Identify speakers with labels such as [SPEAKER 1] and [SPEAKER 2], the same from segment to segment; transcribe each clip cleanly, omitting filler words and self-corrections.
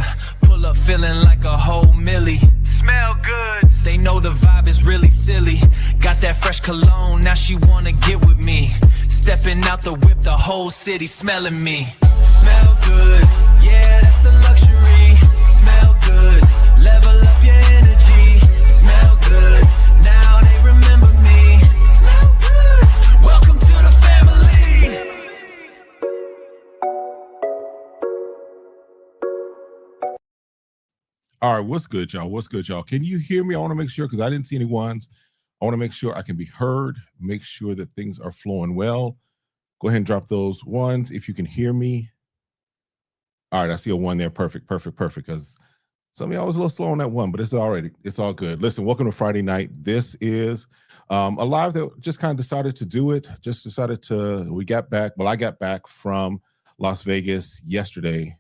[SPEAKER 1] Yeah, pull up feeling like a whole millie. Smell good. They know the vibe is really silly. Got that fresh cologne, now she wanna get with me. Stepping out the whip, the whole city smelling me. Smell good, yeah, that's the luxury. Smell good, level up your energy. Smell good, now they remember me. Smell good, welcome to the family.
[SPEAKER 2] All right, what's good, y'all? What's good, y'all? Can you hear me? I want to make sure, because I didn't see any ones. I want to make sure I can be heard, make sure that things are flowing well. Go ahead and drop those ones if you can hear me. All right, I see a one there. Perfect, perfect, perfect. Because some of y'all was a little slow on that one, but it's all good. Listen, welcome to Friday night. This is a live that just kind of decided to do it. I got back from Las Vegas yesterday.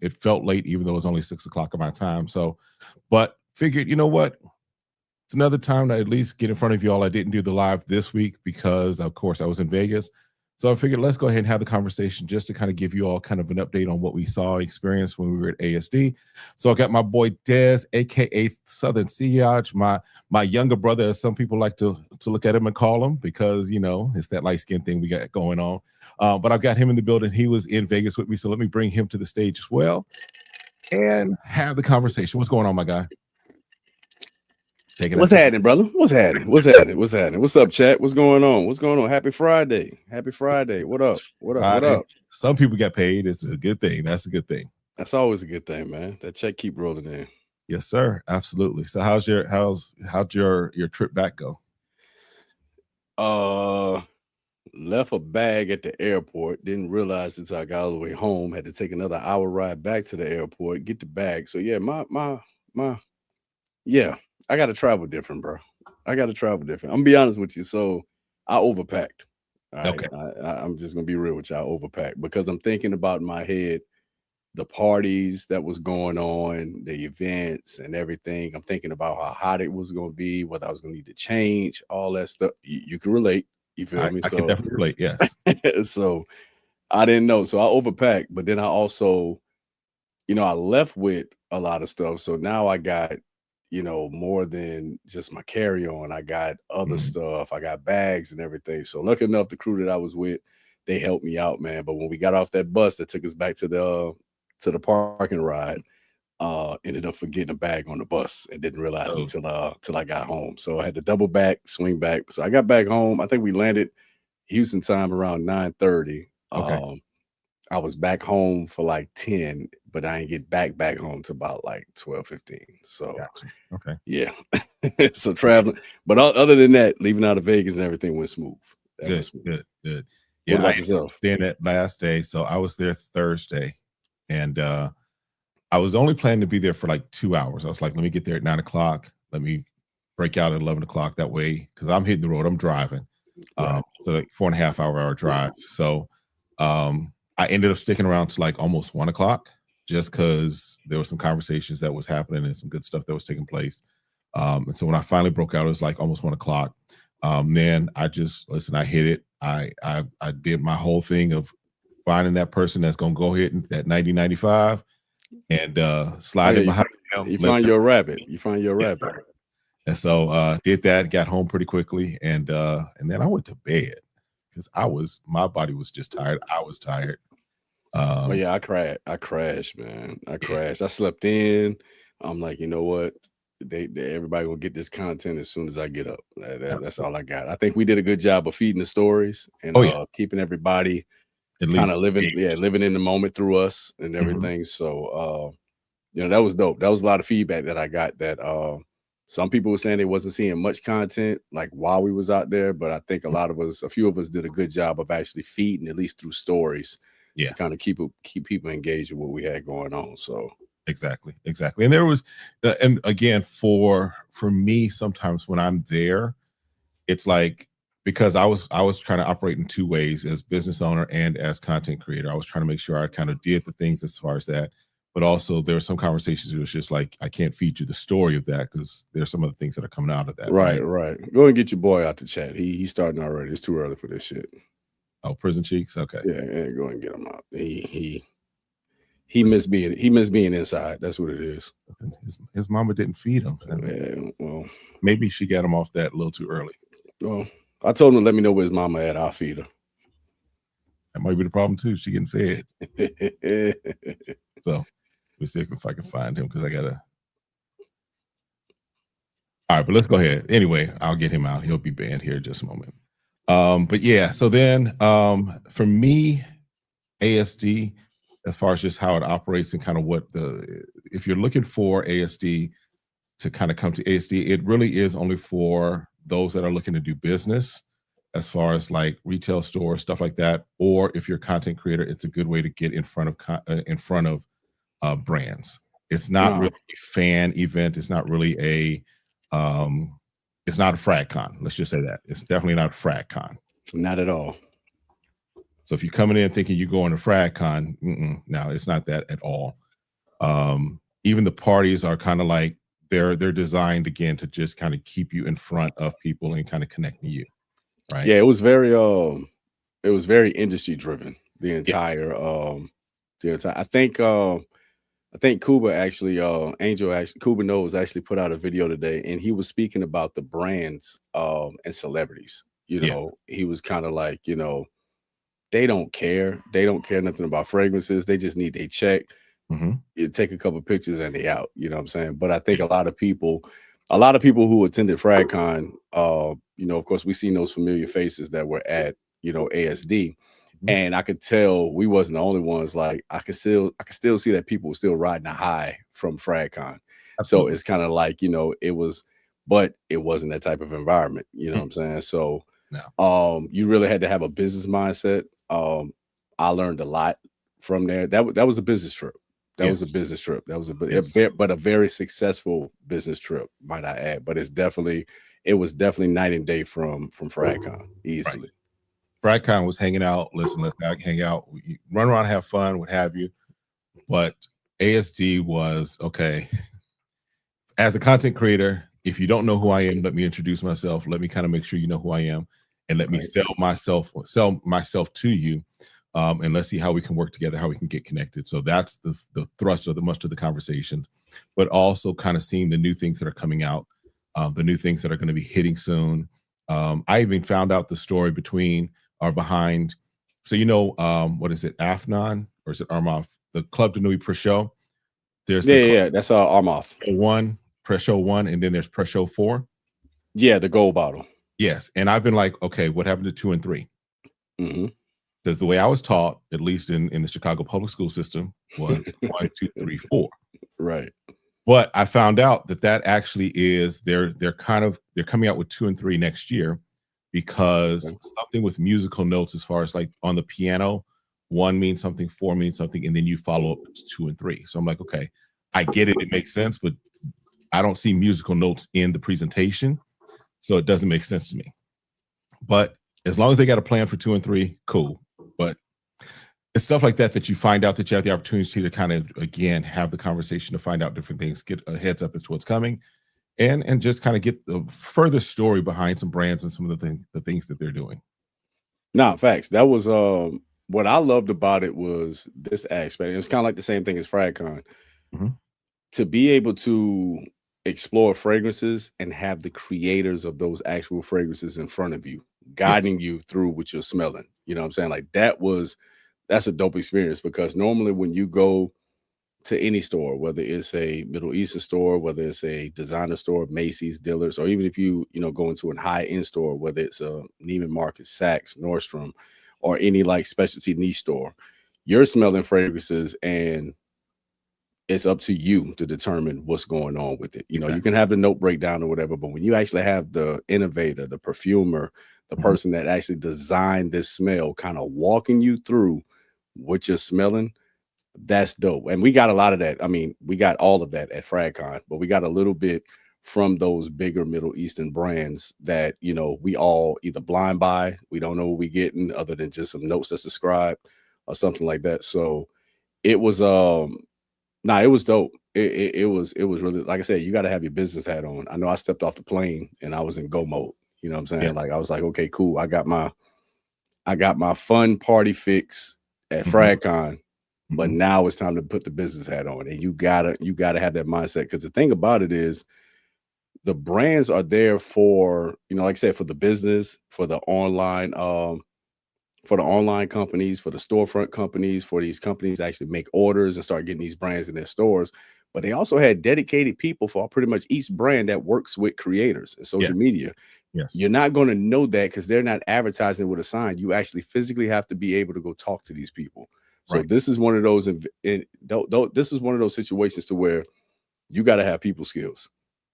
[SPEAKER 2] It felt late, even though it was only 6 o'clock of my time. So, but figured, you know what? It's another time to at least get in front of y'all. I didn't do the live this week because, of course, I was in Vegas. So I figured let's go ahead and have the conversation just to kind of give you all kind of an update on what we saw, experienced when we were at ASD. So I got my boy Dez, aka Southern Siage, my younger brother, as some people like to look at him and call him, because you know it's that light skin thing we got going on. But I've got him in the building. He was in Vegas with me, so let me bring him to the stage as well and have the conversation. What's going on, my guy?
[SPEAKER 3] What's happening, brother? What's happening? What's happening? What's happening? What's up, chat? What's going on? What's going on? Happy Friday. Happy Friday. What up? What up? What up?
[SPEAKER 2] Some people get paid. It's a good thing. That's a good thing.
[SPEAKER 3] That's always a good thing, man. That check keep rolling in.
[SPEAKER 2] Yes, sir. Absolutely. So how'd your trip back go?
[SPEAKER 3] Left a bag at the airport. Didn't realize until I got all the way home. Had to take another hour ride back to the airport, get the bag. So yeah, I got to travel different, bro. I got to travel different. I'm gonna be honest with you. So I overpacked. All right?
[SPEAKER 2] Okay.
[SPEAKER 3] I'm just gonna be real with you. I overpacked because I'm thinking about in my head the parties that was going on, the events and everything. I'm thinking about how hot it was gonna be, whether I was gonna need to change, all that stuff. You can relate. You feel me?
[SPEAKER 2] I can definitely relate. Yes.
[SPEAKER 3] So I didn't know. So I overpacked, but then I also, I left with a lot of stuff. So now I got, more than just my carry-on. I got other stuff. I got bags and everything. So lucky enough, the crew that I was with, they helped me out, man. But when we got off that bus that took us back to the parking ride, ended up forgetting a bag on the bus and didn't realize it till I got home. So I had to double back, swing back. So I got back home. I think we landed Houston time around 9:30.
[SPEAKER 2] Okay.
[SPEAKER 3] I was back home for like 10, but I didn't get back home to about like 12:15. So
[SPEAKER 2] Gotcha. Okay.
[SPEAKER 3] yeah. So traveling, but other than that, leaving out of Vegas and everything went smooth.
[SPEAKER 2] Good.
[SPEAKER 3] Yeah.
[SPEAKER 2] What
[SPEAKER 3] about yourself?
[SPEAKER 2] Staying that last day. So I was there Thursday, and I was only planning to be there for like 2 hours. I was like, let me get there at 9 o'clock. Let me break out at 11 o'clock that way, because I'm hitting the road. I'm driving.
[SPEAKER 3] Right.
[SPEAKER 2] So like 4.5 hour drive. So I ended up sticking around to like almost 1 o'clock, just because there were some conversations that was happening and some good stuff that was taking place. And so when I finally broke out, it was like almost 1 o'clock. Then I hit it. I did my whole thing of finding that person that's going to go hit that 90-95 and slide in behind them.
[SPEAKER 3] You find your rabbit.
[SPEAKER 2] And so did that, got home pretty quickly, and then I went to bed because my body was just tired. I was tired.
[SPEAKER 3] I crashed, man. I crashed. I slept in. I'm like, you know what? Everybody gonna get this content as soon as I get up. That's all I got. I think we did a good job of feeding the stories and keeping everybody kind of living in the moment through us and everything. So that was dope. That was a lot of feedback that I got, that some people were saying they wasn't seeing much content like while we was out there, but I think a few of us did a good job of actually feeding, at least through stories, to kind of keep people engaged with what we had going on. So
[SPEAKER 2] exactly. And there was, and again, for me, sometimes when I'm there, it's like, because I was trying to operate in two ways, as business owner and as content creator. I was trying to make sure I kind of did the things as far as that, but also there were some conversations it was just like, I can't feed you the story of that because there's some other things that are coming out of that.
[SPEAKER 3] Right. Go and get your boy out to chat. He's starting already. It's too early for this shit.
[SPEAKER 2] Oh, Prison Cheeks. Okay.
[SPEAKER 3] Yeah, go and get him out. He missed being inside. That's what it is.
[SPEAKER 2] His mama didn't feed him.
[SPEAKER 3] Yeah, well,
[SPEAKER 2] maybe she got him off that a little too early.
[SPEAKER 3] Well, I told him to let me know where his mama at. I'll feed her.
[SPEAKER 2] That might be the problem too. She getting fed. So let's see if I can find him, because I gotta. All right, but let's go ahead. Anyway, I'll get him out. He'll be banned here in just a moment. But yeah, so then for me, ASD, as far as just how it operates and kind of what if you're looking for ASD to kind of come to ASD, it really is only for those that are looking to do business, as far as like retail stores, stuff like that. Or if you're a content creator, it's a good way to get in front of brands. It's not really a fan event. It's not really it's not a frag con. Let's just say that. It's definitely not a frag con.
[SPEAKER 3] Not at all.
[SPEAKER 2] So if you're coming in thinking you're going to frag con, no, it's not that at all. Even the parties are kind of like, they're designed again to just kind of keep you in front of people and kind of connecting you. Right.
[SPEAKER 3] Yeah, it was very industry driven. The entire I think Kuba actually, Kuba Knows actually put out a video today, and he was speaking about the brands and celebrities. You know, he was kind of like, you know, they don't care. They don't care nothing about fragrances. They just need a check. You take a couple pictures and they out. You know what I'm saying? But I think a lot of people who attended FragCon, you know, of course, we seen those familiar faces that were at, you know, ASD. And I could tell we wasn't the only ones. Like I could still see that people were still riding a high from FragCon. So it's kind of like, you know, but it wasn't that type of environment. You know what I'm saying? So you really had to have a business mindset. I learned a lot from there. That was a business trip. That was a business trip. That was a very successful business trip, might I add. But it was definitely night and day from FragCon easily.
[SPEAKER 2] Right. FragCon was hanging out. Listen, let's hang out, run around, have fun, what have you. But ASD was okay. As a content creator, if you don't know who I am, let me introduce myself. Let me kind of make sure you know who I am, and let me sell myself to you. And let's see how we can work together, how we can get connected. So that's the thrust of much of the conversations, but also kind of seeing the new things that are coming out, the new things that are going to be hitting soon. I even found out the story behind. So, you know, what is it? Afnan, or is it Armaf? The Club de Nuit Pre-Show. There's
[SPEAKER 3] that's Armaf.
[SPEAKER 2] Pre-Show 1, and then there's Pre-Show 4.
[SPEAKER 3] Yeah, the gold bottle.
[SPEAKER 2] Yes. And I've been like, okay, what happened to 2 and 3? Because the way I was taught, at least in the Chicago public school system, was 1, 2, 3, 4.
[SPEAKER 3] Right.
[SPEAKER 2] But I found out that actually is they're coming out with 2 and 3 next year, because something with musical notes, as far as like on the piano, 1 means something, 4 means something, and then you follow up to 2 and 3. So I'm like, okay, I get it, it makes sense, but I don't see musical notes in the presentation, so it doesn't make sense to me. But as long as they got a plan for 2 and 3, cool. But it's stuff like that you find out, that you have the opportunity to kind of, again, have the conversation to find out different things, get a heads up as to what's coming, and just kind of get the further story behind some brands and some of the things that they're doing.
[SPEAKER 3] No, facts. That was what I loved about it, was this aspect. It was kind of like the same thing as FragCon. To be able to explore fragrances and have the creators of those actual fragrances in front of you, guiding you through what you're smelling. You know what I'm saying? Like that's a dope experience, because normally when you go to any store, whether it's a Middle Eastern store, whether it's a designer store, Macy's, Dillard's, or even if you go into a high-end store, whether it's a Neiman Marcus, Saks, Nordstrom, or any like specialty niche store, you're smelling fragrances, and it's up to you to determine what's going on with it. You know, you can have the note breakdown or whatever, but when you actually have the innovator, the perfumer, the person that actually designed this smell kind of walking you through what you're smelling, that's dope. And we got a lot of that. I mean, we got all of that at FragCon, but we got a little bit from those bigger Middle Eastern brands that, you know, we all either blind buy, we don't know what we're getting other than just some notes that's described or something like that. So it was it was dope. It was really, like I said, you got to have your business hat on. I know I stepped off the plane and I was in go mode. You know what I'm saying? Like I was like, okay, cool. I got my fun party fix at FragCon, but now it's time to put the business hat on, and you gotta have that mindset. Because the thing about it is, the brands are there for, like I said, for the business, for the online companies, for the storefront companies, for these companies to actually make orders and start getting these brands in their stores. But they also had dedicated people for pretty much each brand that works with creators and social media.
[SPEAKER 2] Yes.
[SPEAKER 3] You're not going to know that because they're not advertising with a sign. You actually physically have to be able to go talk to these people. So
[SPEAKER 2] Right.
[SPEAKER 3] this is one of those, this is one of those situations to where you got to have people skills.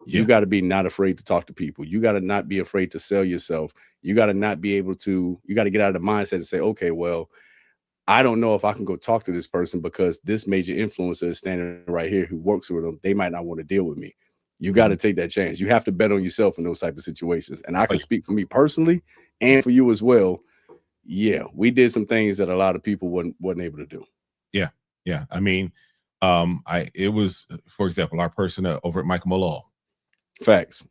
[SPEAKER 3] You got to be not afraid to talk to people. You got to not be afraid to sell yourself. You got to not be able to, you got to get out of the mindset and say, okay, well, I don't know if I can go talk to this person because this major influencer is standing right here who works with them. They might not want to deal with me. You got to take that chance. You have to bet on yourself in those type of situations. And I can speak for me personally and for you as well. Yeah, we did some things that a lot of people wasn't able to do.
[SPEAKER 2] Yeah. Yeah. I mean, it was, for example, our person over at Michael Malone.
[SPEAKER 3] Facts.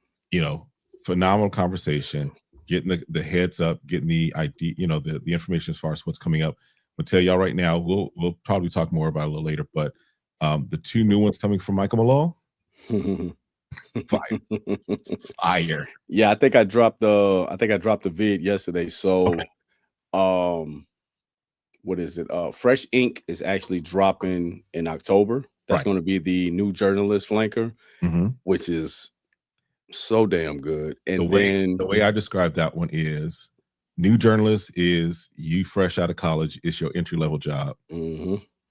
[SPEAKER 2] Phenomenal conversation, getting the heads up, getting the idea, the information as far as what's coming up. I'll tell y'all right now, we'll probably talk more about it a little later, but the 2 new ones coming from Michael Malone, fire.
[SPEAKER 3] Yeah, I think I dropped the vid yesterday. So what is it? Fresh Ink is actually dropping in October. That's going to be the new journalist flanker, which is so damn good. And
[SPEAKER 2] the way I describe that one is, new journalist is you fresh out of college, it's your entry-level job.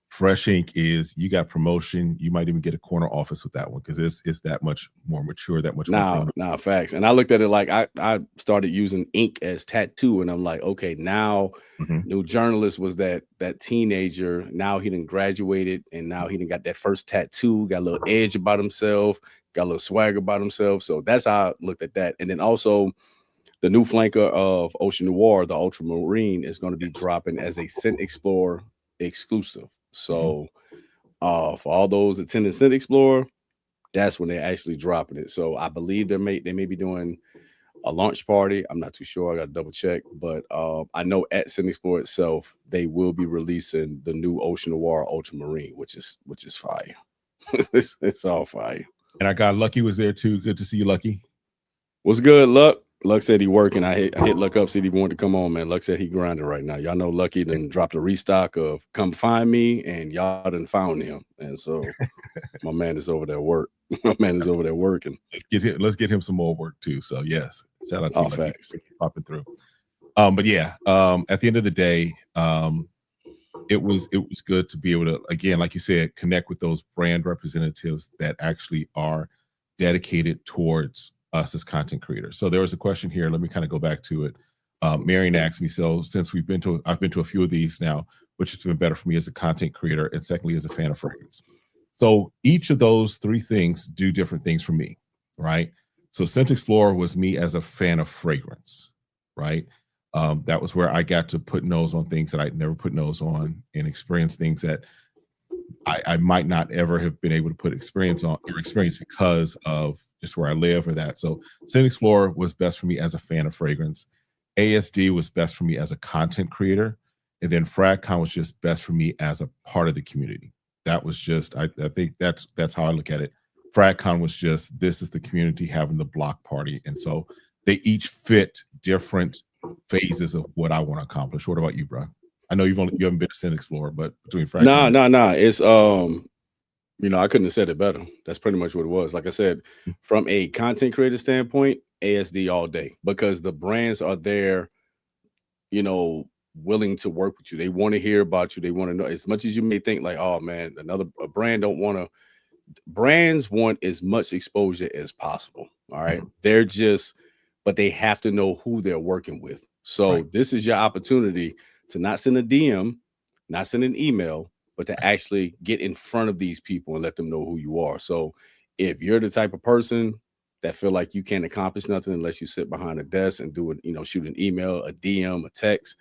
[SPEAKER 2] Fresh Ink is you got promotion. You might even get a corner office with that one because it's that much more mature, that much more.
[SPEAKER 3] Nah, facts. And I looked at it like I started using ink as tattoo, and I'm like, okay, now new journalist was that teenager. Now he done graduated, and now he done got that first tattoo, got a little edge about himself, got a little swagger about himself. So that's how I looked at that. And then also the new flanker of Ocean Noir, the Ultramarine, is going to be dropping as a Scent Explorer exclusive. So for all those attending Scent Explorer, that's when they're actually dropping it. So I believe they may be doing a launch party. I'm not too sure. I got to double check. But I know at Scent Explorer itself, they will be releasing the new Ocean Noir Ultramarine, which is fire. It's all fire.
[SPEAKER 2] And our guy Lucky was there too. Good to see you, Lucky.
[SPEAKER 3] What's good, Luck? Luck said he working. I hit Luck up, said he wanted to come on, man. Luck said he grinding right now. Y'all know Lucky done dropped a restock of Come Find Me, and y'all done found him. And so my man is over there working. Let's get
[SPEAKER 2] him some more work too. So yes, shout out to Lucky
[SPEAKER 3] facts.
[SPEAKER 2] Popping through. But yeah, at the end of the day, it was good to be able to, again, like you said, connect with those brand representatives that actually are dedicated towards us as content creators. So there was a question here. Let me kind of go back to it. Marion asked me, so since I've been to a few of these now, which has been better for me as a content creator, and secondly, as a fan of fragrance. So each of those 3 things do different things for me, right? So Scent Explorer was me as a fan of fragrance, right? That was where I got to put nose on things that I'd never put nose on and experience things that I might not ever have been able to put experience because of just where I live or that. So Scent Explorer was best for me as a fan of fragrance. ASD was best for me as a content creator. And then FragCon was just best for me as a part of the community. That was just, I think that's how I look at it. FragCon was just, this is the community having the block party. And so they each fit different phases of what I want to accomplish. What about you, bro? I know you haven't been to Scent Explorer, but between FragCon.
[SPEAKER 3] Nah. It's I couldn't have said it better. That's pretty much what it was. Like I said, from a content creator standpoint, ASD all day, because the brands are there, willing to work with you. They want to hear about you. They want to know, as much as you may think like, oh man, a brand don't want to. Brands want as much exposure as possible. All right. They're just, but they have to know who they're working with. So this is your opportunity to not send a DM, not send an email, but to actually get in front of these people and let them know who you are. So if you're the type of person that feel like you can't accomplish nothing unless you sit behind a desk and do it, shoot an email, a DM, a text,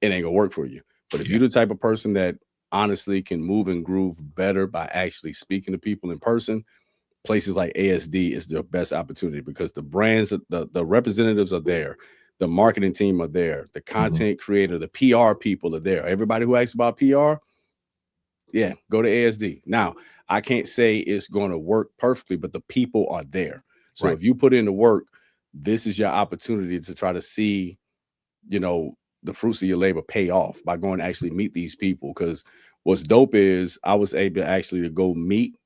[SPEAKER 3] it ain't gonna work for you. But if you're the type of person that honestly can move and groove better by actually speaking to people in person, places like ASD is their best opportunity, because the brands, the representatives are there, the marketing team are there, the content creator, the PR people are there. Everybody who asks about PR, Yeah, go to ASD. Now, I can't say it's going to work perfectly, but the people are there. So
[SPEAKER 2] Right.
[SPEAKER 3] if you put in the work, this is your opportunity to try to see, you know, the fruits of your labor pay off by going to actually meet these people. Because what's dope is I was able to go meet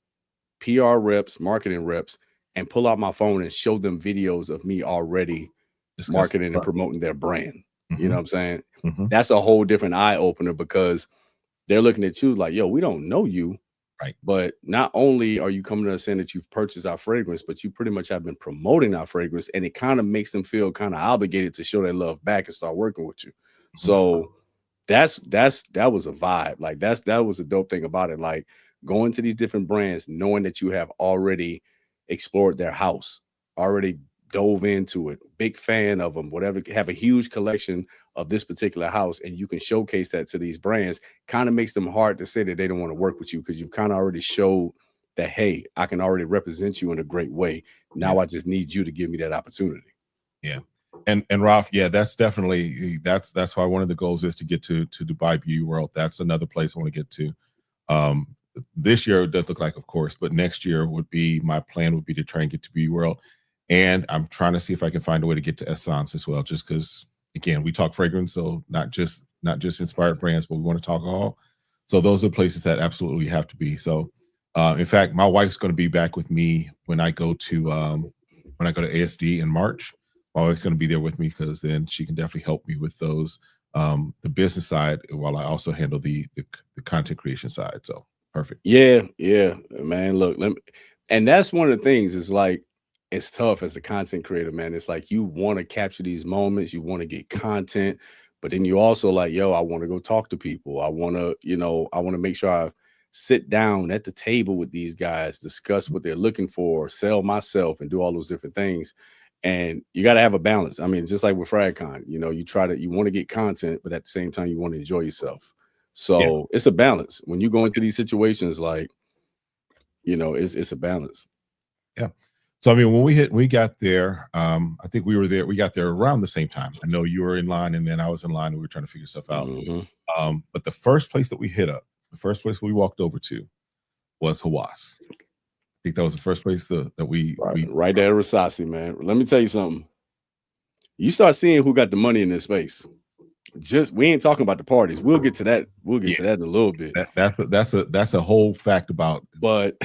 [SPEAKER 3] PR reps, marketing reps, and pull out my phone and show them videos of me already
[SPEAKER 2] Discuss.
[SPEAKER 3] marketing and promoting their brand. You know
[SPEAKER 2] Mhm,
[SPEAKER 3] what I'm saying?
[SPEAKER 2] mhm.
[SPEAKER 3] That's a whole different eye opener because they're looking at you like, yo, we don't know you.
[SPEAKER 2] Right.
[SPEAKER 3] But not only are you coming to us saying that you've purchased our fragrance, but you pretty much have been promoting our fragrance, and it kind of makes them feel kind of obligated to show their love back and start working with you.
[SPEAKER 2] Mhm.
[SPEAKER 3] So that was a vibe. Like that was a dope thing about it. Like going to these different brands, knowing that you have already explored their house, already dove into it, big fan of them, whatever, have a huge collection of this particular house, and you can showcase that to these brands, kind of makes them hard to say that they don't want to work with you because you've kind of already showed that, hey, I can already represent you in a great way. Now
[SPEAKER 2] Yeah.
[SPEAKER 3] I just need you to give me that opportunity.
[SPEAKER 2] Yeah. And Ralph, yeah, that's definitely that's why one of the goals is to get to Dubai Beauty World. That's another place I want to get to. Um, this year it does look like, of course, but next year would be my plan would be to try and get to Beauty World. And I'm trying to see if I can find a way to get to Essence as well, just because again, we talk fragrance, so not just inspired brands, but we want to talk all. So those are places that absolutely have to be. So in fact, my wife's going to be back with me when I go to ASD in March. My wife's going to be there with me because then she can definitely help me with those the business side while I also handle the content creation side. So perfect.
[SPEAKER 3] Yeah, yeah, man. Look, and that's one of the things is like it's tough as a content creator, man. It's like you want to capture these moments, you want to get content, but then you also like, yo, I want to go talk to people. I want to, I want to make sure I sit down at the table with these guys, discuss what they're looking for, sell myself, and do all those different things. And you got to have a balance. I mean, just like with FragCon, you want to get content, but at the same time, you want to enjoy yourself.
[SPEAKER 2] Yeah,
[SPEAKER 3] So it's a balance when you go into these situations, like, it's a balance.
[SPEAKER 2] yeah. So I mean, when we got there, I think we got there around the same time. I know you were in line, and then I was in line, and we were trying to figure stuff out.
[SPEAKER 3] Mhm.
[SPEAKER 2] But the first place that we hit up, the first place we walked over to was Hawass. I think that was the first place that
[SPEAKER 3] Right there, Rasasi, man. Let me tell you something. You start seeing who got the money in this space. We ain't talking about the parties. We'll get to that. We'll get
[SPEAKER 2] yeah,
[SPEAKER 3] to that in a little bit.
[SPEAKER 2] that's a whole fact about
[SPEAKER 3] But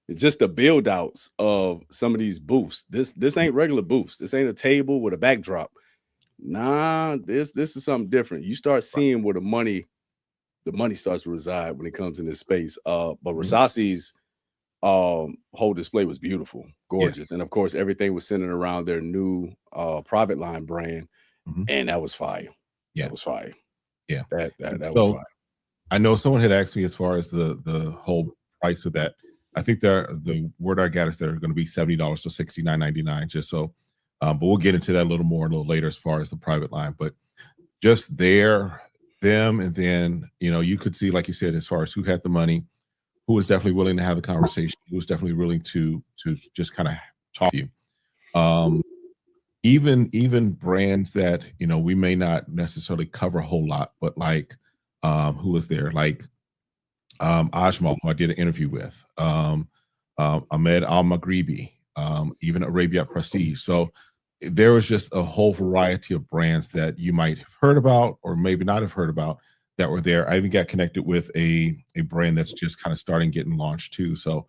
[SPEAKER 3] it's just the build outs of some of these booths. This ain't regular booths. This ain't a table with a backdrop. Nah, this is something different. You start seeing where the money starts to reside when it comes in this space. But Rasasi's whole display was beautiful, gorgeous, and of course everything was centered around their new private line brand,
[SPEAKER 2] Mhm.
[SPEAKER 3] and that was fire.
[SPEAKER 2] Yeah.
[SPEAKER 3] That was fire.
[SPEAKER 2] Yeah.
[SPEAKER 3] That was
[SPEAKER 2] So
[SPEAKER 3] fire.
[SPEAKER 2] I know someone had asked me as far as the whole price of that. I think the word I got is they're going to be $70 to $69.99. Just so, but we'll get into that a little more a little later as far as the private line. But just them, and then you could see, like you said, as far as who had the money, who was definitely willing to have the conversation, who was definitely willing to just kind of talk to you. Even brands that we may not necessarily cover a whole lot, but like who was there, like Ajmal, who I did an interview with, Ahmed Al Maghribi, even Arabia Prestige. So there was just a whole variety of brands that you might have heard about or maybe not have heard about that were there. I even got connected with a brand that's just kind of starting getting launched too. So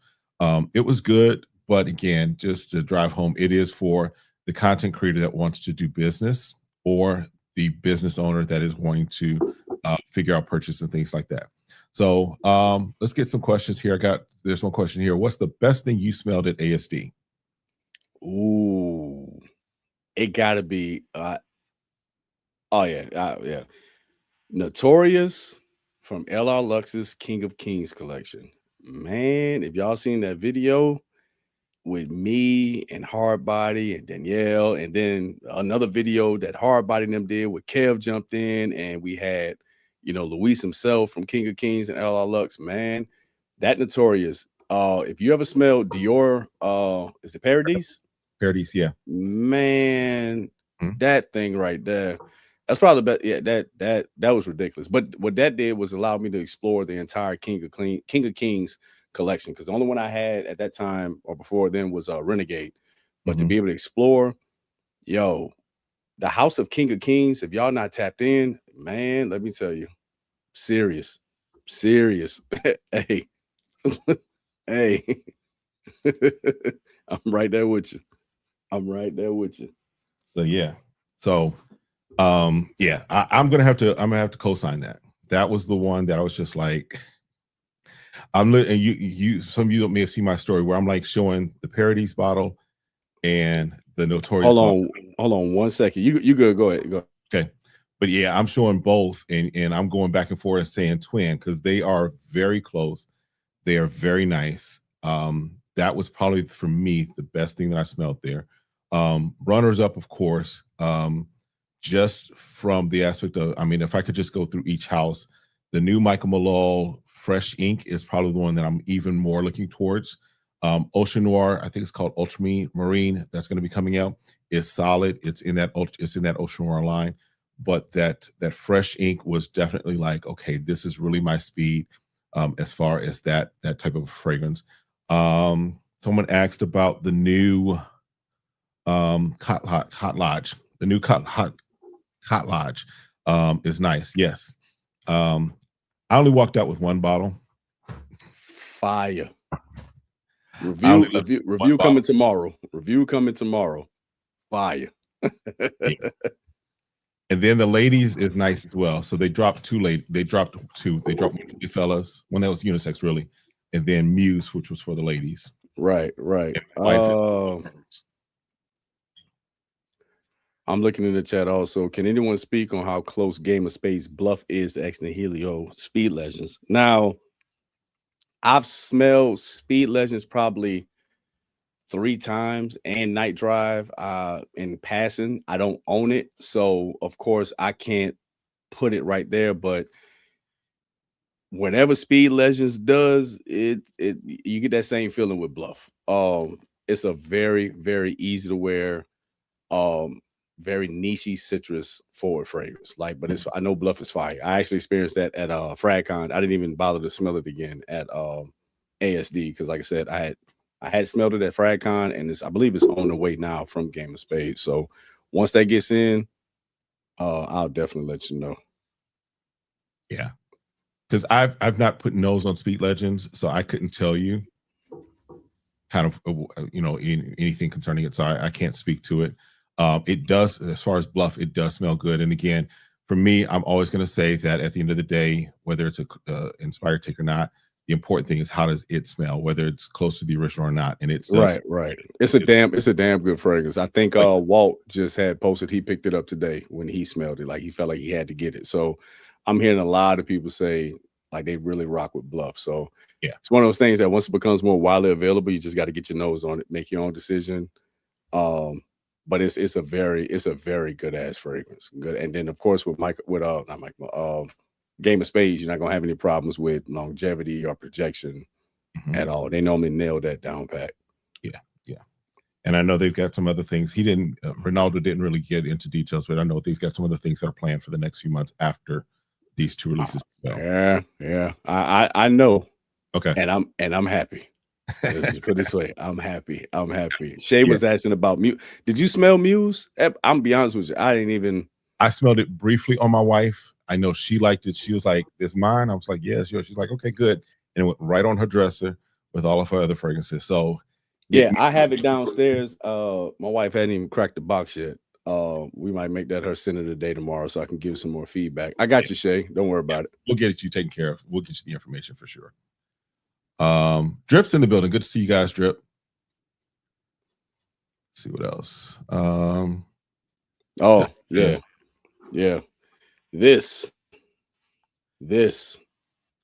[SPEAKER 2] it was good, but again, just to drive home, it is for the content creator that wants to do business or the business owner that is wanting to figure out purchase and things like that. So let's get some questions here. There's one question here. What's the best thing you smelled at ASD?
[SPEAKER 3] Ooh, it gotta be. Yeah. Notorious from LR Lux's King of Kings collection. Man, if y'all seen that video with me and Hardbody and Danielle, and then another video that Hardbody and them did with Kev jumped in, and we had, Luis himself from King of Kings and LR Lux, man, that Notorious. If you ever smelled Dior, is it Paradise?
[SPEAKER 2] Paradise, yeah.
[SPEAKER 3] Man,
[SPEAKER 2] Mhm.
[SPEAKER 3] that thing right there. That's probably the best. Yeah, that was ridiculous. But what that did was allow me to explore the entire King of Kings collection, because the only one I had at that time or before then was Renegade. But to be able to explore, yo, the House of King of Kings, if y'all not tapped in, man, let me tell you, serious. Hey, hey, I'm right there with you.
[SPEAKER 2] So yeah. So yeah, I'm gonna have to co-sign that. That was the one that I was just like, and you some of you may have seen my story where I'm like showing the Parodies bottle and the Notorious.
[SPEAKER 3] Hold on 1 second. You good? Go ahead. Go.
[SPEAKER 2] Okay. But yeah, I'm showing both, and I'm going back and forth and saying twin, because they are very close. They are very nice. That was probably for me the best thing that I smelled there. Runners up, of course, just from the aspect of, I mean, if I could just go through each house, the new Michael Malone Fresh Ink is probably the one that I'm even more looking towards. Ocean Noir, I think it's called Ultramarine, that's going to be coming out, is solid. It's in that Ocean Noir line. But that Fresh Ink was definitely like, okay, this is really my speed as far as that type of fragrance. Someone asked about the new Hot Lodge. The new Hot Lodge is nice. Yes. I only walked out with one bottle.
[SPEAKER 3] Fire. Review coming tomorrow. Fire.
[SPEAKER 2] And then the ladies is nice as well. So they dropped two. They dropped one for the fellas, one that was unisex really, and then Muse, which was for the ladies.
[SPEAKER 3] Right. I'm looking in the chat also. Can anyone speak on how close Game of Spades Bluff is to X and Helio Speed Legends? Now, I've smelled Speed Legends probably 3 times and Night Drive in passing. I don't own it, so of course I can't put it right there. But whenever Speed Legends does it, you get that same feeling with Bluff. It's a very, very easy to wear, very niche citrus forward fragrance. Like, but I know Bluff is fire. I actually experienced that at FragCon. I didn't even bother to smell it again at ASD, because like I said, I had smelled it at FragCon, and I believe it's on the way now from Game of Spades. So once that gets in, I'll definitely let you know.
[SPEAKER 2] Yeah, because I've not put nose on Speed Legends, so I couldn't tell you kind of anything concerning it. So I can't speak to it. It does, as far as Bluff, it does smell good. And again, for me, I'm always going to say that at the end of the day, whether it's a inspired take or not, the important thing is how does it smell, whether it's close to the original or not. And it's
[SPEAKER 3] right. It's a damn good fragrance. I think Walt just had posted, he picked it up today when he smelled it. Like, he felt like he had to get it. So I'm hearing a lot of people say like they really rock with Bluff. So yeah, it's one of those things that once it becomes more widely available, you just got to get your nose on it, make your own decision. But it's a very good ass fragrance. Good. And then of course with Game of Spades, you're not gonna have any problems with longevity or projection at all. They normally nail that down pat.
[SPEAKER 2] Yeah. And I know they've got some other things. Ronaldo didn't really get into details, but I know they've got some other things that are planned for the next few months after these 2 releases.
[SPEAKER 3] Yeah. I know.
[SPEAKER 2] Okay.
[SPEAKER 3] And I'm happy. Let's just put it this way. I'm happy. Shay was asking about Muse. Did you smell Muse? I'm gonna be honest with you.
[SPEAKER 2] I smelled it briefly on my wife. I know she liked it. She was like, "This mine?" I was like, "Yes, yours." She's like, "Okay, good." And it went right on her dresser with all of her other fragrances. So
[SPEAKER 3] yeah, I have it downstairs. My wife hadn't even cracked the box yet. We might make that her scent of the day tomorrow, so I can give some more feedback. I got you, Shay. Don't worry about it.
[SPEAKER 2] We'll get you taken care of. We'll get you the information for sure. Drip's in the building. Good to see you guys, Drip. Let's see what else.
[SPEAKER 3] Yeah. This.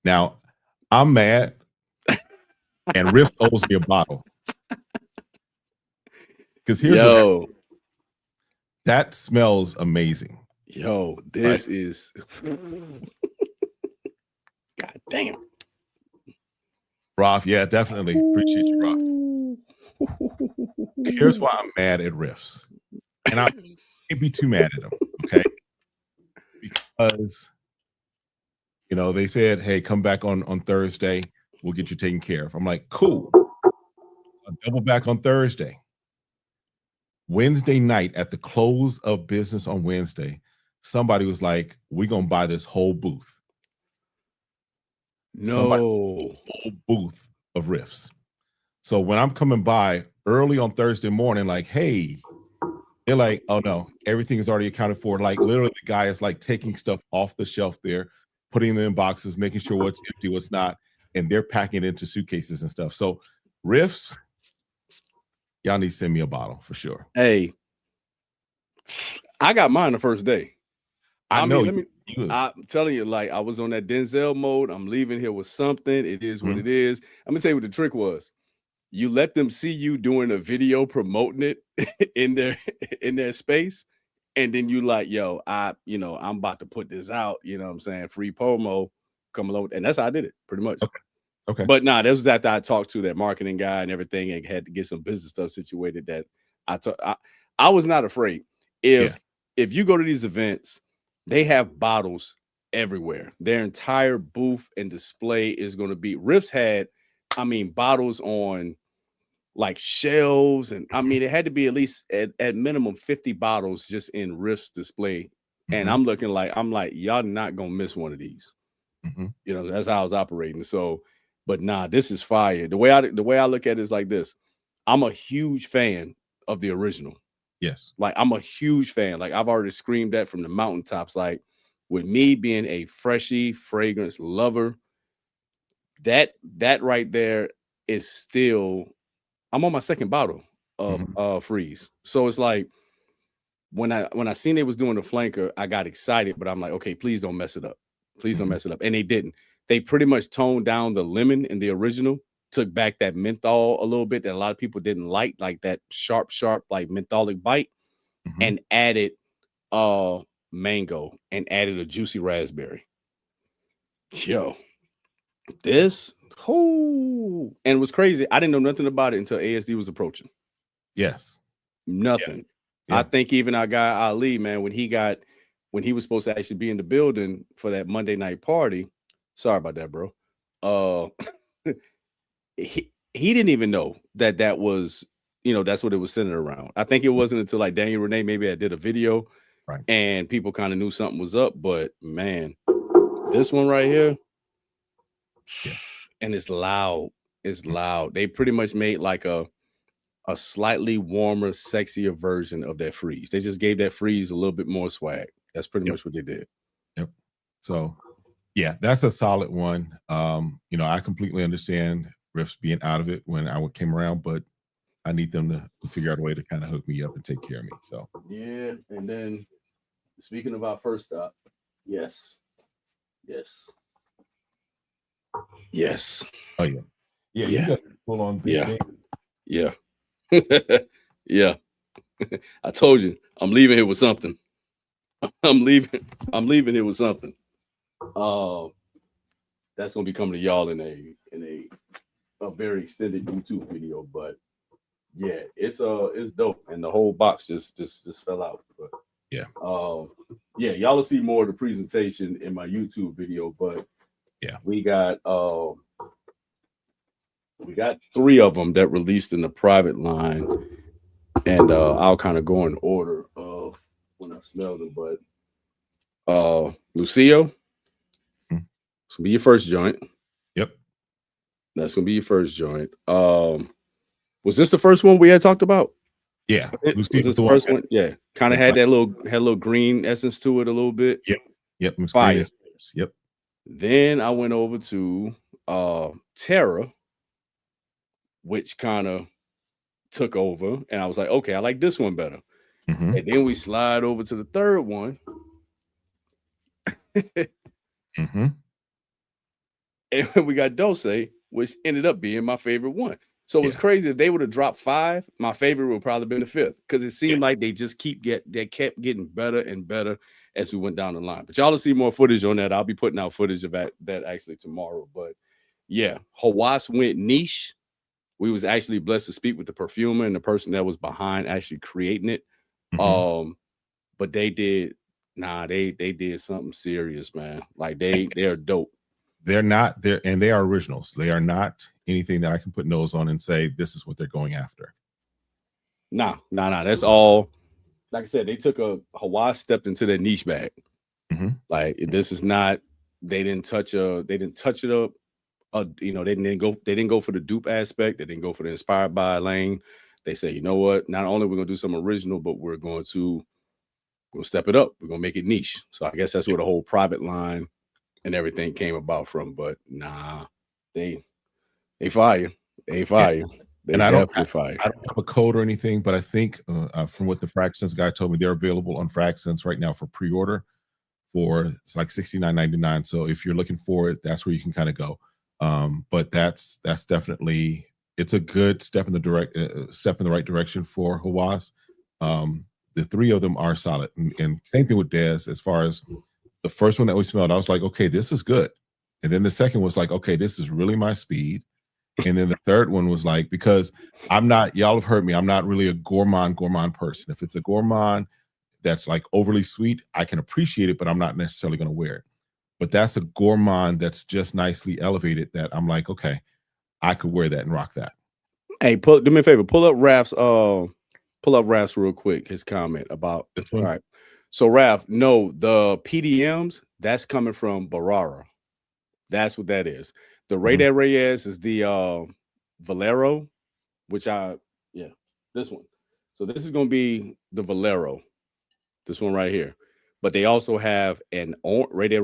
[SPEAKER 2] Now, I'm mad, and Riff owes me a bottle. Because here's that smells amazing.
[SPEAKER 3] Yo, this is God damn.
[SPEAKER 2] Roth, yeah, definitely. Appreciate you, Roth. Here's why I'm mad at Riffs. And I can't be too mad at them, okay? because they said, "Hey, come back on Thursday. We'll get you taken care of." I'm like, "Cool." I double back on Thursday. Wednesday night at the close of business on Wednesday, somebody was like, "We're gonna buy this whole booth." Somebody
[SPEAKER 3] No.
[SPEAKER 2] whole booth of riffs. So when I'm coming by early on Thursday morning, like, "Hey," they're like, "Oh no, everything is already accounted for." Like literally, the guy is like taking stuff off the shelf there, putting them in boxes, making sure what's empty, what's not, and they're packing it into suitcases and stuff. So riffs, y'all need to send me a bottle for sure.
[SPEAKER 3] Hey, I got mine the first day.
[SPEAKER 2] I know.
[SPEAKER 3] I'm telling you, like, I was on that Denzel mode. I'm leaving here with something. It is what
[SPEAKER 2] Mhm.
[SPEAKER 3] it is. I'm gonna tell you what the trick was. You let them see you doing a video promoting it in their space, and then you like, yo, I'm about to put this out. You know what I'm saying? Free promo, come along, and that's how I did it, pretty much.
[SPEAKER 2] Okay.
[SPEAKER 3] But nah, that was after I talked to that marketing guy and everything, and had to get some business stuff situated. That I was not afraid. If you go to these events, they have bottles everywhere. Their entire booth and display is going to be. Riffs had, bottles on like shelves, and it had to be at least at minimum 50 bottles just in Riffs display. And I'm like, y'all not gonna miss one of these.
[SPEAKER 2] Mhm.
[SPEAKER 3] That's how I was operating. So, but nah, this is fire. The way I look at it is like this. I'm a huge fan of the original.
[SPEAKER 2] Yes.
[SPEAKER 3] Like, I'm a huge fan. Like, I've already screamed that from the mountaintops. Like, with me being a freshy fragrance lover, that right there is still. I'm on my second bottle of Freeze. So it's like when I seen they was doing the flanker, I got excited, but I'm like, okay, please don't mess it up. Please don't mess it up. And they didn't. They pretty much toned down the lemon in the original, took back that menthol a little bit that a lot of people didn't like that sharp, like mentholic bite, and added mango and added a juicy raspberry. Yo, this and it was crazy. I didn't know nothing about it until ASD was approaching.
[SPEAKER 2] Yes.
[SPEAKER 3] Nothing.
[SPEAKER 2] Yeah.
[SPEAKER 3] I think even our guy Ali, man, when he was supposed to actually be in the building for that Monday night party. Sorry about that, bro. He didn't even know that was, that's what it was centered around. I think it wasn't until like Daniel Renee maybe I did a video,
[SPEAKER 2] Right.
[SPEAKER 3] and people kind of knew something was up. But man, this one right here, and it's loud. It's loud. They pretty much made like a slightly warmer, sexier version of that Freeze. They just gave that Freeze a little bit more swag. That's pretty much what they did.
[SPEAKER 2] Yep. So yeah, that's a solid one. I completely understand Riffs being out of it when I came around, but I need them to figure out a way to kind of hook me up and take care of me. So
[SPEAKER 3] yeah, and then speaking of our first stop, yes.
[SPEAKER 2] Oh yeah. You got full on big game.
[SPEAKER 3] Yeah. Yeah. I told you, I'm leaving here with something. I'm leaving here with something. That's gonna be coming to y'all in a very extended YouTube video, but yeah, it's dope, and the whole box just fell out. But
[SPEAKER 2] yeah,
[SPEAKER 3] y'all will see more of the presentation in my YouTube video. But
[SPEAKER 2] yeah,
[SPEAKER 3] we got 3 of them that released in the private line, and I'll kind of go in order of when I smell them. But Lucio, it's gonna be your first joint.
[SPEAKER 2] Yep,
[SPEAKER 3] that's gonna be your first joint. Was this the first one we had talked about?
[SPEAKER 2] Yeah,
[SPEAKER 3] was this the first one? Yeah, kind of had a little green essence to it a little bit.
[SPEAKER 2] Yep,
[SPEAKER 3] fire.
[SPEAKER 2] Yep.
[SPEAKER 3] Then I went over to Terra, which kind of took over, and I was like, okay, I like this one better. And then we slide over to the third one. And we got Dulce, which ended up being my favorite one. So it's crazy. If they would have dropped 5, my favorite would probably been the 5th, because it seemed like they just kept getting better and better as we went down the line. But y'all will see more footage on that. I'll be putting out footage of that actually tomorrow. But yeah, Hawass went niche. We was actually blessed to speak with the perfumer and the person that was behind actually creating it. But they did Nah, they did something serious, man. Like they're dope.
[SPEAKER 2] They're not there, and they are originals. They are not anything that I can put nose on and say this is what they're going after.
[SPEAKER 3] Nah. That's all. Like I said, they took Hawaii stepped into their niche bag. Like this is not. They didn't touch it up. You know, they didn't go for the dupe aspect. They didn't go for the inspired by lane. They say, you know what? Not only we're gonna do something original, but we're going to step it up. We're gonna make it niche. So I guess that's where the whole private line and everything came about from. But nah, they fire. They fire. They
[SPEAKER 2] and I don't have
[SPEAKER 3] a
[SPEAKER 2] code or anything, but I think from what the Fragsense guy told me, they're available on Fragsense right now for pre-order for it's like $69.99. So if you're looking for it, that's where you can kind of go. But that's definitely, it's a good step in the right direction for Hawass. The three of them are solid, and same thing with Dez. As far as the first one that we smelled, I was like, okay, this is good. And then the second was like, okay, this is really my speed. And then the third one was like, because I'm not, y'all have heard me, I'm not really a gourmand person. If it's a gourmand that's like overly sweet, I can appreciate it, but I'm not necessarily going to wear it. But that's a gourmand that's just nicely elevated that I'm like, okay, I could wear that and rock that.
[SPEAKER 3] Hey, do me a favor, pull up Raf's real quick, his comment about
[SPEAKER 2] this one.
[SPEAKER 3] All right. So Raf, no, the PDMs, that's coming from Barara. That's what that is. The Ray De Reyes is the Valero, which this one. So this is going to be the Valero, this one right here. But they also have an Ray De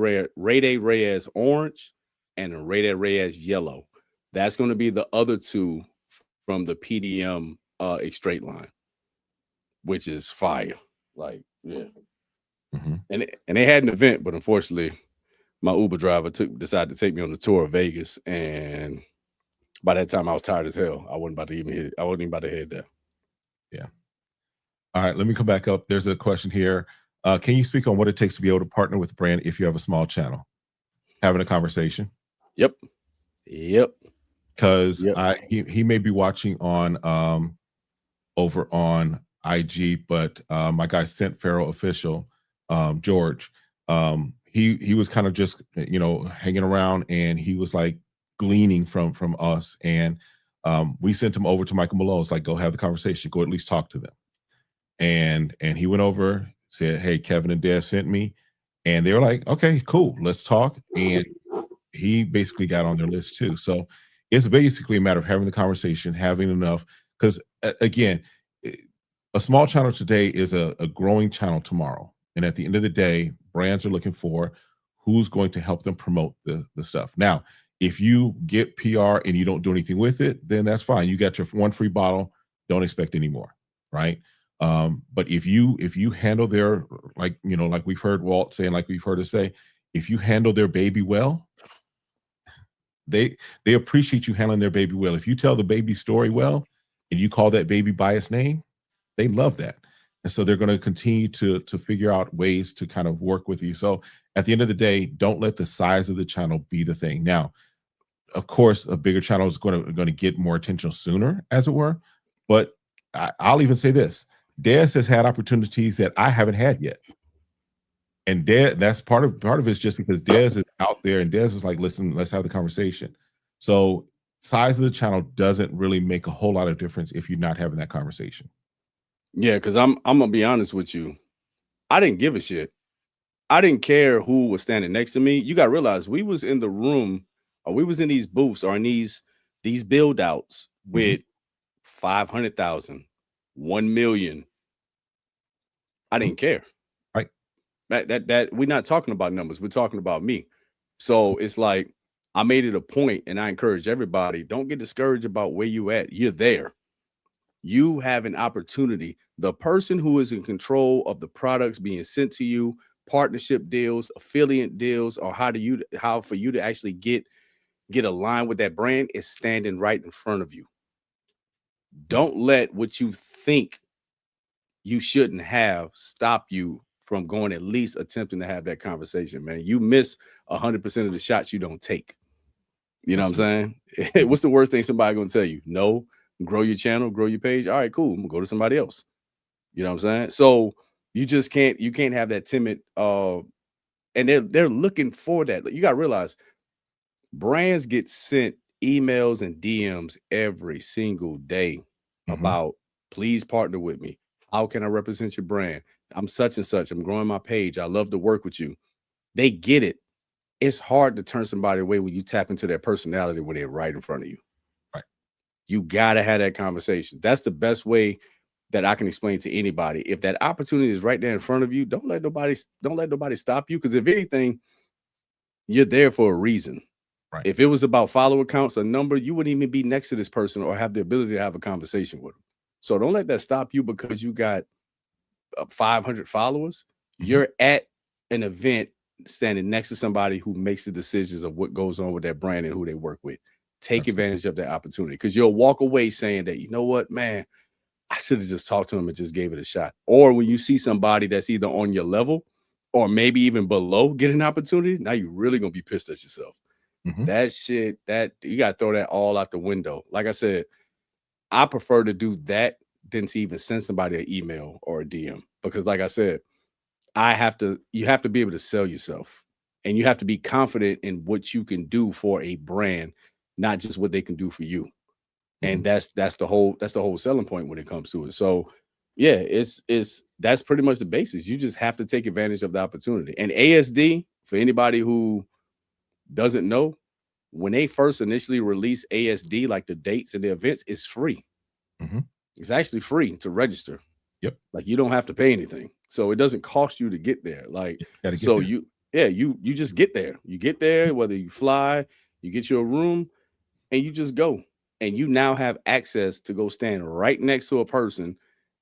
[SPEAKER 3] Reyes orange and a Ray De Reyes yellow. That's going to be the other two from the PDM straight line, which is fire. Like, yeah. And they had an event, but unfortunately, my Uber driver decided to take me on the tour of Vegas, and by that time I was tired as hell. I wasn't even about to head there.
[SPEAKER 2] Yeah. All right, let me come back up. There's a question here. Can you speak on what it takes to be able to partner with a brand if you have a small channel? Having a conversation.
[SPEAKER 3] Yep.
[SPEAKER 2] Because he may be watching on over on IG, but my guy Scent Pharaoh official, George, he was kind of just, you know, hanging around, and he was like gleaning from us, and we sent him over to Michael Malone's, like, go have the conversation, go at least talk to them. And he went over, said, hey, Kevin and Dez sent me, and they were like, okay, cool, let's talk. And he basically got on their list too. So it's basically a matter of having the conversation, having enough, because again, a small channel today is a growing channel tomorrow. And at the end of the day, brands are looking for who's going to help them promote the stuff. Now, if you get PR and you don't do anything with it, then that's fine. You got your one free bottle. Don't expect any more, right? But if you handle their, like, you know, like we've heard Walt say, and like we've heard us say, if you handle their baby well, they appreciate you handling their baby well. If you tell the baby story well and you call that baby by its name, they love that. And so they're going to continue to figure out ways to kind of work with you. So at the end of the day, don't let the size of the channel be the thing. Now, of course, a bigger channel is going to get more attention sooner, as it were. But I'll even say this: Dez has had opportunities that I haven't had yet. And Dez, that's part of it's just because Dez is out there, and Dez is like, listen, let's have the conversation. So size of the channel doesn't really make a whole lot of difference if you're not having that conversation.
[SPEAKER 3] Yeah, because I'm gonna be honest with you. I didn't give a shit. I didn't care who was standing next to me. You got to realize we was in the room, or we was in these booths, or in these build outs with 500,000, 1 million. I didn't care.
[SPEAKER 2] Right.
[SPEAKER 3] That we're not talking about numbers. We're talking about me. So it's like, I made it a point, and I encourage everybody, don't get discouraged about where you at. You're there. You have an opportunity. The person who is in control of the products being sent to you, partnership deals, affiliate deals, or how for you to actually get aligned with that brand is standing right in front of you. Don't let what you think you shouldn't have stop you from going, at least attempting to have that conversation, man. You miss 100% of the shots you don't take. You know what I'm saying? What's the worst thing somebody gonna tell you? No. Grow your channel, grow your page. All right, cool. I'm gonna go to somebody else. You know what I'm saying? So You just can't have that timid and they're looking for that. You got to realize brands get sent emails and DMs every single day about please partner with me. How can I represent your brand? I'm such and such. I'm growing my page. I love to work with you. They get it. It's hard to turn somebody away when you tap into their personality when they're right in front of you.
[SPEAKER 2] Right.
[SPEAKER 3] You got to have that conversation. That's the best way that I can explain to anybody. If that opportunity is right there in front of you, don't let nobody stop you. Because if anything, you're there for a reason.
[SPEAKER 2] Right.
[SPEAKER 3] If it was about follower counts, a number, you wouldn't even be next to this person or have the ability to have a conversation with them. So don't let that stop you because you got 500 followers. You're at an event standing next to somebody who makes the decisions of what goes on with their brand and who they work with. Take advantage of that opportunity, because you'll walk away saying that, you know what, man, I should have just talked to him and just gave it a shot. Or when you see somebody that's either on your level or maybe even below get an opportunity, now you're really going to be pissed at yourself. That shit, that you got to throw that all out the window. Like I said, I prefer to do that than to even send somebody an email or a DM, because like I said, you have to be able to sell yourself, and you have to be confident in what you can do for a brand, not just what they can do for you. And that's the whole selling point when it comes to it. So yeah, that's pretty much the basis. You just have to take advantage of the opportunity. And ASD, for anybody who doesn't know, when they first initially released ASD, like the dates and the events, it's free. It's actually free to register.
[SPEAKER 2] Yep.
[SPEAKER 3] Like you don't have to pay anything. So it doesn't cost you to get there. Like, so you just get there. You get there, whether you fly, you get your room, and you just go. And you now have access to go stand right next to a person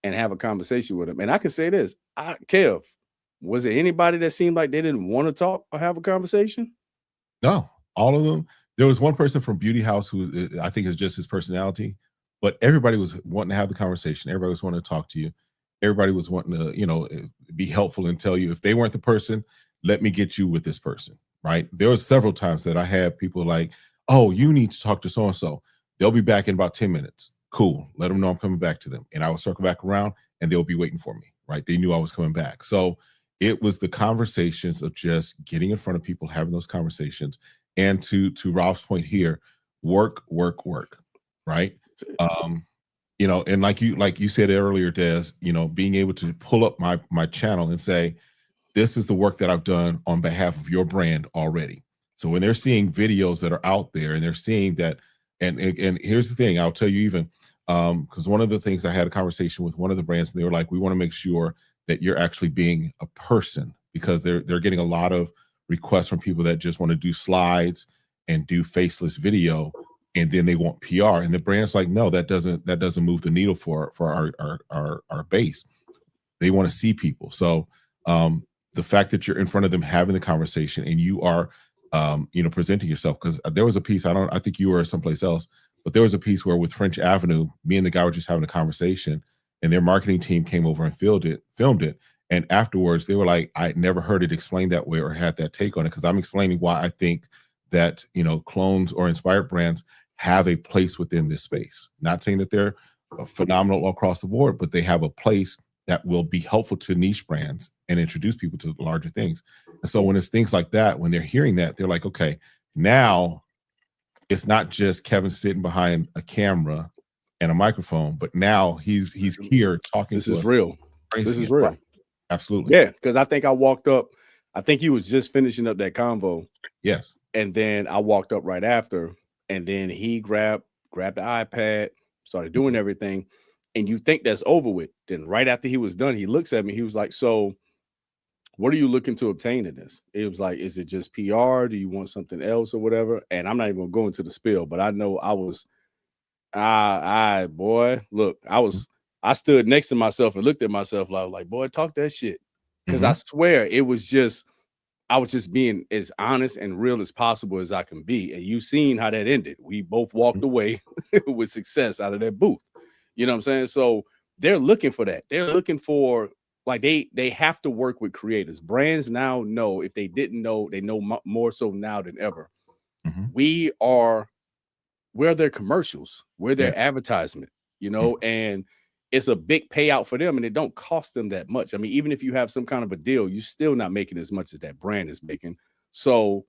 [SPEAKER 3] and have a conversation with them. And I can say this, Kev, was there anybody that seemed like they didn't want to talk or have a conversation?
[SPEAKER 2] No, all of them. There was one person from Beauty House who I think is just his personality, but everybody was wanting to have the conversation. Everybody was wanting to talk to you. Everybody was wanting to, be helpful and tell you if they weren't the person, let me get you with this person, right? There was several times that I had people like, oh, you need to talk to so-and-so. They'll be back in about 10 minutes. Cool. Let them know I'm coming back to them. And I will circle back around and they'll be waiting for me, right? They knew I was coming back. So it was the conversations of just getting in front of people, having those conversations. And to Ralph's point here, work, right? And like you said earlier, Des, being able to pull up my channel and say, this is the work that I've done on behalf of your brand already. So when they're seeing videos that are out there and they're seeing that, and here's the thing, I'll tell you even, because one of the things, I had a conversation with one of the brands and they were like, we want to make sure that you're actually being a person, because they're getting a lot of requests from people that just want to do slides and do faceless video, and then they want PR, and the brand's like, no, that doesn't move the needle for our base. They want to see people. So the fact that you're in front of them having the conversation and you are presenting yourself, because there was a piece, I think you were someplace else, but there was a piece where with French Avenue, me and the guy were just having a conversation, and their marketing team came over and filmed it. And afterwards they were like, I had never heard it explained that way or had that take on it, because I'm explaining why I think that clones or inspired brands have a place within this space. Not saying that they're phenomenal across the board, but they have a place that will be helpful to niche brands and introduce people to larger things. And so when it's things like that, when they're hearing that, they're like, okay, now it's not just Kevin sitting behind a camera and a microphone, but now he's here talking to us.
[SPEAKER 3] This is real. This is real.
[SPEAKER 2] Absolutely.
[SPEAKER 3] Yeah, because I think I walked up, I think he was just finishing up that convo.
[SPEAKER 2] Yes.
[SPEAKER 3] And then I walked up right after, and then he grabbed the iPad, started doing everything, and you think that's over with. Then right after he was done, he looks at me, he was like, so what are you looking to obtain in this? It was like, is it just PR? Do you want something else or whatever? And I'm not even gonna go into the spiel, but I know I was, boy, look, I stood next to myself and looked at myself like, boy, talk that shit. Because I swear I was just being as honest and real as possible as I can be. And you seen how that ended. We both walked away with success out of that booth. You know what I'm saying? So they're looking for that. They're looking for, like, they have to work with creators. Brands now know, if they didn't know, they know more so now than ever. We're their commercials. We're their advertisement, and it's a big payout for them and it don't cost them that much. I mean, even if you have some kind of a deal, you're still not making as much as that brand is making. So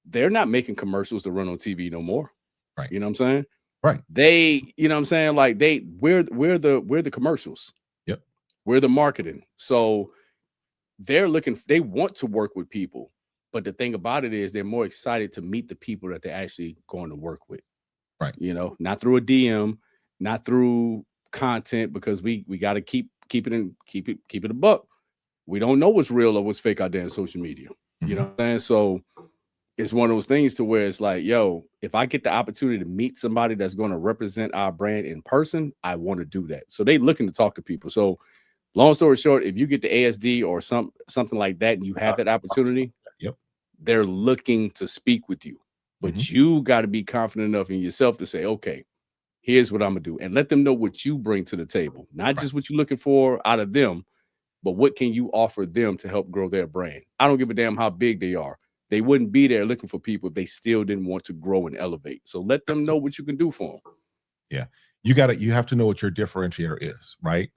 [SPEAKER 3] they're not making commercials to run on TV no more.
[SPEAKER 2] Right.
[SPEAKER 3] You know what I'm saying?
[SPEAKER 2] Right.
[SPEAKER 3] They, you know what I'm saying? Like we're the commercials.
[SPEAKER 2] Yep.
[SPEAKER 3] We're the marketing. So they want to work with people. But the thing about it is they're more excited to meet the people that they're actually going to work with.
[SPEAKER 2] Right.
[SPEAKER 3] You know, not through a DM, not through content, because we got to keep it a buck. We don't know what's real or what's fake out there in social media. You know what I'm saying? So it's one of those things to where it's like, yo, if I get the opportunity to meet somebody that's going to represent our brand in person, I want to do that. So they looking to talk to people. So long story short, if you get the ASD or something like that and you have that opportunity,
[SPEAKER 2] yep,
[SPEAKER 3] they're looking to speak with you. But you got to be confident enough in yourself to say, okay, here's what I'm gonna do, and let them know what you bring to the table, not just what you're looking for out of them, but what can you offer them to help grow their brand. I don't give a damn how big they are. They wouldn't be there looking for people if they still didn't want to grow and elevate. So let them know what you can do for them.
[SPEAKER 2] Yeah, you have to know what your differentiator is, right?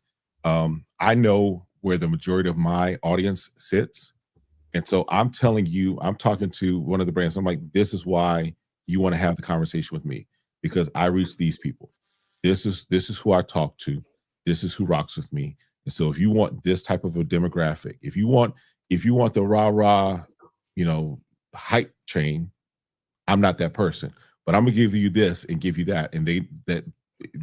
[SPEAKER 2] I know where the majority of my audience sits, and so I'm telling you, I'm talking to one of the brands. I'm like, this is why you want to have the conversation with me, because I reach these people. This is who I talk to. This is who rocks with me. And so if you want this type of a demographic, if you want the rah-rah, hype train, I'm not that person. But I'm gonna give you this and give you that. And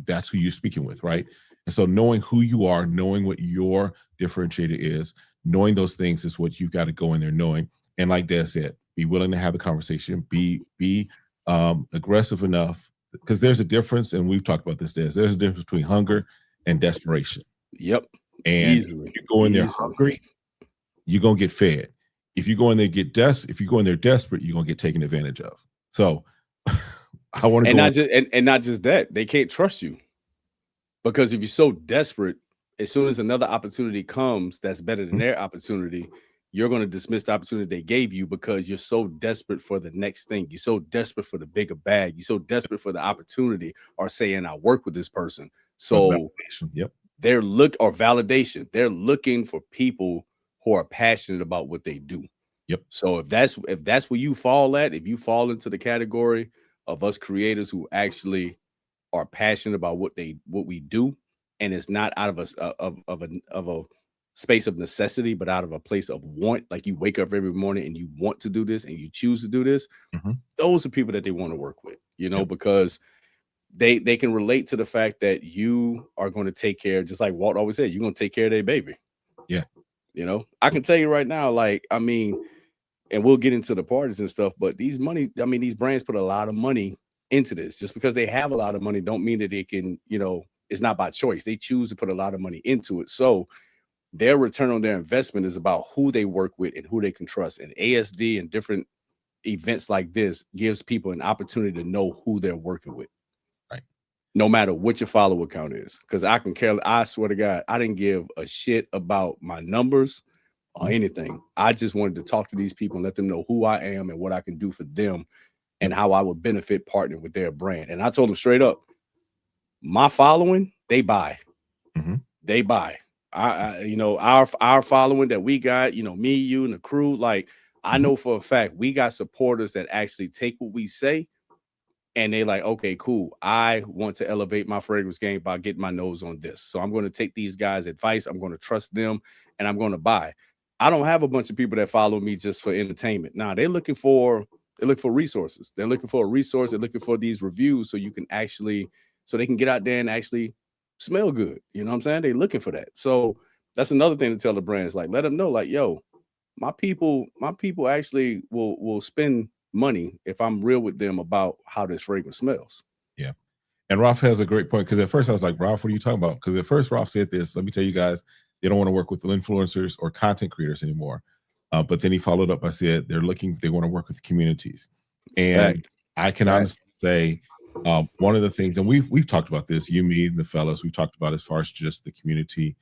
[SPEAKER 2] that's who you're speaking with, right? And so knowing who you are, knowing what your differentiator is, knowing those things is what you've got to go in there knowing. And like Dad said, be willing to have the conversation, be aggressive enough, because there's a difference, and we've talked about this. There's a difference between hunger and desperation.
[SPEAKER 3] Yep.
[SPEAKER 2] And if you go in there hungry, you're gonna get fed. If you go in there if you go in there desperate, you're gonna get taken advantage of. So I want to
[SPEAKER 3] not just that, they can't trust you. Because if you're so desperate, as soon as another opportunity comes that's better than their opportunity, you're going to dismiss the opportunity they gave you because you're so desperate for the next thing. You're so desperate for the bigger bag. You're so desperate for the opportunity, or saying, I work with this person. So
[SPEAKER 2] yep,
[SPEAKER 3] validation. They're looking for people who are passionate about what they do.
[SPEAKER 2] Yep.
[SPEAKER 3] So if that's where you fall at, if you fall into the category of us creators who actually are passionate about what we do, and it's not out of a space of necessity, but out of a place of want, like you wake up every morning and you want to do this and you choose to do this, those are people that they want to work with, because they can relate to the fact that you are going to take care, just like Walt always said, you're going to take care of their baby.
[SPEAKER 2] Yeah.
[SPEAKER 3] I can tell you right now, like, I mean, and we'll get into the parties and stuff, but these brands put a lot of money into this. Just because they have a lot of money don't mean that they can, it's not by choice. They choose to put a lot of money into it. So their return on their investment is about who they work with and who they can trust. And ASD and different events like this gives people an opportunity to know who they're working with.
[SPEAKER 2] Right.
[SPEAKER 3] No matter what your follower count is. Because I swear to God, I didn't give a shit about my numbers or anything. I just wanted to talk to these people and let them know who I am and what I can do for them and how I would benefit partnering with their brand. And I told them straight up, my following, they buy. They buy. Our following that we got, me, you, and the crew, like, I know for a fact we got supporters that actually take what we say and they like, okay, cool. I want to elevate my fragrance game by getting my nose on this. So I'm going to take these guys' advice. I'm going to trust them and I'm going to buy. I don't have a bunch of people that follow me just for entertainment. Nah, they're looking for resources. They're looking for a resource. They're looking for these reviews so they can get out there and actually smell good. You know what I'm saying? They're looking for that. So that's another thing to tell the brands, like, let them know, like, yo, my people actually will spend money if I'm real with them about how this fragrance smells.
[SPEAKER 2] Yeah. And Ralph has a great point, because at first I was like, Ralph, what are you talking about? Because at first Ralph said this, let me tell you guys, they don't want to work with influencers or content creators anymore. But then he followed up by said they want to work with communities. And I can honestly say one of the things, and we've talked about this, you, me, and the fellas, we've talked about as far as just the community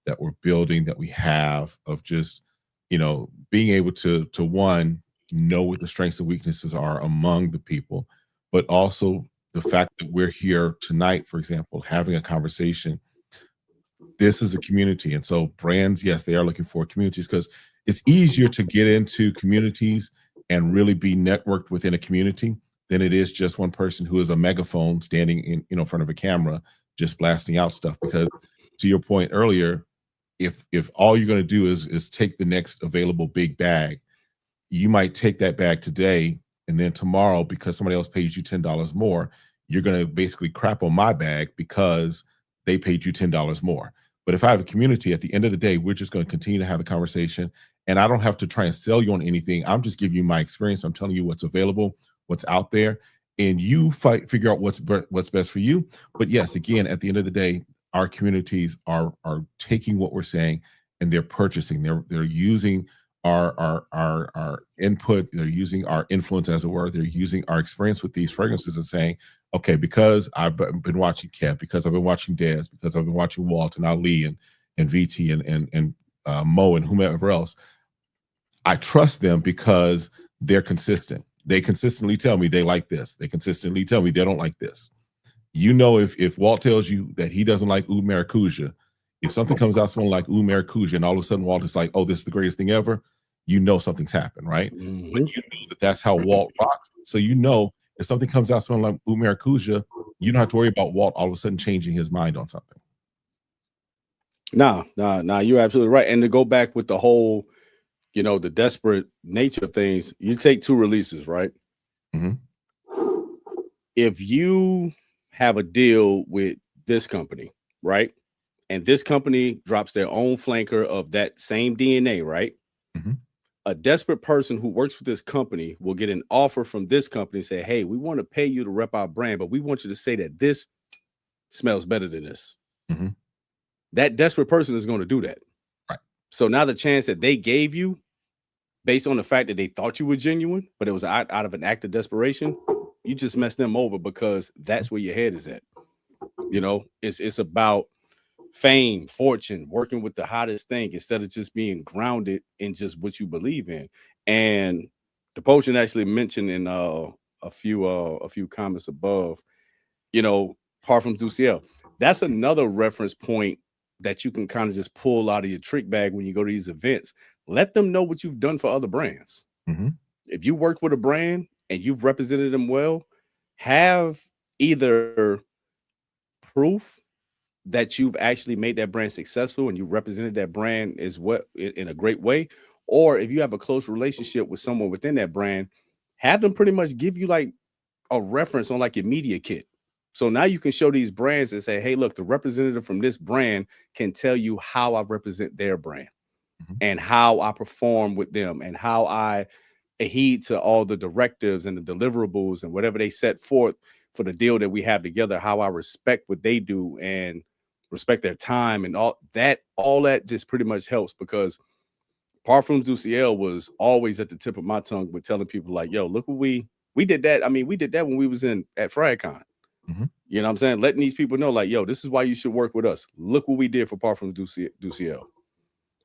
[SPEAKER 2] that we're building, that we have, of just, being able to one, know what the strengths and weaknesses are among the people, but also the fact that we're here tonight, for example, having a conversation This is a community. And so brands, yes, they are looking for communities because it's easier to get into communities and really be networked within a community than it is just one person who is a megaphone standing in front of a camera just blasting out stuff. Because to your point earlier, if all you're going to do is take the next available big bag, you might take that bag today, and then tomorrow, because somebody else pays you $10 more, you're going to basically crap on my bag because they paid you $10 more. But if I have a community, at the end of the day, we're just going to continue to have a conversation, and I don't have to try and sell you on anything. I'm just giving you my experience. I'm telling you what's available, what's out there, and you figure out what's best for you. But yes, again, at the end of the day, our communities are taking what we're saying and they're purchasing. They're using our input. They're using our influence, as it were. They're using our experience with these fragrances and saying, okay, because I've been watching Kev, because I've been watching Dez, because I've been watching Walt and Ali and VT and Mo and whomever else, I trust them because they're consistent. They consistently tell me they like this. They consistently tell me they don't like this. You know, if Walt tells you that he doesn't like Oud Maracuja, if something comes out smelling like Oud Maracuja and all of a sudden Walt is like, oh, this is the greatest thing ever, you know something's happened, right?
[SPEAKER 3] Mhm.
[SPEAKER 2] But you know that that's how Walt rocks. So you know if something comes out smelling like Oud Maracuja, you don't have to worry about Walt all of a sudden changing his mind on something.
[SPEAKER 3] No, you're absolutely right. And to go back with the whole, the desperate nature of things, you take 2 releases, right?
[SPEAKER 2] Mhm.
[SPEAKER 3] If you have a deal with this company, right? And this company drops their own flanker of that same DNA, right?
[SPEAKER 2] Mhm.
[SPEAKER 3] A desperate person who works with this company will get an offer from this company and say, hey, we want to pay you to rep our brand, but we want you to say that this smells better than this.
[SPEAKER 2] Mhm.
[SPEAKER 3] That desperate person is going to do that.
[SPEAKER 2] Right.
[SPEAKER 3] So now the chance that they gave you based on the fact that they thought you were genuine, but it was out of an act of desperation, you just messed them over because that's where your head is at. It's about fame, fortune, working with the hottest thing instead of just being grounded in just what you believe in. And the potion actually mentioned in a few comments above, Parfums du Ciel. That's another reference point that you can kind of just pull out of your trick bag when you go to these events. Let them know what you've done for other brands.
[SPEAKER 2] Mhm.
[SPEAKER 3] If you work with a brand and you've represented them well, have either proof that you've actually made that brand successful and you represented that brand as well in a great way, or if you have a close relationship with someone within that brand, have them pretty much give you like a reference on like your media kit. So now you can show these brands and say, hey, look, the representative from this brand can tell you how I represent their brand
[SPEAKER 2] Mhm.
[SPEAKER 3] and how I perform with them and how I heed to all the directives and the deliverables and whatever they set forth for the deal that we have together, how I respect what they do and respect their time and all that just pretty much helps because Parfums du Ciel was always at the tip of my tongue with telling people like, yo, look what we did that. I mean, we did that when we was at FragCon.
[SPEAKER 2] Mhm.
[SPEAKER 3] You know what I'm saying? Letting these people know like, yo, this is why you should work with us. Look what we did for Parfums du Ciel.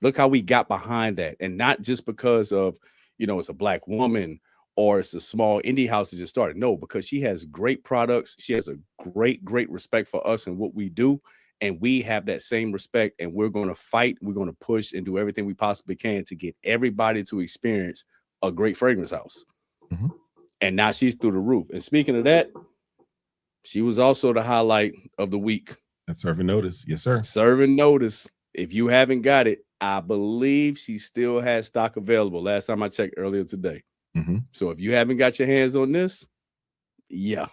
[SPEAKER 3] Look how we got behind that. And not just because of, it's a Black woman or it's a small indie house that just started. No, because she has great products. She has a great respect for us and what we do. And we have that same respect. And we're going to fight. We're going to push and do everything we possibly can to get everybody to experience a great fragrance house.
[SPEAKER 2] Mhm.
[SPEAKER 3] And now she's through the roof. And speaking of that, she was also the highlight of the week.
[SPEAKER 2] That's serving notice. Yes, sir.
[SPEAKER 3] Serving notice. If you haven't got it, I believe she still has stock available. Last time I checked earlier today.
[SPEAKER 2] Mhm.
[SPEAKER 3] So if you haven't got your hands on this, yeah,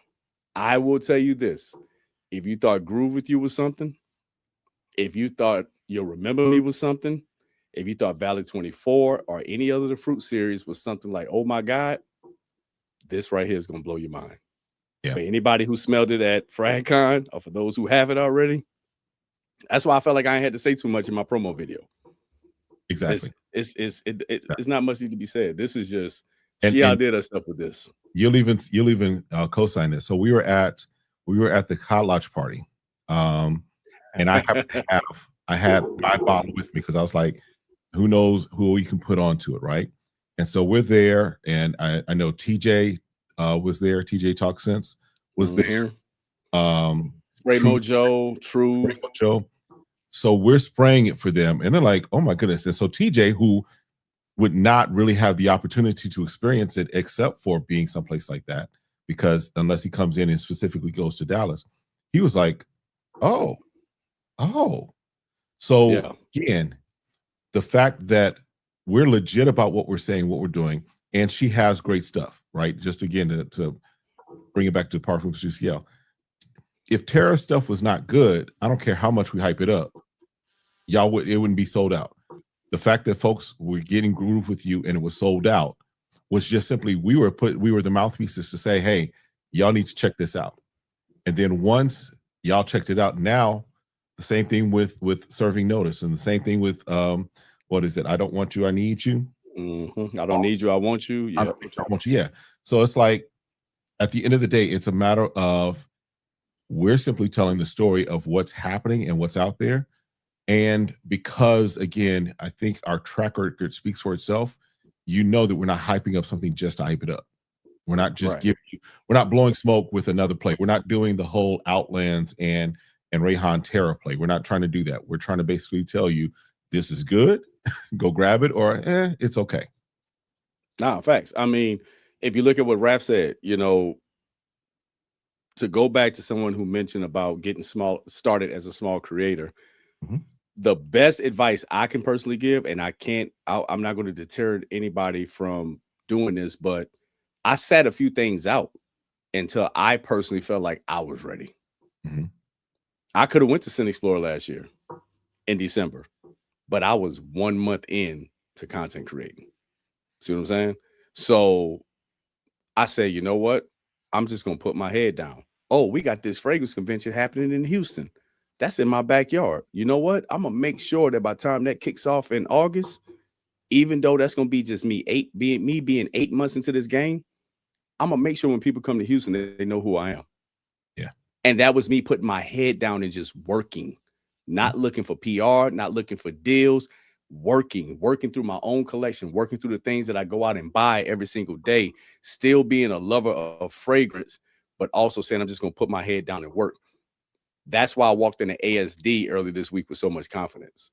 [SPEAKER 3] I will tell you this. If you thought Groove With You was something, if you thought You'll Remember Me was something, if you thought Valley 24 or any other of the Fruit series was something like, oh my God, this right here is going to blow your mind.
[SPEAKER 2] Yeah.
[SPEAKER 3] For anybody who smelled it at FragCon or for those who have it already, that's why I felt like I ain't had to say too much in my promo video.
[SPEAKER 2] Exactly.
[SPEAKER 3] It's not much need to be said. This is just
[SPEAKER 2] And-
[SPEAKER 3] she
[SPEAKER 2] and-
[SPEAKER 3] outdid herself with this.
[SPEAKER 2] You'll even co-sign this. So we were at the college party, and I had my bottle with me because I was like, who knows who we can put onto it, right? And so we're there, and I know TJ was there. TJ Talk Sense was there.
[SPEAKER 3] Spray Mojo, True.
[SPEAKER 2] Joe. So we're spraying it for them, and they're like, "Oh my goodness!" And so TJ, who would not really have the opportunity to experience it except for being someplace like that, because unless he comes in and specifically goes to Dallas, he was like, "Oh, oh." So
[SPEAKER 3] Yeah.
[SPEAKER 2] again, the fact that we're legit about what we're saying, what we're doing, and she has great stuff, right? Just again to bring it back to Parfums du Ciel. If Tara's stuff was not good, I don't care how much we hype it up, it wouldn't be sold out. The fact that folks were getting groove with you and it was sold out was just simply we were the mouthpieces to say, hey, y'all need to check this out. And then once y'all checked it out, now the same thing with serving notice, and the same thing with what is it? I don't want you, I need you.
[SPEAKER 3] I don't need you, I want you. Yeah,
[SPEAKER 2] I want you. Yeah. So it's like at the end of the day, it's a matter of we're simply telling the story of what's happening and what's out there. And because again, I think our track record speaks for itself. You know that we're not hyping up something just to hype it up. We're not just
[SPEAKER 3] Right.
[SPEAKER 2] we're not blowing smoke with another play. We're not doing the whole Outlands and Rayhan Terra play. We're not trying to do that. We're trying to basically tell you this is good, go grab it, or it's okay.
[SPEAKER 3] Nah, facts. I mean, if you look at what Raph said, you know, to go back to someone who mentioned about getting started as a small creator, the best advice I can personally give, and I'm not going to deter anybody from doing this, but I sat a few things out until I personally felt like I was ready. I could have went to Sin Explorer last year in December, but I was 1 month in to content creating. See what I'm saying? So I say, you know what? I'm just going to put my head down. Oh, we got this fragrance convention happening in Houston. That's in my backyard. You know what? I'm going to make sure that by the time that kicks off in August, even though that's going to be just me being 8 months into this game, I'm going to make sure when people come to Houston, they know who I am.
[SPEAKER 2] Yeah.
[SPEAKER 3] And that was me putting my head down and just working, not looking for PR, not looking for deals, working through my own collection, working through the things that I go out and buy every single day, still being a lover of fragrance, but also saying I'm just going to put my head down and work. That's why I walked into ASD early this week with so much confidence,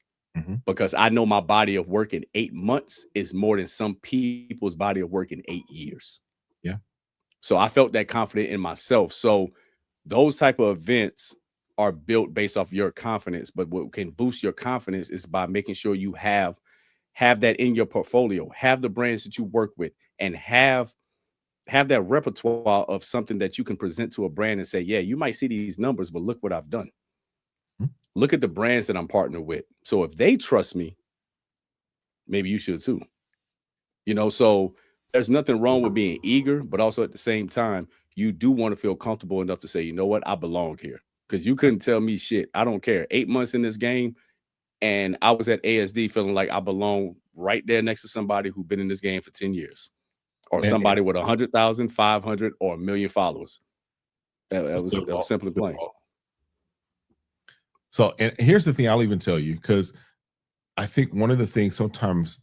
[SPEAKER 3] because I know my body of work in 8 months is more than some people's body of work in 8 years.
[SPEAKER 2] Yeah.
[SPEAKER 3] So I felt that confident in myself. So those type of events are built based off your confidence, but what can boost your confidence is by making sure you have that in your portfolio, have the brands that you work with, and have that repertoire of something that you can present to a brand and say, yeah, you might see these numbers, but look what I've done. Look at the brands that I'm partnered with. So if they trust me, maybe you should too. You know, so there's nothing wrong with being eager, but also at the same time, you do want to feel comfortable enough to say, you know what, I belong here. Because you couldn't tell me shit. I don't care. 8 months in this game, and I was at ASD feeling like I belong right there next to somebody who's been in this game for 10 years. Or somebody with 100,000, 500, or 1 million followers. That was simply plain.
[SPEAKER 2] So, and here's the thing I'll even tell you, because I think one of the things sometimes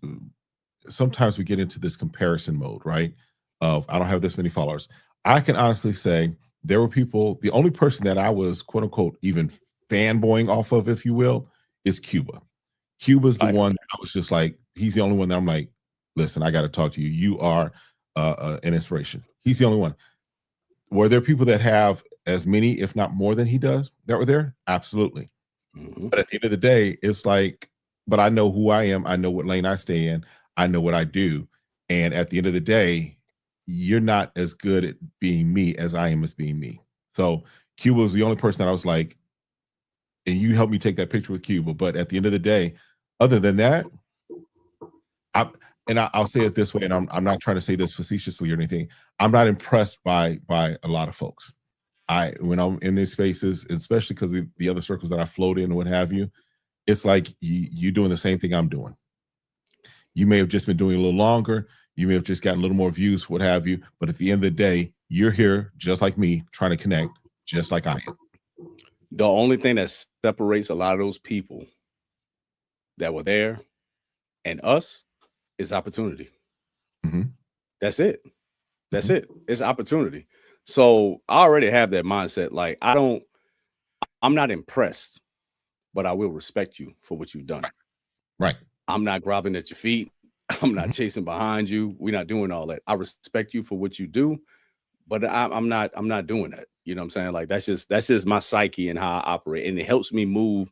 [SPEAKER 2] we get into this comparison mode, right? Of I don't have this many followers. I can honestly say there were people, the only person that I was quote unquote even fanboying off of, if you will, is Cuba. Cuba's the one that I was just like, he's the only one that I'm like, listen, I got to talk to you. You are an inspiration. He's the only one. Were there people that have as many, if not more than he does, that were there? Absolutely. But at the end of the day, it's like, but I know who I am. I know what lane I stay in. I know what I do. And at the end of the day, you're not as good at being me as I am as being me. So Cuba was the only person that I was like, and you helped me take that picture with Cuba. But at the end of the day, other than that, I'll say it this way, and I'm not trying to say this facetiously or anything. I'm not impressed by a lot of folks. When I'm in these spaces, especially because the other circles that I float in and what have you, it's like you doing the same thing I'm doing. You may have just been doing a little longer. You may have just gotten a little more views, what have you. But at the end of the day, you're here just like me, trying to connect just like I am.
[SPEAKER 3] The only thing that separates a lot of those people that were there and us is opportunity. That's it. That's it. It's opportunity. So I already have that mindset. Like, I'm not impressed but I will respect you for what you've done.
[SPEAKER 2] Right.
[SPEAKER 3] I'm not groveling at your feet. I'm not chasing behind you. We're not doing all that. I respect you for what you do, but I'm not doing that. You know what I'm saying? Like that's just my psyche and how I operate. And it helps me move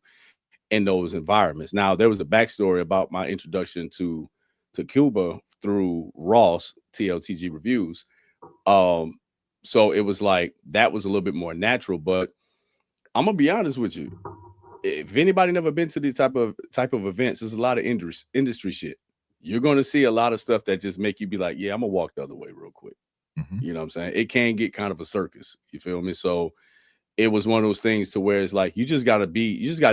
[SPEAKER 3] in those environments. Now, there was a backstory about my introduction to Cuba through Ross TLTG reviews. So it was like that was a little bit more natural, but I'm gonna be honest with you. If anybody never been to these type of events, there's a lot of industry shit. You're gonna see a lot of stuff that just make you be like, yeah, I'm gonna walk the other way real quick. You know what I'm saying? It can get kind of a circus. You feel me? So it was one of those things to where it's like you just gotta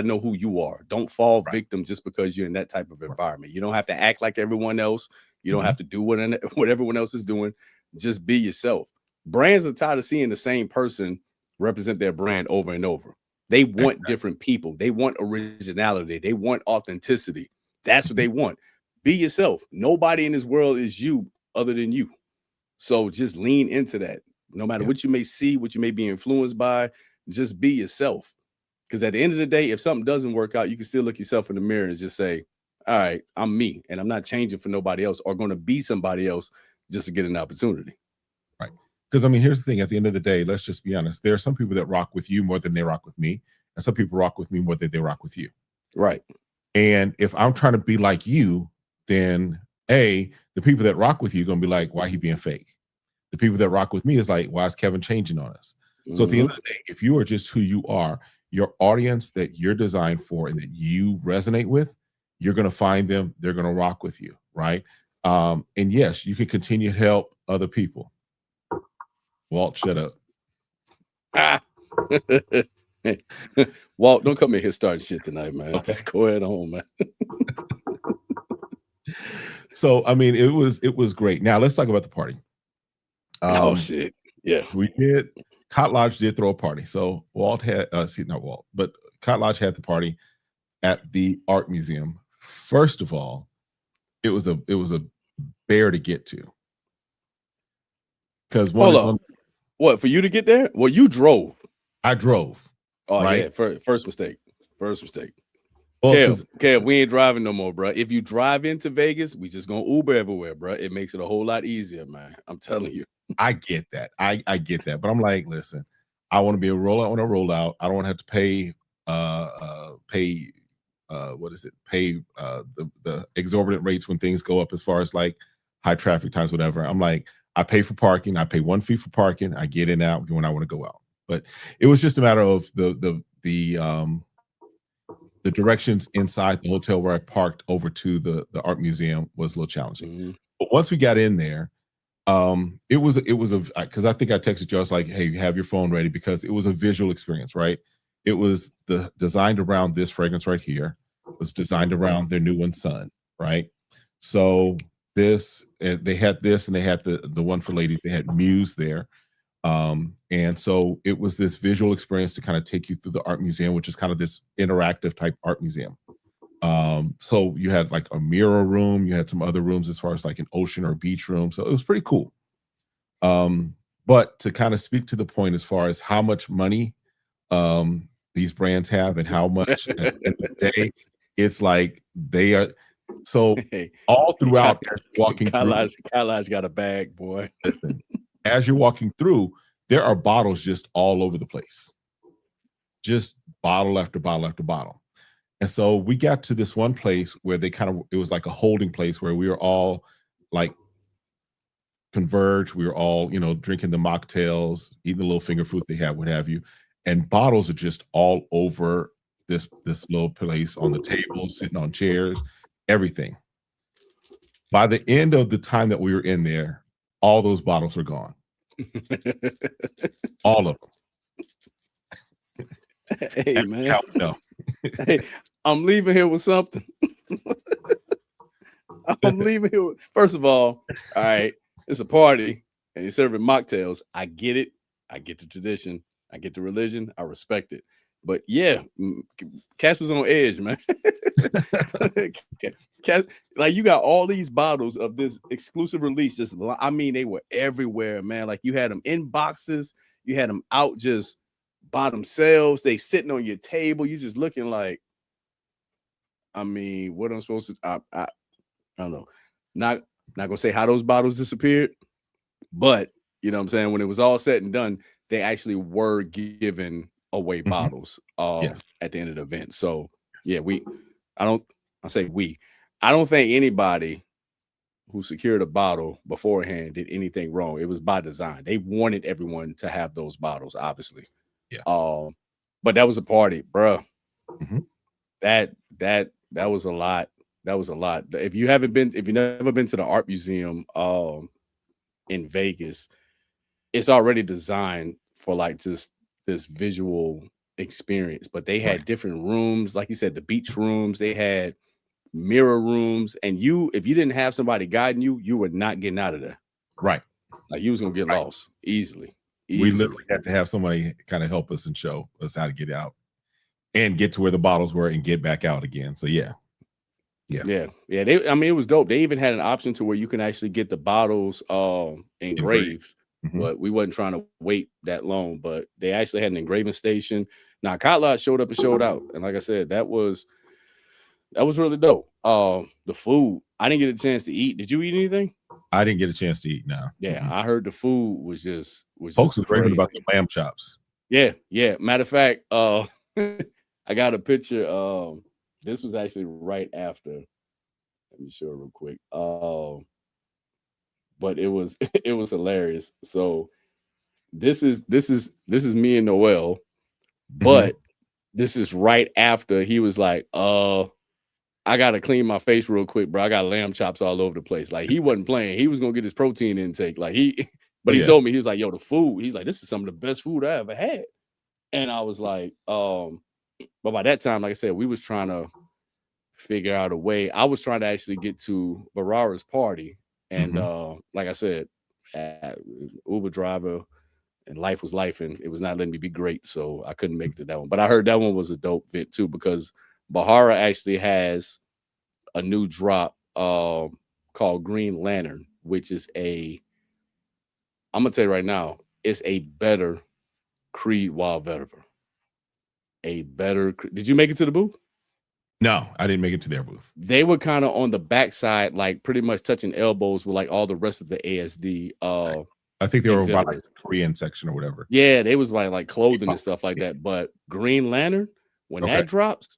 [SPEAKER 3] know who you are. Don't fall victim just because you're in that type of environment. You don't have to act like everyone else. You don't have to do what everyone else is doing. Just be yourself. Brands are tired of seeing the same person represent their brand over and over. They want different people. They want originality. They want authenticity. That's what they want. Be yourself. Nobody in this world is you other than you. So just lean into that. No matter what you may see, what you may be influenced by, just be yourself. Because at the end of the day, if something doesn't work out, you can still look yourself in the mirror and just say, all right, I'm me, and I'm not changing for nobody else or going to be somebody else just to get an opportunity.
[SPEAKER 2] Right. Because I mean, here's the thing. At the end of the day, let's just be honest. There are some people that rock with you more than they rock with me, and some people rock with me more than they rock with you.
[SPEAKER 3] Right.
[SPEAKER 2] And if I'm trying to be like you, then the people that rock with you are going to be like, why he being fake? The people that rock with me is like, why is Kevin changing on us? So at the end of the day, if you are just who you are, your audience that you're designed for and that you resonate with, you're going to find them. They're going to rock with you. Right. And yes, you can continue to help other people. Walt, shut up.
[SPEAKER 3] Walt, don't come in here starting shit tonight, man.
[SPEAKER 2] Okay.
[SPEAKER 3] Just go ahead on, man.
[SPEAKER 2] So, I mean, it was great. Now let's talk about the party.
[SPEAKER 3] Oh shit. Yeah.
[SPEAKER 2] We did. Cot Lodge did throw a party. So Walt had, not Walt, but Cot Lodge had the party at the art museum. First of all, it was a bear to get to. Because
[SPEAKER 3] what, for you to get there? Well, you drove.
[SPEAKER 2] I drove.
[SPEAKER 3] Oh,
[SPEAKER 2] right?
[SPEAKER 3] Yeah. First mistake.
[SPEAKER 2] Well,
[SPEAKER 3] Kev, we ain't driving no more, bro. If you drive into Vegas, we just gonna Uber everywhere, bro. It makes it a whole lot easier, man. I'm telling you.
[SPEAKER 2] I get that. I get that. But I'm like, listen, I want to be a rollout on a rollout. I don't want to have to pay the exorbitant rates when things go up as far as like high traffic times, whatever. I'm like, I pay for parking. I pay 1 fee for parking. I get in and out when I want to go out. But it was just a matter of the directions inside the hotel where I parked over to the art museum was a little challenging. But once we got in there, it was because I think I texted you. I was like, hey, have your phone ready, because it was a visual experience, right? It was designed around this fragrance right here. It was designed around their new one, Sun, right? So they had this, and they had the one for ladies. They had Muse there. And so it was this visual experience to kind of take you through the art museum, which is kind of this interactive type art museum. So you had like a mirror room, you had some other rooms as far as like an ocean or beach room. So it was pretty cool. But to kind of speak to the point as far as how much money these brands have and how much at the end of the day, it's like they are so all throughout walking through.
[SPEAKER 3] Kailash got a bag, boy.
[SPEAKER 2] Listen, as you're walking through, there are bottles just all over the place. Just bottle after bottle after bottle. And so we got to this one place where it was like a holding place where we were all like converged. We were all, drinking the mocktails, eating the little finger food they had, what have you. And bottles are just all over this little place, on the tables, sitting on chairs, everything. By the end of the time that we were in there, all those bottles are gone. All of them.
[SPEAKER 3] Hey, man.
[SPEAKER 2] No.
[SPEAKER 3] Hey, I'm leaving here with something. I'm leaving here with, first of all right, it's a party and you're serving mocktails. I get it. I get the tradition. I get the religion. I respect it. But yeah, Cass was on edge, man. Cass, like, you got all these bottles of this exclusive release. They were everywhere, man. Like, you had them in boxes. You had them out just by themselves. They sitting on your table. You just looking like, I mean, what I'm supposed to, I don't know. Not gonna say how those bottles disappeared, but you know what I'm saying, when it was all said and done, they actually were giving away bottles
[SPEAKER 2] Yes.
[SPEAKER 3] at the end of the event. So yeah, I don't think anybody who secured a bottle beforehand did anything wrong. It was by design. They wanted everyone to have those bottles, obviously.
[SPEAKER 2] Yeah.
[SPEAKER 3] But that was a party, bro.
[SPEAKER 2] Mhm.
[SPEAKER 3] That was a lot. That was a lot. If you've never been to the art museum in Vegas, it's already designed for like just this visual experience. But they had
[SPEAKER 2] Right.
[SPEAKER 3] different rooms, like you said, the beach rooms, they had mirror rooms, and if you didn't have somebody guiding you, you were not getting out of there.
[SPEAKER 2] Right.
[SPEAKER 3] Like you was gonna get lost easily.
[SPEAKER 2] We literally had to have somebody kind of help us and show us how to get out and get to where the bottles were and get back out again. So yeah.
[SPEAKER 3] Yeah. It was dope. They even had an option to where you can actually get the bottles engraved.
[SPEAKER 2] Mhm.
[SPEAKER 3] But we wasn't trying to wait that long. But they actually had an engraving station. Now, Kotla showed up and showed out, and like I said, that was really dope. The food, I didn't get a chance to eat. Did you eat anything?
[SPEAKER 2] I didn't get a chance to eat now.
[SPEAKER 3] Yeah, I heard the food was
[SPEAKER 2] Folks
[SPEAKER 3] just
[SPEAKER 2] was raving
[SPEAKER 3] crazy.
[SPEAKER 2] about the lamb chops.
[SPEAKER 3] Yeah. Matter of fact, I got a picture. This was actually right after. Let me show it real quick. But it was it was hilarious. So this is me and Noel, but this is right after he was like, I gotta clean my face real quick, bro. I got lamb chops all over the place. Like he wasn't playing. He was gonna get his protein intake. Like he told me, he was like, yo, the food. He's like, this is some of the best food I ever had. And I was like, but by that time, like I said, we was trying to figure out a way. I was trying to actually get to Barara's party. And like I said, Uber driver and life was life, and it was not letting me be great. So I couldn't make it to that one. But I heard that one was a dope event too, because Bahara actually has a new drop called Green Lantern, which is I'm gonna tell you right now, it's a better Creed Wild Vetiver. Did you make it to the booth?
[SPEAKER 2] No, I didn't make it to their booth.
[SPEAKER 3] They were kind of on the backside, like pretty much touching elbows with like all the rest of the ASD.
[SPEAKER 2] I think they were about like the Korean section or whatever.
[SPEAKER 3] Yeah, they was like clothing and stuff like that. But Green Lantern, when that drops,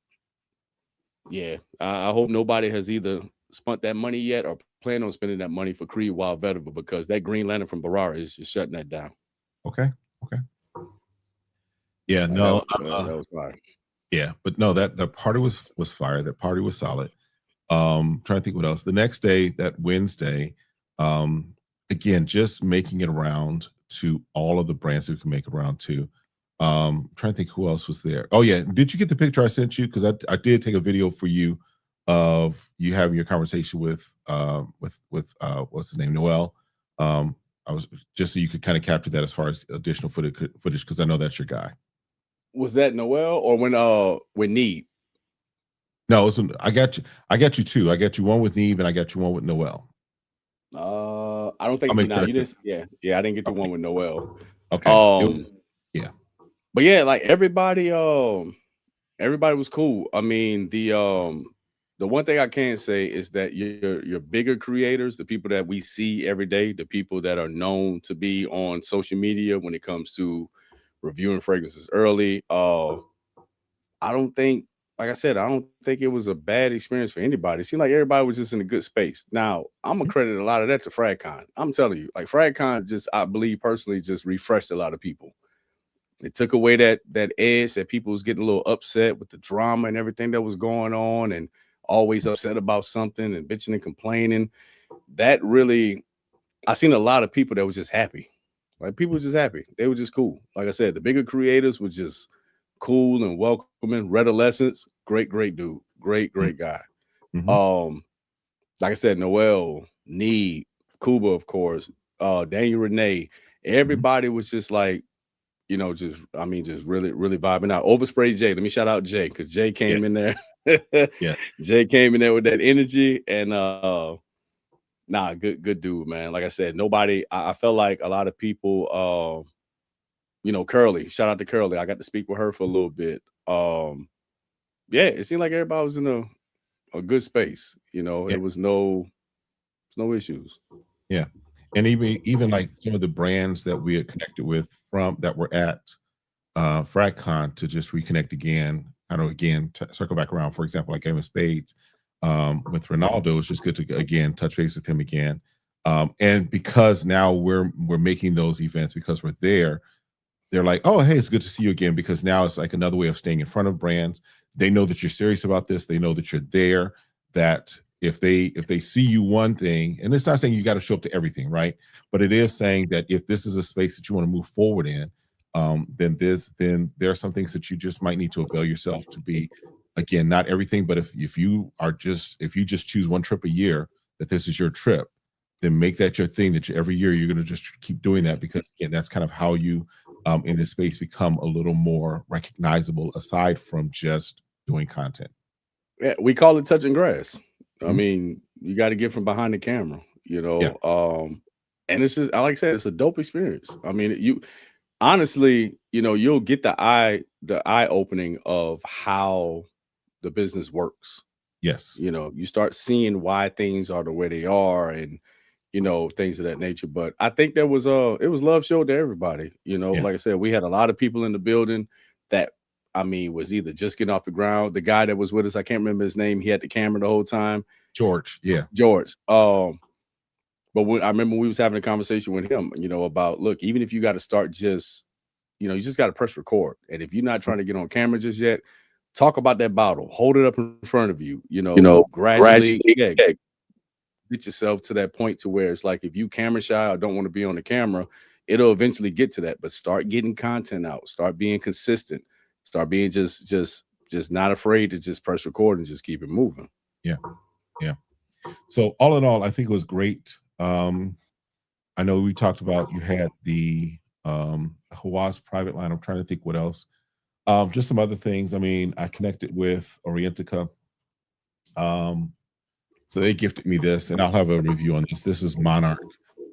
[SPEAKER 3] yeah, I hope nobody has either spent that money yet or plan on spending that money for Creed Wild Vetiver, because that Green Lantern from Barara is just shutting that down.
[SPEAKER 2] Okay. Yeah, no,
[SPEAKER 3] that was fire.
[SPEAKER 2] Yeah, but no, that the party was fire. That party was solid. Trying to think what else. The next day, that Wednesday, again, just making it around to all of the brands that we can make it around to. Trying to think who else was there. Oh yeah, did you get the picture I sent you? Because I did take a video for you of you having your conversation with what's his name, Noel. I was just so you could kind of capture that as far as additional footage, because I know that's your guy.
[SPEAKER 3] Was that Noel or when Need?
[SPEAKER 2] No, I got you two. I got you one with Neve and I got you one with Noel.
[SPEAKER 3] I don't think you didn't. Yeah, I didn't get the one with Noel.
[SPEAKER 2] Okay. Yeah.
[SPEAKER 3] But yeah, like everybody was cool. I mean, the one thing I can say is that your bigger creators, the people that we see every day, the people that are known to be on social media when it comes to reviewing fragrances early. I don't think, like I said, I don't think it was a bad experience for anybody. It seemed like everybody was just in a good space. Now, I'm gonna credit a lot of that to FragCon. I'm telling you, like FragCon just, I believe personally, just refreshed a lot of people. It took away that edge that people was getting a little upset with the drama and everything that was going on, and always upset about something and bitching and complaining. That really, I seen a lot of people that was just happy. Like people were just happy. They were just cool. Like I said, the bigger creators were just cool and welcoming. Redolescence, great dude. Great guy. Like I said, Noel, Need, Kuba, of course, Daniel Renee, everybody was just like, just really vibing out. Overspray Jay. Let me shout out Jay, because Jay came in there. Jay came in there with that energy, and good dude, man. Like I said, nobody, I felt like a lot of people, Curly, shout out to Curly. I got to speak with her for a little bit. Yeah, it seemed like everybody was in a good space. You know,
[SPEAKER 2] Yeah.
[SPEAKER 3] it was no issues.
[SPEAKER 2] Yeah. And even like some of the brands that we had connected with from that were at FragCon to just reconnect again, kind of again circle back around. For example, like Game of Spades with Ronaldo, it's just good to again touch base with him again. And because now we're making those events because we're there, they're like, oh, hey, it's good to see you again, because now it's like another way of staying in front of brands. They know that you're serious about this. They know that you're there, that if they see you one thing, and it's not saying you got to show up to everything, right? But it is saying that if this is a space that you want to move forward in, then there are some things that you just might need to avail yourself to be, again, not everything, but if you just choose one trip a year, that this is your trip, then make that your thing, that every year you're going to just keep doing that, because again, that's kind of how you in this space become a little more recognizable aside from just doing content.
[SPEAKER 3] Yeah, we call it touching grass. I
[SPEAKER 2] Mhm.
[SPEAKER 3] mean, you got to get from behind the camera, you
[SPEAKER 2] Yeah.
[SPEAKER 3] know. And this is, like I said, it's a dope experience. I mean, you honestly, you know, you'll get the eye opening of how the business works.
[SPEAKER 2] Yes.
[SPEAKER 3] You know, you start seeing why things are the way they are, and you know, things of that nature. But I think there was it was love showed to everybody. You know,
[SPEAKER 2] Yeah.
[SPEAKER 3] like I said, we had a lot of people in the building that, I mean, was either just getting off the ground. The guy that was with us, I can't remember his name. He had the camera the whole time.
[SPEAKER 2] George. Yeah.
[SPEAKER 3] George. But I remember we was having a conversation with him, you know, about, look, even if you got to start just, you know, you just got to press record. And if you're not trying to get on camera just yet, talk about that bottle, hold it up in front of you, you know, gradually get yourself to that point to where it's like, if you camera shy or don't want to be on the camera, it'll eventually get to that. But start getting content out, start being consistent, start being just not afraid to just press record and just keep it moving.
[SPEAKER 2] Yeah. Yeah. So all in all, I think it was great. I know we talked about, you had the Hawass private line. I'm trying to think what else. Just some other things. I mean, I connected with Orientica. So they gifted me this, and I'll have a review on this. This is Monarch,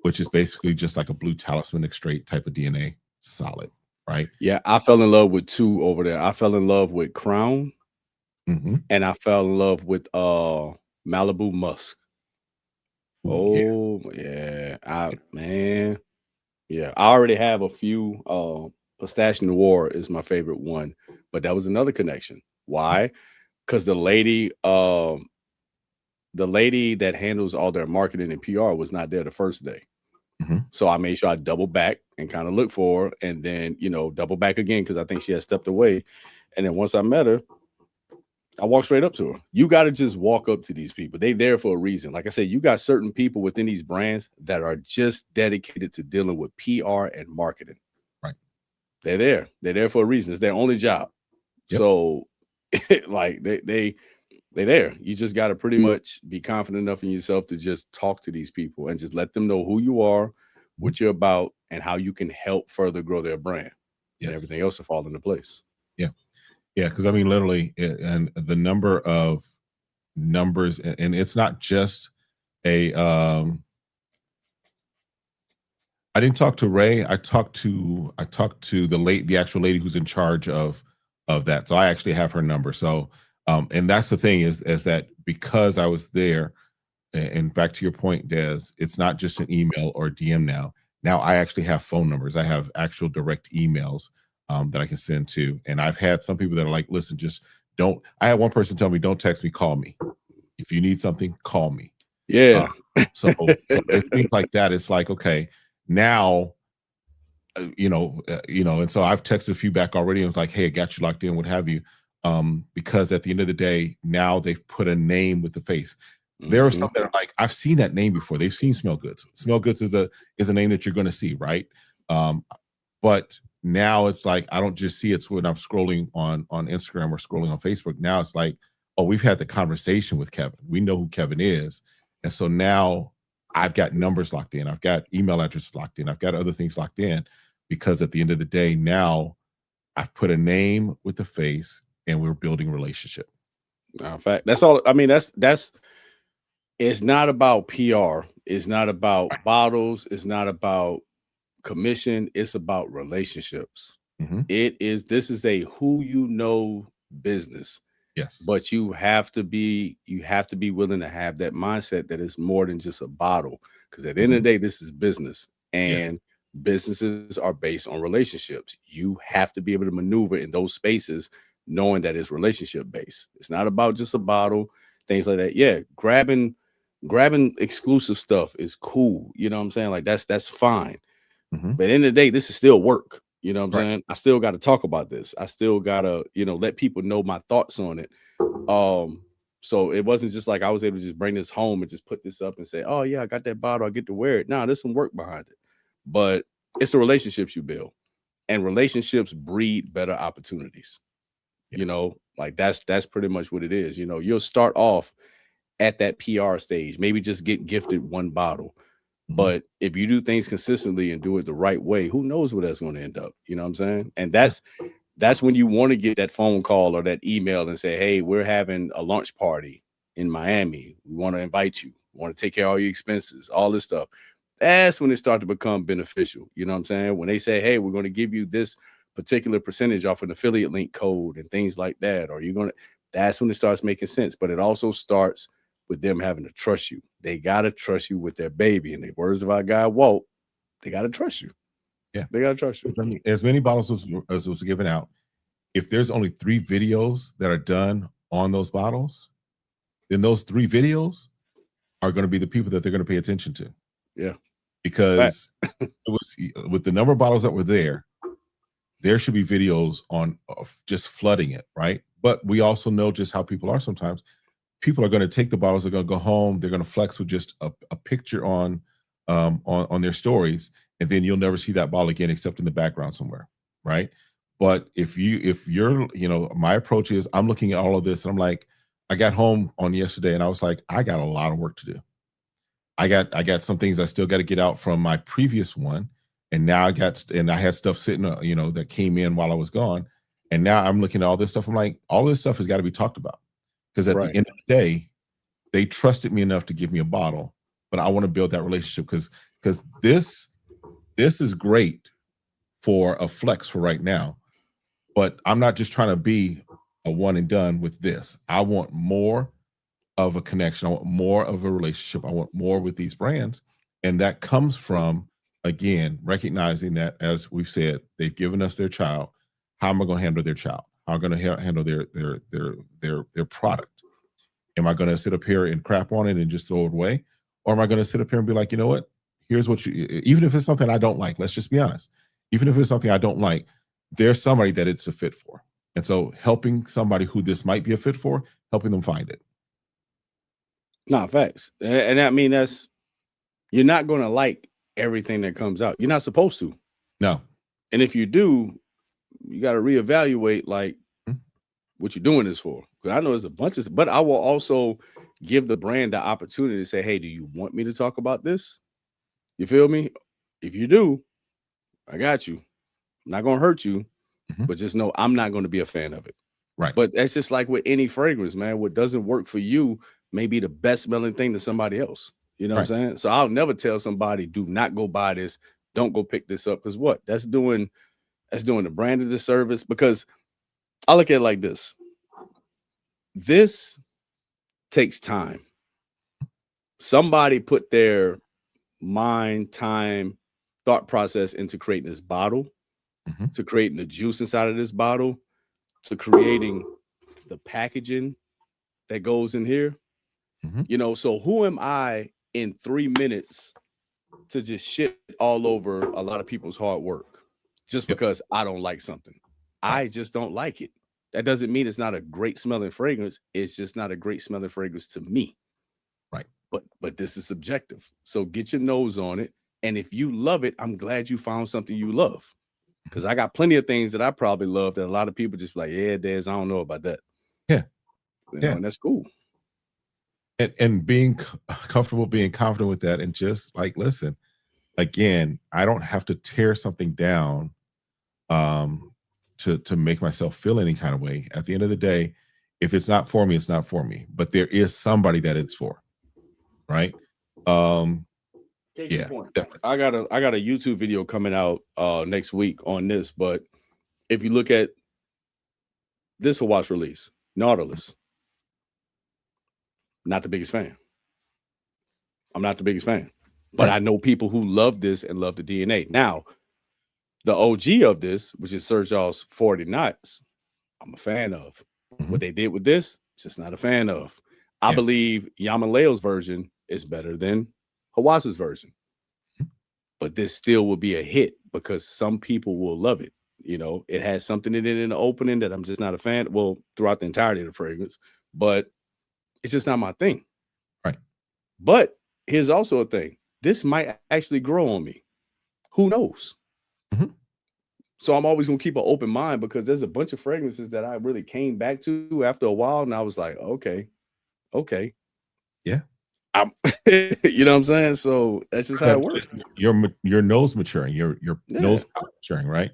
[SPEAKER 2] which is basically just like a blue talismanic straight type of DNA. Solid, right?
[SPEAKER 3] Yeah, I fell in love with two over there. I fell in love with Crown, and I fell in love with Malibu Musk. Oh yeah, man. Yeah, I already have a few. Pistachio Noir is my favorite one, but that was another connection. Why? Because the lady that handles all their marketing and PR was not there the first day. So I made sure I double back and kind of look for her, and then, you know, double back again, because I think she had stepped away. And then once I met her, I walked straight up to her. You got to just walk up to these people. They there for a reason. Like I said, you got certain people within these brands that are just dedicated to dealing with PR and marketing.
[SPEAKER 2] Right.
[SPEAKER 3] They're there. They're there for a reason. It's their only job.
[SPEAKER 2] Yep.
[SPEAKER 3] So like they there. You just got to pretty much be confident enough in yourself to just talk to these people and just let them know who you are, what you're about, and how you can help further grow their brand.
[SPEAKER 2] Yes.
[SPEAKER 3] And everything else will fall into place.
[SPEAKER 2] Yeah. Yeah. Because I mean, literally, and the number of numbers, and it's not just a I didn't talk to Ray. I talked to the actual lady who's in charge of that. So I actually have her number. So and that's the thing is that because I was there, and back to your point, Des, it's not just an email or DM now. Now I actually have phone numbers. I have actual direct emails that I can send to. And I've had some people that are like, listen, just don't. I had one person tell me, don't text me, call me. If you need something, call me.
[SPEAKER 3] Yeah.
[SPEAKER 2] So it's things like that. It's like, okay, now, and so I've texted a few back already and was like, hey, I got you locked in, what have you. Because at the end of the day, now they've put a name with the face. There are some that are like, I've seen that name before. They've seen SmellGoodz. SmellGoodz is a name that you're going to see, right? But now it's like, I don't just see it when I'm scrolling on Instagram or scrolling on Facebook. Now it's like, oh, we've had the conversation with Kevin. We know who Kevin is. And so now I've got numbers locked in. I've got email addresses locked in. I've got other things locked in, because at the end of the day, now I've put a name with the face and we're building relationship.
[SPEAKER 3] In fact, that's all. I mean, that's it's not about PR. It's not about bottles. It's not about commission. It's about relationships. This is a who you know business.
[SPEAKER 2] Yes.
[SPEAKER 3] But you have to be willing to have that mindset that it's more than just a bottle. Because at the end of the day, this is business, and businesses are based on relationships. You have to be able to maneuver in those spaces knowing that it's relationship based. It's not about just a bottle, things like that. Yeah, grabbing exclusive stuff is cool. You know what I'm saying? Like that's fine. But at the end of the day, this is still work. You know what I'm saying? I still got to talk about this. I still gotta, let people know my thoughts on it. So it wasn't just like I was able to just bring this home and just put this up and say, oh yeah, I got that bottle, I get to wear it. Nah, there's some work behind it. But it's the relationships you build, and relationships breed better opportunities. Like that's pretty much what it is. You'll start off at that PR stage, maybe just get gifted one bottle. But if you do things consistently and do it the right way, who knows where that's going to end up? You know what I'm saying? And that's when you want to get that phone call or that email and say, hey, we're having a lunch party in Miami. We want to invite you. We want to take care of all your expenses, all this stuff. That's when it starts to become beneficial. You know what I'm saying? When they say, hey, we're going to give you this particular percentage off an affiliate link code and things like that, or that's when it starts making sense. But it also starts with them having to trust you. They got to trust you with their baby. In the words of our guy, Walt, they got to trust you.
[SPEAKER 2] Yeah.
[SPEAKER 3] They got to trust you.
[SPEAKER 2] As many bottles as was given out, if there's only 3 videos that are done on those bottles, then those 3 videos are going to be the people that they're going to pay attention to.
[SPEAKER 3] Yeah.
[SPEAKER 2] Because it was with the number of bottles that were there should be videos on just flooding it, right? But we also know just how people are sometimes. People are going to take the bottles, they're going to go home, they're going to flex with just a picture on their stories, and then you'll never see that bottle again except in the background somewhere, right? But if you're, my approach is I'm looking at all of this and I'm like, I got home on yesterday and I was like, I got a lot of work to do. I got some things I still got to get out from my previous one, and now I had stuff sitting, that came in while I was gone, and now I'm looking at all this stuff. I'm like, all this stuff has got to be talked about. Because at the end of the day, they trusted me enough to give me a bottle, but I want to build that relationship because this is great for a flex for right now, but I'm not just trying to be a one and done with this. I want more of a connection. I want more of a relationship. I want more with these brands, and that comes from, again, recognizing that, as we've said, they've given us their child. How am I going to handle their child? How am I going to handle their product? Am I going to sit up here and crap on it and just throw it away? Or am I going to sit up here and be like, you know what? Here's what even if it's something I don't like, let's just be honest. Even if it's something I don't like, there's somebody that it's a fit for. And so helping somebody who this might be a fit for, helping them find it.
[SPEAKER 3] Nah, facts. And I mean, you're not going to like everything that comes out. You're not supposed to.
[SPEAKER 2] No.
[SPEAKER 3] And if you do, you got to reevaluate what you're doing this for. Because I know there's a bunch of, but I will also give the brand the opportunity to say, hey, do you want me to talk about this? You feel me? If you do, I got you. I'm not going to hurt you, but just know I'm not going to be a fan of it.
[SPEAKER 2] Right.
[SPEAKER 3] But that's just like with any fragrance, man. What doesn't work for you may be the best smelling thing to somebody else. You know what I'm saying? So I'll never tell somebody, do not go buy this. Don't go pick this up. Because what? That's doing the brand a disservice. Because I look at it like this. This takes time. Somebody put their mind, time, thought process into creating this bottle, to creating the juice inside of this bottle, to creating the packaging that goes in here. So who am I in 3 minutes to just shit all over a lot of people's hard work just because I don't like something? I just don't like it. That doesn't mean it's not a great smelling fragrance. It's just not a great smelling fragrance to me.
[SPEAKER 2] Right.
[SPEAKER 3] But this is subjective. So get your nose on it. And if you love it, I'm glad you found something you love. Because I got plenty of things that I probably love that a lot of people just like, yeah, Dez, I don't know about that.
[SPEAKER 2] Yeah.
[SPEAKER 3] And that's cool.
[SPEAKER 2] And being comfortable, being confident with that, and just like, listen, again, I don't have to tear something down to make myself feel any kind of way. At the end of the day, if it's not for me, it's not for me. But there is somebody that it's for, right? Yeah, definitely.
[SPEAKER 3] I got a YouTube video coming out next week on this. But if you look at this, a watch release. Nautilus. Not the biggest fan. I'm not the biggest fan. But I know people who love this and love the DNA. Now, the OG of this, which is Sir Joss 40 knots, I'm a fan of. What they did with this, just not a fan of. I believe Yamaleo's version is better than Hawasa's version. But this still will be a hit because some people will love it. You know, it has something in it in the opening that I'm just not a fan. Well, throughout the entirety of the fragrance, but it's just not my thing.
[SPEAKER 2] Right.
[SPEAKER 3] But here's also a thing. This might actually grow on me. Who knows? So I'm always going to keep an open mind because there's a bunch of fragrances that I really came back to after a while. And I was like, okay.
[SPEAKER 2] Yeah.
[SPEAKER 3] You know what I'm saying? So that's just how it works.
[SPEAKER 2] Your nose maturing, your nose maturing, right?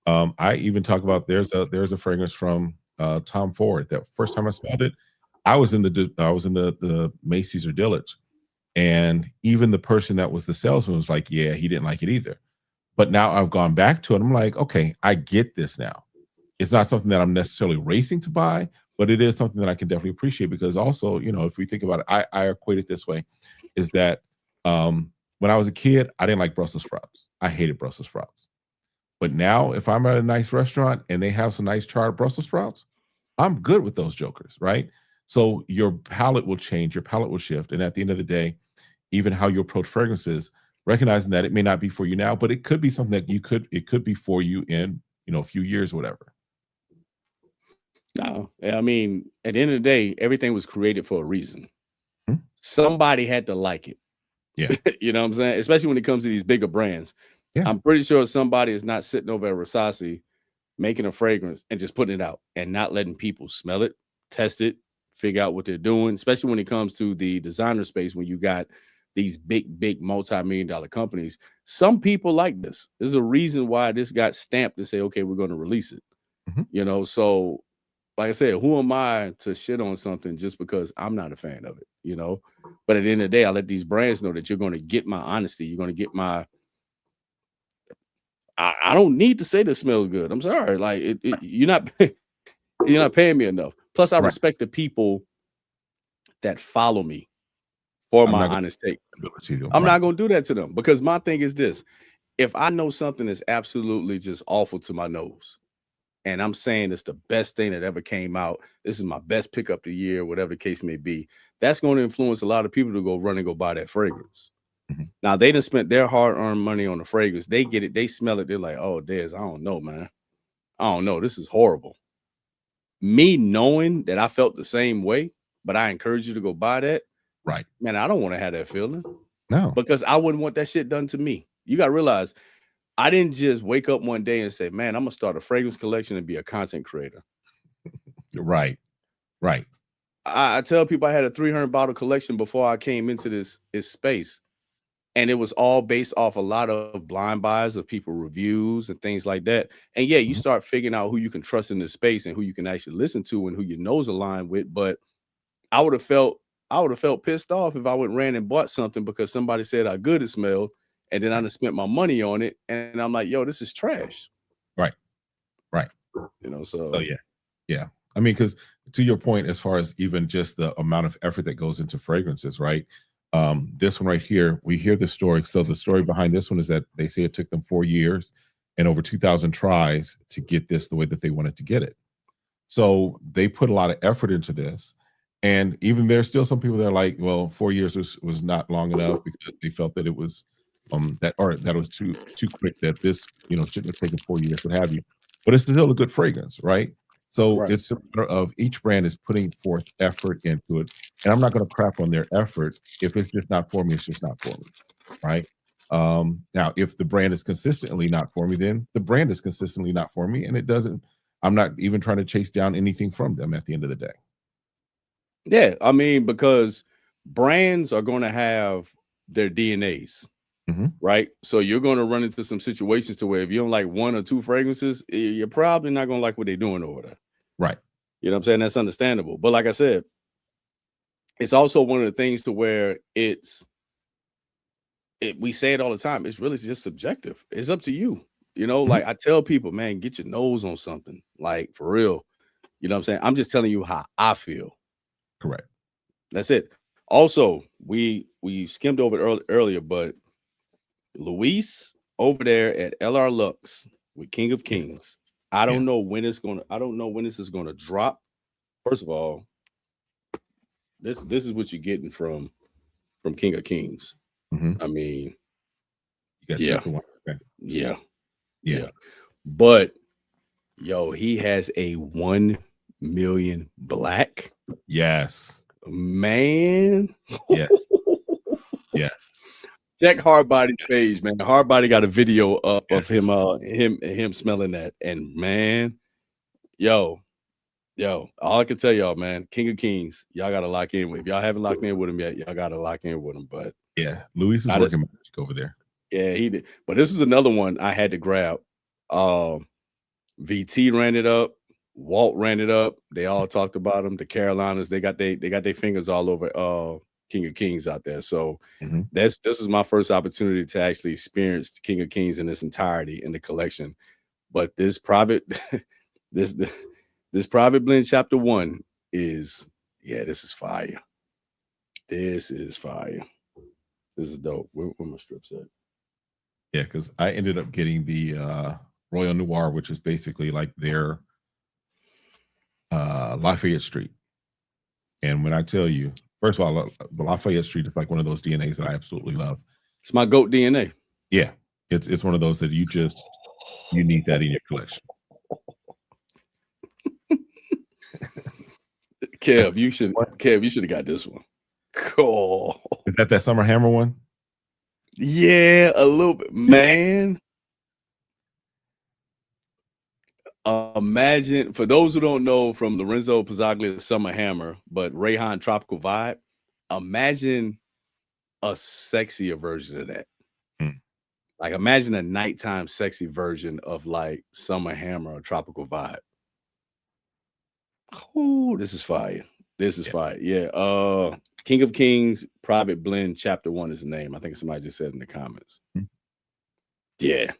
[SPEAKER 2] I even talk about there's a fragrance from Tom Ford. That first time I smelled it, I was in the Macy's or Dillard's, and even the person that was the salesman was like, yeah, he didn't like it either. But now I've gone back to it. I'm like, okay, I get this now. It's not something that I'm necessarily racing to buy, but it is something that I can definitely appreciate because also, you know, if we think about it, I equate it this way, is that when I was a kid, I didn't like Brussels sprouts. I hated Brussels sprouts. But now if I'm at a nice restaurant and they have some nice charred Brussels sprouts, I'm good with those jokers, right? So your palate will change, your palate will shift. And at the end of the day, even how you approach fragrances, recognizing that it may not be for you now, but it could be something that it could be for you in, you know, a few years, whatever.
[SPEAKER 3] No, I mean, at the end of the day, everything was created for a reason. Somebody had to like it.
[SPEAKER 2] Yeah.
[SPEAKER 3] You know what I'm saying? Especially when it comes to these bigger brands.
[SPEAKER 2] Yeah.
[SPEAKER 3] I'm pretty sure somebody is not sitting over at Rasasi making a fragrance and just putting it out and not letting people smell it, test it, figure out what they're doing, especially when it comes to the designer space when you got these big multi-million-dollar companies. Some people like this. There's a reason why this got stamped to say, okay, we're going to release it. You know, so like I said, who am I to shit on something just because I'm not a fan of it, you know? But at the end of the day, I let these brands know that you're going to get my honesty. You're going to get my, I don't need to say this smells good. I'm sorry. Like you're not paying me enough. Plus I respect the people that follow me for my honest take. I'm not going to do that to them because my thing is this. If I know something is absolutely just awful to my nose and I'm saying it's the best thing that ever came out, this is my best pickup of the year, whatever the case may be, that's going to influence a lot of people to go run and go buy that fragrance. Now they done spent their hard-earned money on the fragrance. They get it, they smell it, they're like, oh, Des, I don't know, man. I don't know. This is horrible. Me knowing that I felt the same way, but I encourage you to go buy that.
[SPEAKER 2] Right.
[SPEAKER 3] Man, I don't want to have that feeling.
[SPEAKER 2] No.
[SPEAKER 3] Because I wouldn't want that shit done to me. You got to realize I didn't just wake up one day and say, man, I'm going to start a fragrance collection and be a content creator.
[SPEAKER 2] Right.
[SPEAKER 3] I tell people I had a 300 bottle collection before I came into this space. And it was all based off a lot of blind buys of people reviews and things like that. And yeah, you start figuring out who you can trust in this space and who you can actually listen to and who your nose align with. But I would have felt pissed off if I went ran and bought something because somebody said how good it smelled, and then I done spent my money on it, and I'm like, yo, this is trash.
[SPEAKER 2] Right.
[SPEAKER 3] You know, so
[SPEAKER 2] yeah. I mean, because to your point, as far as even just the amount of effort that goes into fragrances, right? This one right here, we hear the story. So the story behind this one is that they say it took them 4 years and over 2,000 tries to get this the way that they wanted to get it. So they put a lot of effort into this. And even there's still some people that are like, well, 4 years was not long enough because they felt that it was that it was too quick, that this, you know, shouldn't have taken 4 years, what have you. But it's still a good fragrance, right? So it's a matter of each brand is putting forth effort into it. And I'm not going to crap on their effort. If it's just not for me, it's just not for me, right? Now, if the brand is consistently not for me, then the brand is consistently not for me. And it doesn't, I'm not even trying to chase down anything from them at the end of the day.
[SPEAKER 3] Yeah, I mean, because brands are going to have their DNAs, right? So you're going to run into some situations to where if you don't like one or two fragrances, you're probably not going to like what they're doing over there.
[SPEAKER 2] Right.
[SPEAKER 3] You know what I'm saying? That's understandable. But like I said, it's also one of the things to where we say it all the time. It's really just subjective. It's up to you. You know, like I tell people, man, get your nose on something, like for real. You know what I'm saying? I'm just telling you how I feel.
[SPEAKER 2] Correct.
[SPEAKER 3] That's it. Also, we skimmed over it earlier, but Luis over there at LR Lux with King of Kings. I don't know when it's gonna. I don't know when this is gonna drop. First of all, this is what you're getting from King of Kings. I mean,
[SPEAKER 2] you got chapter 1. Okay.
[SPEAKER 3] Yeah. But yo, he has a 1 million black.
[SPEAKER 2] Yes.
[SPEAKER 3] Man.
[SPEAKER 2] Yes. Yes.
[SPEAKER 3] Check Hardbody's page, man. Hardbody got a video up of him smelling that. And man, yo, all I can tell y'all, man, King of Kings, y'all gotta lock in with. If y'all haven't locked in with him yet, y'all gotta lock in with him. But
[SPEAKER 2] yeah, Luis is working magic over there.
[SPEAKER 3] Yeah, he did. But this was another one I had to grab. VT ran it up. Walt ran it up. They all talked about him. The Carolinas, they got their fingers all over King of Kings out there. So this is my first opportunity to actually experience King of Kings in its entirety in the collection. But this private this private blend chapter 1 is, this is fire. This is fire. This is dope. Where my strips at?
[SPEAKER 2] Yeah, because I ended up getting the Royal Noir, which is basically like their Lafayette Street. And when I tell you, first of all, Lafayette Street is like one of those DNAs that I absolutely love.
[SPEAKER 3] It's my GOAT DNA.
[SPEAKER 2] Yeah, it's one of those that you need that in your collection.
[SPEAKER 3] Kev, you should have got this one. Cool.
[SPEAKER 2] Is that Summer Hammer one?
[SPEAKER 3] Yeah, a little bit, man. Imagine, for those who don't know, from Lorenzo Pizzaglia's Summer Hammer, but Rayhan Tropical Vibe, imagine a sexier version of that. Like, imagine a nighttime sexy version of like Summer Hammer or Tropical Vibe. Oh, this is fire. This is fire. Yeah. King of Kings Private Blend Chapter 1 is the name. I think somebody just said in the comments. Yeah.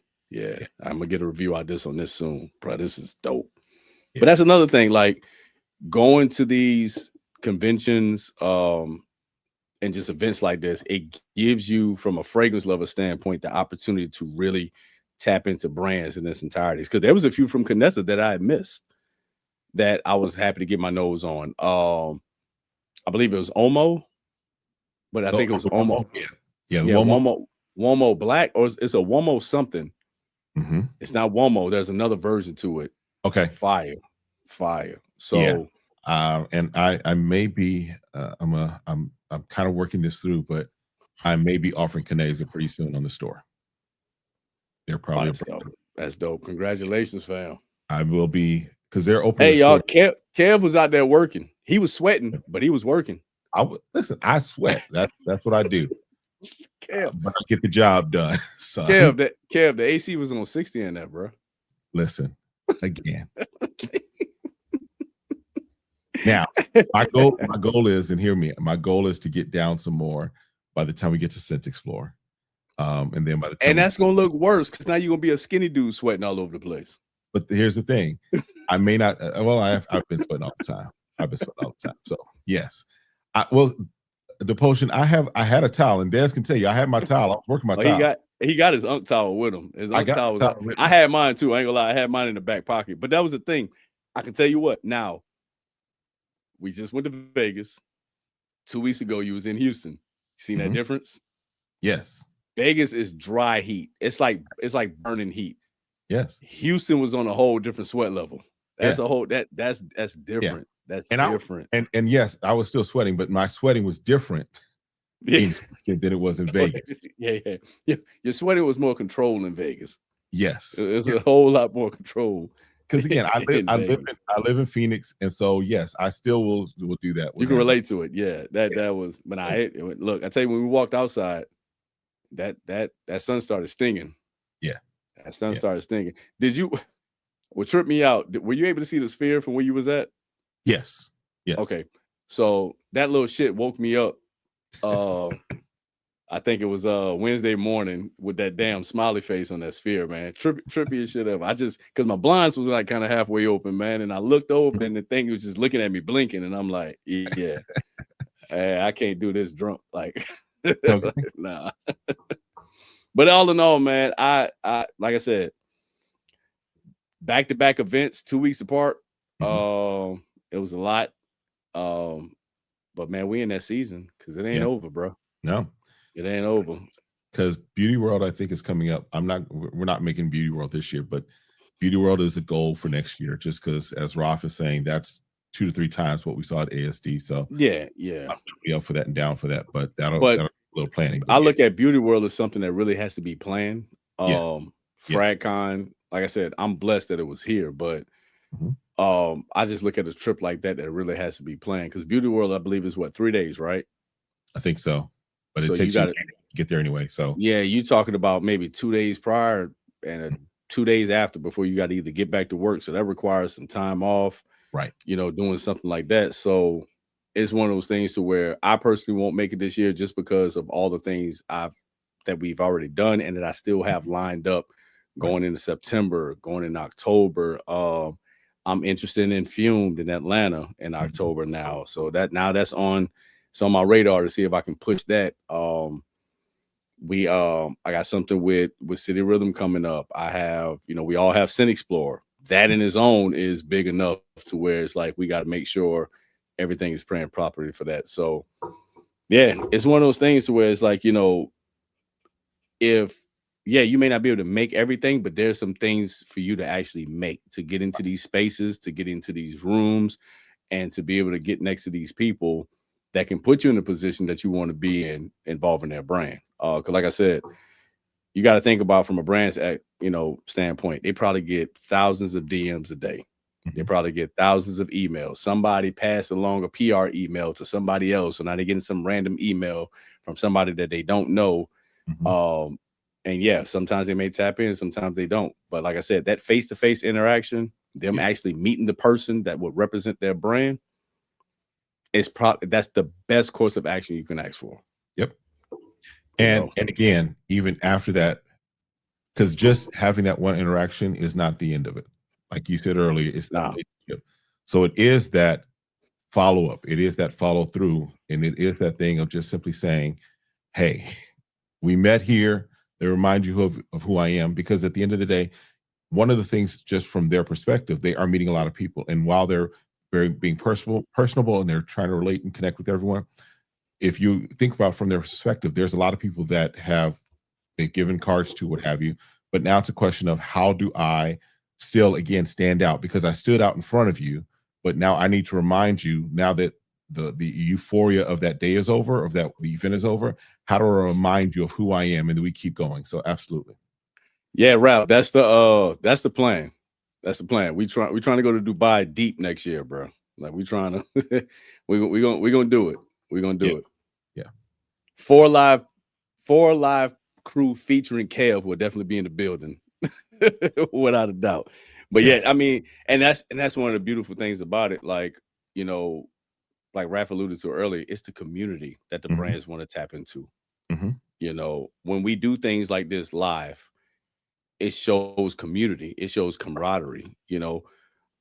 [SPEAKER 3] I'm gonna get a review on this soon, bro. This is dope. But that's another thing, like going to these conventions and just events like this, it gives you, from a fragrance lover standpoint, the opportunity to really tap into brands in its entirety. Because there was a few from Canessa that I had missed that I was happy to get my nose on. I believe it was Omo, but I think it was Omo.
[SPEAKER 2] Yeah,
[SPEAKER 3] Womo Black, or it's a Womo something. It's not Womo. There's another version to it.
[SPEAKER 2] Okay.
[SPEAKER 3] Fire. So
[SPEAKER 2] and I may be I'm kind of working this through, but I may be offering Canesa pretty soon on the store. They're probably
[SPEAKER 3] that's dope. Congratulations, fam.
[SPEAKER 2] I will be, because they're open.
[SPEAKER 3] Hey, y'all, Kev was out there working. He was sweating, but he was working.
[SPEAKER 2] I sweat. That's what I do.
[SPEAKER 3] Kev,
[SPEAKER 2] but I get the job done. So
[SPEAKER 3] Kev, the AC was on 60 in that, bro.
[SPEAKER 2] Listen, again. Now, my goal is, and hear me, my goal is to get down some more by the time we get to Scent Explorer. And then by the time,
[SPEAKER 3] and that's gonna look worse because now you're gonna be a skinny dude sweating all over the place.
[SPEAKER 2] But here's the thing. I may not, I've been sweating all the time. So yes. The potion, I had a towel, and Des can tell you, I had my towel. I was working my towel.
[SPEAKER 3] He got his unk towel with him. His unk towel was. I had mine too. I ain't gonna lie, I had mine in the back pocket. But that was the thing. I can tell you what. Now, we just went to Vegas 2 weeks ago. You was in Houston. Seen that difference?
[SPEAKER 2] Yes.
[SPEAKER 3] Vegas is dry heat. It's like burning heat.
[SPEAKER 2] Yes.
[SPEAKER 3] Houston was on a whole different sweat level. That's a whole that's different. That's different.
[SPEAKER 2] And yes, I was still sweating, but my sweating was different than it was in Vegas.
[SPEAKER 3] Yeah. Your sweating was more controlled in Vegas.
[SPEAKER 2] Yes.
[SPEAKER 3] It was a whole lot more control.
[SPEAKER 2] Because again, I live in Phoenix, and so yes, I still will do that.
[SPEAKER 3] You can relate to it. Yeah. That was when look, I tell you, when we walked outside, that sun started stinging.
[SPEAKER 2] Yeah.
[SPEAKER 3] That sun started stinging. What tripped me out, were you able to see the sphere from where you was at?
[SPEAKER 2] Yes.
[SPEAKER 3] Okay. So that little shit woke me up. I think it was Wednesday morning with that damn smiley face on that sphere, man. Trippy as shit ever. I just because my blinds was like kind of halfway open, man, and I looked over and the thing was just looking at me blinking, and I'm like, yeah, I can't do this drunk, like,
[SPEAKER 2] Okay.
[SPEAKER 3] nah. But all in all, man, I like I said, back-to-back events, 2 weeks apart. It was a lot. But man, we in that season because it ain't over, bro.
[SPEAKER 2] No,
[SPEAKER 3] It ain't over.
[SPEAKER 2] because Beauty World, I think, is coming up. We're not making Beauty World this year, but Beauty World is a goal for next year, just because, as Ralph is saying, that's 2 to 3 times what we saw at ASD. So
[SPEAKER 3] Yeah.
[SPEAKER 2] I'm be up for that and down for that, but that'll
[SPEAKER 3] But
[SPEAKER 2] be a little planning.
[SPEAKER 3] I look at Beauty World as something that really has to be planned.
[SPEAKER 2] Yes.
[SPEAKER 3] FragCon, like I said, I'm blessed that it was here, but I just look at a trip like that really has to be planned because Beauty World, I believe, is what, 3 days, right?
[SPEAKER 2] I think so, but
[SPEAKER 3] So
[SPEAKER 2] it takes you to get there anyway. So
[SPEAKER 3] yeah, you talking about maybe 2 days prior and 2 days after before you got to either get back to work. So that requires some time off,
[SPEAKER 2] right.
[SPEAKER 3] Doing something like that. So it's one of those things to where I personally won't make it this year just because of all the things that we've already done and that I still have lined up going into September, going in October. I'm interested in Fumed in Atlanta in October now. So that's on my radar to see if I can push that. I got something with City Rhythm coming up. I have, we all have Sin Explorer. That in its own is big enough to where it's like we got to make sure everything is planned properly for that. So yeah, it's one of those things to where it's like, if you may not be able to make everything, but there's some things for you to actually make to get into these spaces, to get into these rooms, and to be able to get next to these people that can put you in a position that you want to be in involving their brand. Because like I said, you got to think about from a brand's standpoint, they probably get thousands of DMs a day. They probably get thousands of emails. Somebody passed along a PR email to somebody else. So now they're getting some random email from somebody that they don't know. And yeah, sometimes they may tap in, sometimes they don't. But like I said, that face-to-face interaction, them actually meeting the person that would represent their brand, that's the best course of action you can ask for.
[SPEAKER 2] Yep. And again, even after that, because just having that one interaction is not the end of it. Like you said earlier, it's not. So it is that follow-up. It is that follow-through. And it is that thing of just simply saying, hey, we met here. They remind you of who I am. Because at the end of the day, one of the things, just from their perspective, they are meeting a lot of people. And while they're being personable and they're trying to relate and connect with everyone, if you think about from their perspective, there's a lot of people that they've given cards to, what have you. But now it's a question of, how do I still, again, stand out? Because I stood out in front of you, but now I need to remind you, now that the euphoria of that day is over, of that the event is over, how do I remind you of who I am? And then we keep going. So absolutely. Yeah,
[SPEAKER 3] Ralph, that's the plan. That's the plan. We're trying to go to Dubai deep next year, bro. Like we're trying to we're gonna do it. We're gonna do it.
[SPEAKER 2] Yeah.
[SPEAKER 3] 4 live crew featuring Kev will definitely be in the building. Without a doubt. But yeah, I mean, and that's one of the beautiful things about it. Like, like Raph alluded to earlier, it's the community that the brands want to tap into. When we do things like this live, it shows community, it shows camaraderie.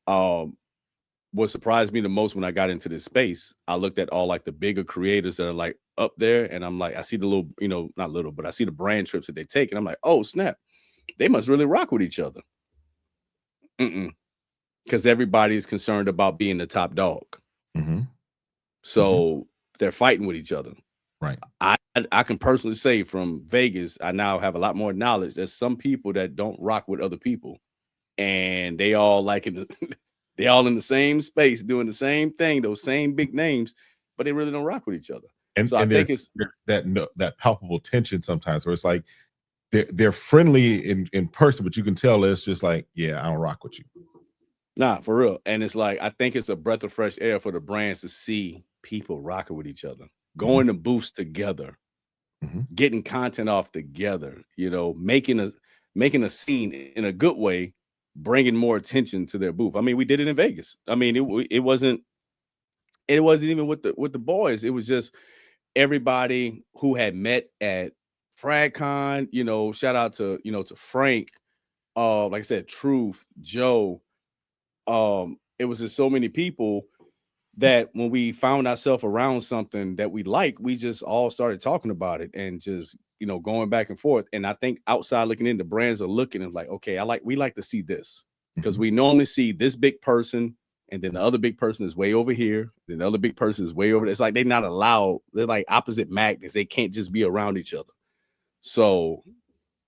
[SPEAKER 3] What surprised me the most when I got into this space, I looked at all like the bigger creators that are like up there, and I'm like, I see the little, not little, but I see the brand trips that they take, and I'm like, oh snap, they must really rock with each other. Because everybody is concerned about being the top dog. So they're fighting with each other.
[SPEAKER 2] Right.
[SPEAKER 3] I can personally say from Vegas, I now have a lot more knowledge. There's some people that don't rock with other people, and they all they all in the same space doing the same thing, those same big names, but they really don't rock with each other.
[SPEAKER 2] And
[SPEAKER 3] so
[SPEAKER 2] I think it's that palpable tension sometimes, where it's like they're friendly in person, but you can tell it's just like, yeah, I don't rock with you.
[SPEAKER 3] Nah, for real. And it's like, I think it's a breath of fresh air for the brands to see people rocking with each other, going to booths together, getting content off together, making a scene in a good way, bringing more attention to their booth. I mean, we did it in Vegas. I mean, it wasn't even with the boys. It was just everybody who had met at FragCon, you know, shout out to, you know, to Frank, like I said, Truth, Joe. It was just so many people that when we found ourselves around something that we like, we just all started talking about it and just, you know, going back and forth. And I think outside looking in, the brands are looking and like, okay, we like to see this, because we normally see this big person and then the other big person is way over here. Then the other big person is way over there. It's like they're not allowed. They're like opposite magnets. They can't just be around each other. So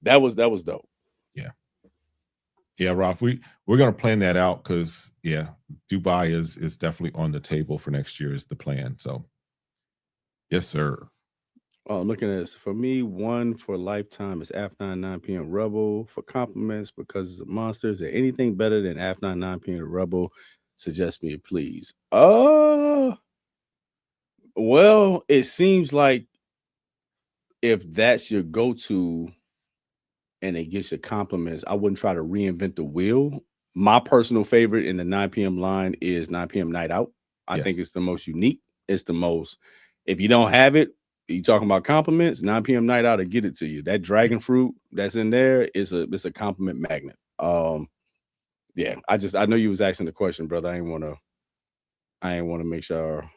[SPEAKER 3] that was dope.
[SPEAKER 2] Yeah. Yeah, Ralph, we're gonna plan that out, because Dubai is definitely on the table for next year is the plan. So yes, sir.
[SPEAKER 3] I'm looking at this. For me, one for lifetime is F9 9 p.m. Rebel. For compliments, because it's a monster. Is there anything better than F9 9 p.m. Rebel? Suggest me, please. Well, it seems like if that's your go-to and it gets you compliments, I wouldn't try to reinvent the wheel. My personal favorite in the 9 p.m. line is 9 p.m. Night Out. I think it's the most unique. It's the most, if you don't have it, you talking about compliments, 9 p.m. Night Out to get it to you. That dragon fruit that's in there is a compliment magnet. Yeah, I know you was asking the question, brother. I ain't want to make sure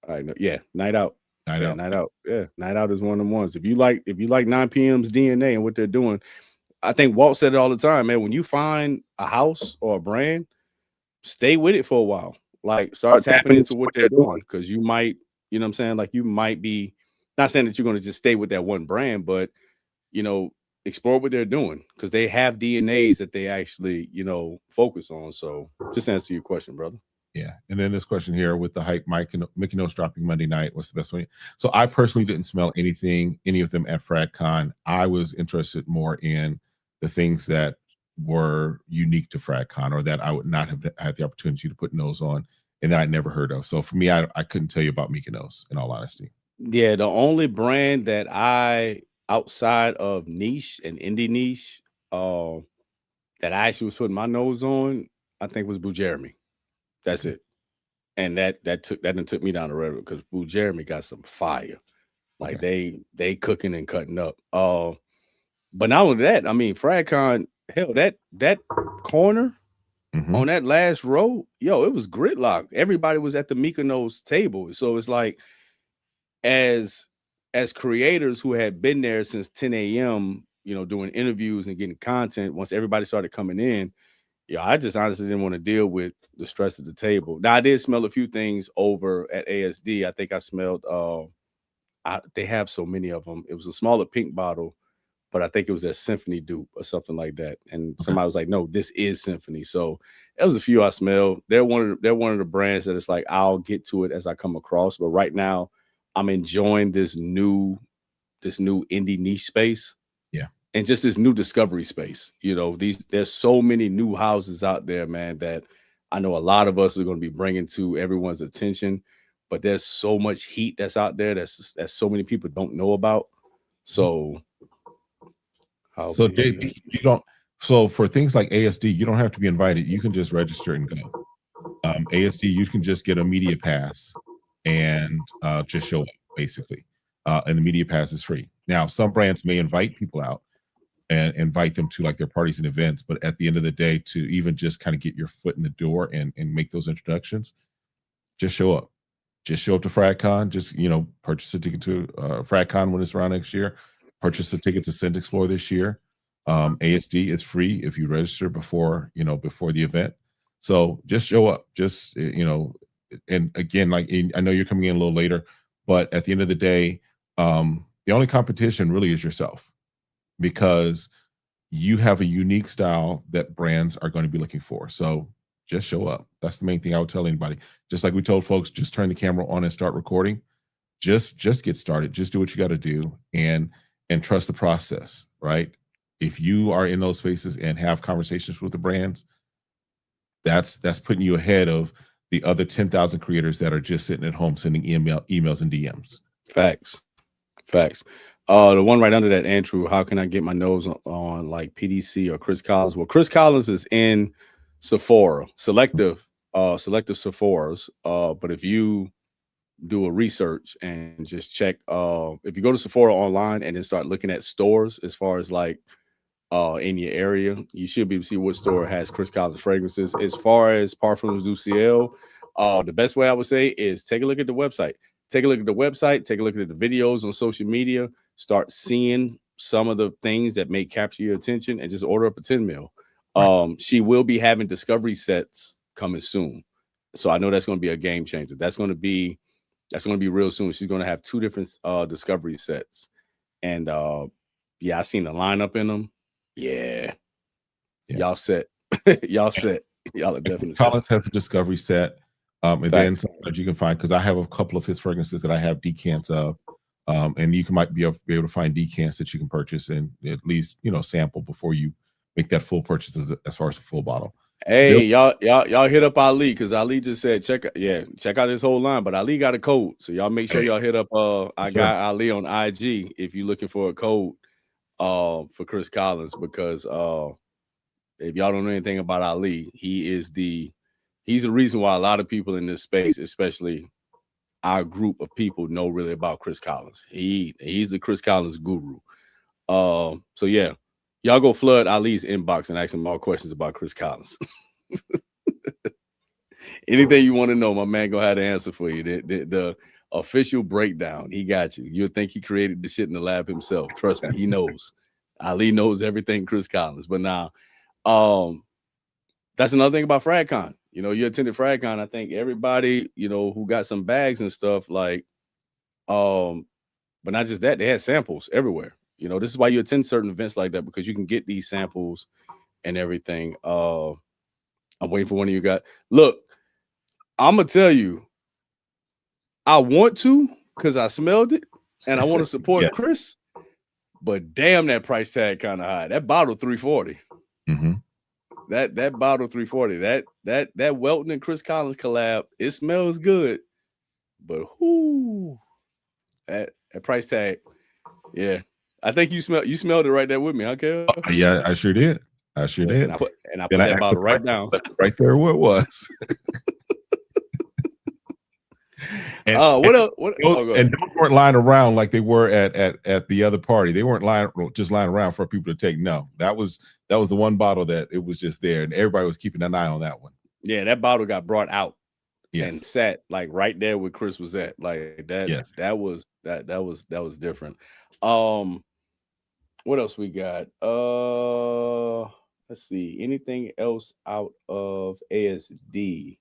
[SPEAKER 3] I know. Yeah, Night Out. Night Out. Yeah, Night Out is one of them ones. If you like 9 p.m.'s DNA and what they're doing, I think Walt said it all the time, man. When you find a house or a brand, stay with it for a while. Like, start tapping into what they're doing, because you might, you know what I'm saying? Like, you might be, not saying that you're going to just stay with that one brand, but, you know, explore what they're doing, because they have DNAs that they actually, you know, focus on. So just answer your question, brother.
[SPEAKER 2] Yeah. And then this question here with the hype Mickey Nose dropping Monday night. What's the best one? So I personally didn't smell any of them at FragCon. I was interested more in the things that were unique to FragCon, or that I would not have had the opportunity to put nose on and that I never heard of. So for me, I couldn't tell you about Mickey Nose, in all honesty.
[SPEAKER 3] Yeah, the only brand that I, outside of niche and indie niche, that I actually was putting my nose on, I think was Boo Jeremy. That's it. And that took me down the road, because Boo Jeremy got some fire. Like, they cooking and cutting up. But not only that, I mean, FragCon, hell, that corner on that last row, yo, it was gridlock. Everybody was at the Mykonos table. So it's like, as creators who had been there since 10 a.m., you know, doing interviews and getting content, once everybody started coming in, I just honestly didn't want to deal with the stress at the table. Now, I did smell a few things over at ASD. I think I smelled, they have so many of them. It was a smaller pink bottle, but I think it was their Symphony dupe or something like that. And somebody was like, no, this is Symphony. So there was a few I smelled. They're one of the brands that it's like, I'll get to it as I come across. But right now, I'm enjoying this new indie niche space. Yeah. And just this new discovery space. You know, there's so many new houses out there, man, that I know a lot of us are going to be bringing to everyone's attention. But there's so much heat that's out there that so many people don't know about. So,
[SPEAKER 2] JP, you don't. So for things like ASD, you don't have to be invited. You can just register and go. ASD, you can just get a media pass and just show up, basically. And the media pass is free. Now, some brands may invite people out and invite them to like their parties and events, but at the end of the day, to even just kind of get your foot in the door and make those introductions, just show up. Just show up to FragCon. Just, you know, purchase a ticket to FragCon when it's around next year. Purchase a ticket to Scent Explore this year. ASD is free if you register before the event. So just show up. Just, you know, and again, like, I know you're coming in a little later, but at the end of the day, the only competition really is yourself, because you have a unique style that brands are going to be looking for. So just show up. That's the main thing I would tell anybody. Just like we told folks, just turn the camera on and start recording. Just get started. Just do what you got to do and trust the process, right? If you are in those spaces and have conversations with the brands, that's putting you ahead of the other 10,000 creators that are just sitting at home sending emails and DMs.
[SPEAKER 3] Facts. The one right under that, Andrew, how can I get my nose on like PDC or Chris Collins? Well, Chris Collins is in Sephora, selective Sephoras. But if you do a research and just check. If you go to Sephora online and then start looking at stores as far as like in your area, you should be able to see what store has Chris Collins fragrances. As far as Parfums du Ciel, the best way I would say is take a look at the website. Take a look at the website. Take a look at the videos on social media. Start seeing some of the things that may capture your attention, and just order up a 10 mil. She will be having discovery sets coming soon, so I know that's going to be a game changer. That's going to be real soon. She's going to have 2 different discovery sets, and yeah, I seen the lineup in them. Yeah. Y'all set. Y'all set. Y'all are definitely
[SPEAKER 2] Collins has a discovery set. And then sometimes you can find, because I have a couple of his fragrances that I have decants of, and you might be able to find decants that you can purchase and at least, you know, sample before you make that full purchase as far as a full bottle.
[SPEAKER 3] Hey, y'all hit up Ali, because Ali just said check out his whole line, but Ali got a code, so y'all make sure y'all hit up I got Ali on IG if you're looking for a code for Chris Collins, because if y'all don't know anything about Ali, he's the reason why a lot of people in this space, especially our group of people, know really about Chris Collins. He's the Chris Collins guru. So yeah, y'all go flood Ali's inbox and ask him all questions about Chris Collins. Anything you want to know, my man gonna have the answer for you. The official breakdown, he got you. You'll think he created the shit in the lab himself. Trust me, he knows. Ali knows everything Chris Collins. But now, that's another thing about FragCon. You know, you attended FragCon. I think everybody, you know, who got some bags and stuff, like, but not just that, they had samples everywhere. You know, this is why you attend certain events like that, because you can get these samples and everything. I'm waiting for one of you guys. Look, I'm gonna tell you, I want to, because I smelled it and I want to support Chris, but damn, that price tag kind of high. That bottle $340.
[SPEAKER 2] Mm-hmm.
[SPEAKER 3] That bottle $340. That Welton and Chris Collins collab, it smells good, but that price tag, yeah. I think you smelled it right there with me, okay?
[SPEAKER 2] Yeah, I sure did. I sure did.
[SPEAKER 3] And I put that bottle right down,
[SPEAKER 2] right there where it was. And
[SPEAKER 3] what else?
[SPEAKER 2] And those weren't lying around like they were at the other party. They weren't lying around for people to take. No, that was the one bottle that it was just there, and everybody was keeping an eye on that one.
[SPEAKER 3] Yeah, that bottle got brought out and sat like right there where Chris was at. Like that. Yes. That was different. What else we got? Let's see. Anything else out of ASD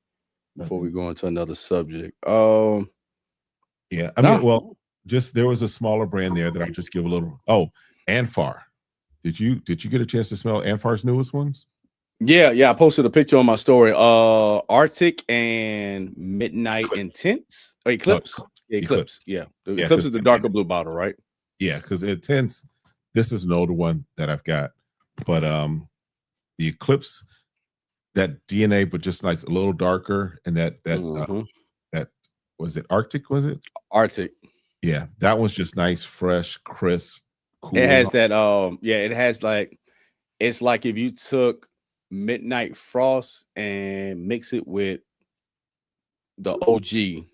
[SPEAKER 3] before we go into another subject?
[SPEAKER 2] Yeah, I mean, well, just there was a smaller brand there that I'll just give a little. Oh, Anfar. Did you get a chance to smell Anfar's newest ones?
[SPEAKER 3] Yeah, I posted a picture on my story. Arctic and Midnight Intense. Oh, Eclipse. Eclipse. Yeah. The Eclipse is the darker blue bottle, right?
[SPEAKER 2] Yeah, because Intense, this is an older one that I've got. But the Eclipse, that DNA, but just like a little darker, and that was it Arctic, was it?
[SPEAKER 3] Arctic.
[SPEAKER 2] Yeah, that one's just nice, fresh, crisp, cool.
[SPEAKER 3] It has that it has like, it's like if you took Midnight Frost and mix it with the OG